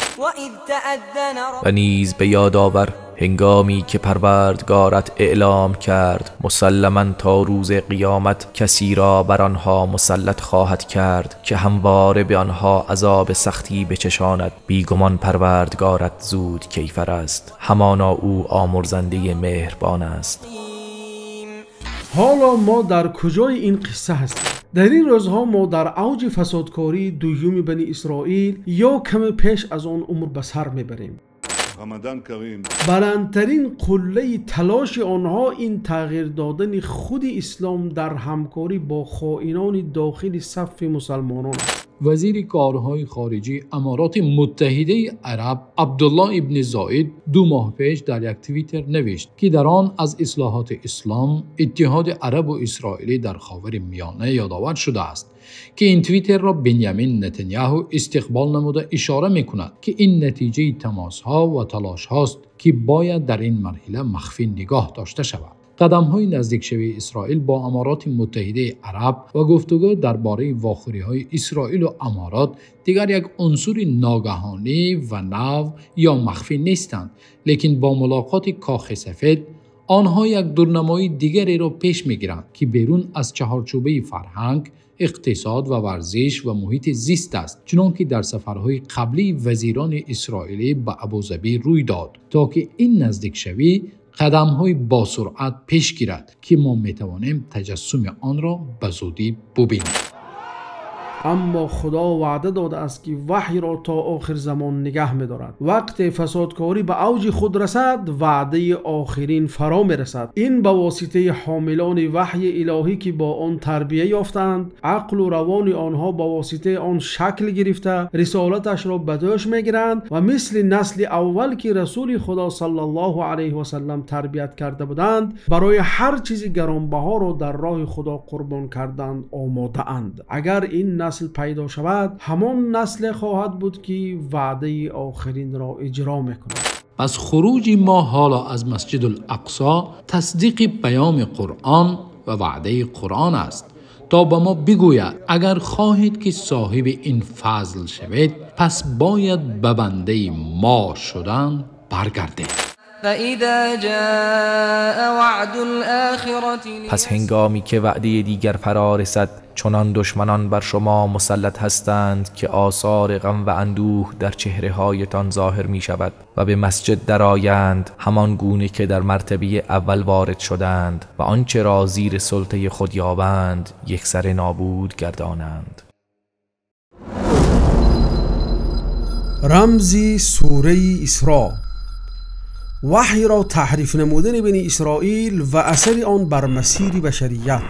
[SPEAKER 8] و نیز به یاد آور هنگامی که پروردگارت اعلام کرد مسلماً تا روز قیامت کسی را بر آنها مسلط خواهد کرد که همواره به آنها عذاب سختی بچشاند. بیگمان پروردگارت زود کیفر است، همانا او آمرزنده مهربان است.
[SPEAKER 1] حالا ما در کجای این قصه هستیم؟ در این روزها ما در اوج فسادکاری دوم بنی اسرائیل یا کم پیش از آن عمر به سر میبریم. بلندترین قله تلاش آنها این تغییر دادن خود اسلام در همکاری با خائنان داخل صف مسلمانان است.
[SPEAKER 11] وزیر کارهای خارجی امارات متحده عرب عبدالله ابن زاید 2 ماه پیش در یک توییتر نوشت که در آن از اصلاحات اسلام، اتحاد عرب و اسرائیلی در خاور میانه یادآور شده است که این توییتر را بنیامین نتانیاهو استقبال نموده اشاره می‌کند که این نتیجه تماس‌ها و تلاش‌هاست که باید در این مرحله مخفی نگاه داشته شود. قدم‌های نزدیک شوی اسرائیل با امارات متحده عرب و گفتگو درباره واخوری‌های اسرائیل و امارات دیگر یک عنصر ناگهانی و نو یا مخفی نیستند، لیکن با ملاقات کاخ سفید آنها یک دورنمایی دیگری را پیش می‌گیرند که بیرون از چهارچوبه فرهنگ، اقتصاد و ورزش و محیط زیست است، چنانکه در سفرهای قبلی وزیران اسرائیلی به ابوظبی روی داد تا که این نزدیک شوی قدم‌های با سرعت پیش گیرد که ما می‌توانیم تجسم آن را به زودی ببینیم.
[SPEAKER 1] اما خدا وعده داده است که وحی را تا آخر زمان نگه می‌دارد. وقت فسادکاری به اوج خود رسد، وعده آخرین فرا می‌رسد. این به واسطه حاملان وحی الهی که با آن تربیت یافتند، عقل و روان آنها با واسطه آن شکل گرفته، رسالتش را به دوش می‌گیرند و مثل نسل اول که رسول خدا صلی الله علیه و سلم تربیت کرده بودند، برای هر چیز گرانبها را در راه خدا قربان کردند آماده اند. اگر این نسل پیدا شود، همان نسل خواهد بود که وعده آخرین را اجرا میکند.
[SPEAKER 11] پس خروج ما حالا از مسجد الاقصی تصدیق پیام قرآن و وعده قرآن است تا به ما بگوید اگر خواهید که صاحب این فضل شوید پس باید به بنده ما شدن برگردید.
[SPEAKER 7] فَإِذَا جَاءَ وَعْدُ الْآخِرَةِ
[SPEAKER 8] پس هنگامی که وعده دیگر فرا رسد چنان دشمنان بر شما مسلط هستند که آثار غم و اندوه در چهره‌هایتان ظاهر می شود و به مسجد درآیند همان گونه که در مرتبه اول وارد شدند و آنچه را زیر سلطه خود یابند یکسره نابود گردانند.
[SPEAKER 1] رمزی سوره اسراء، وحی را تحریف نمودن بنی اسرائیل و اثر آن بر مسیر بشریت.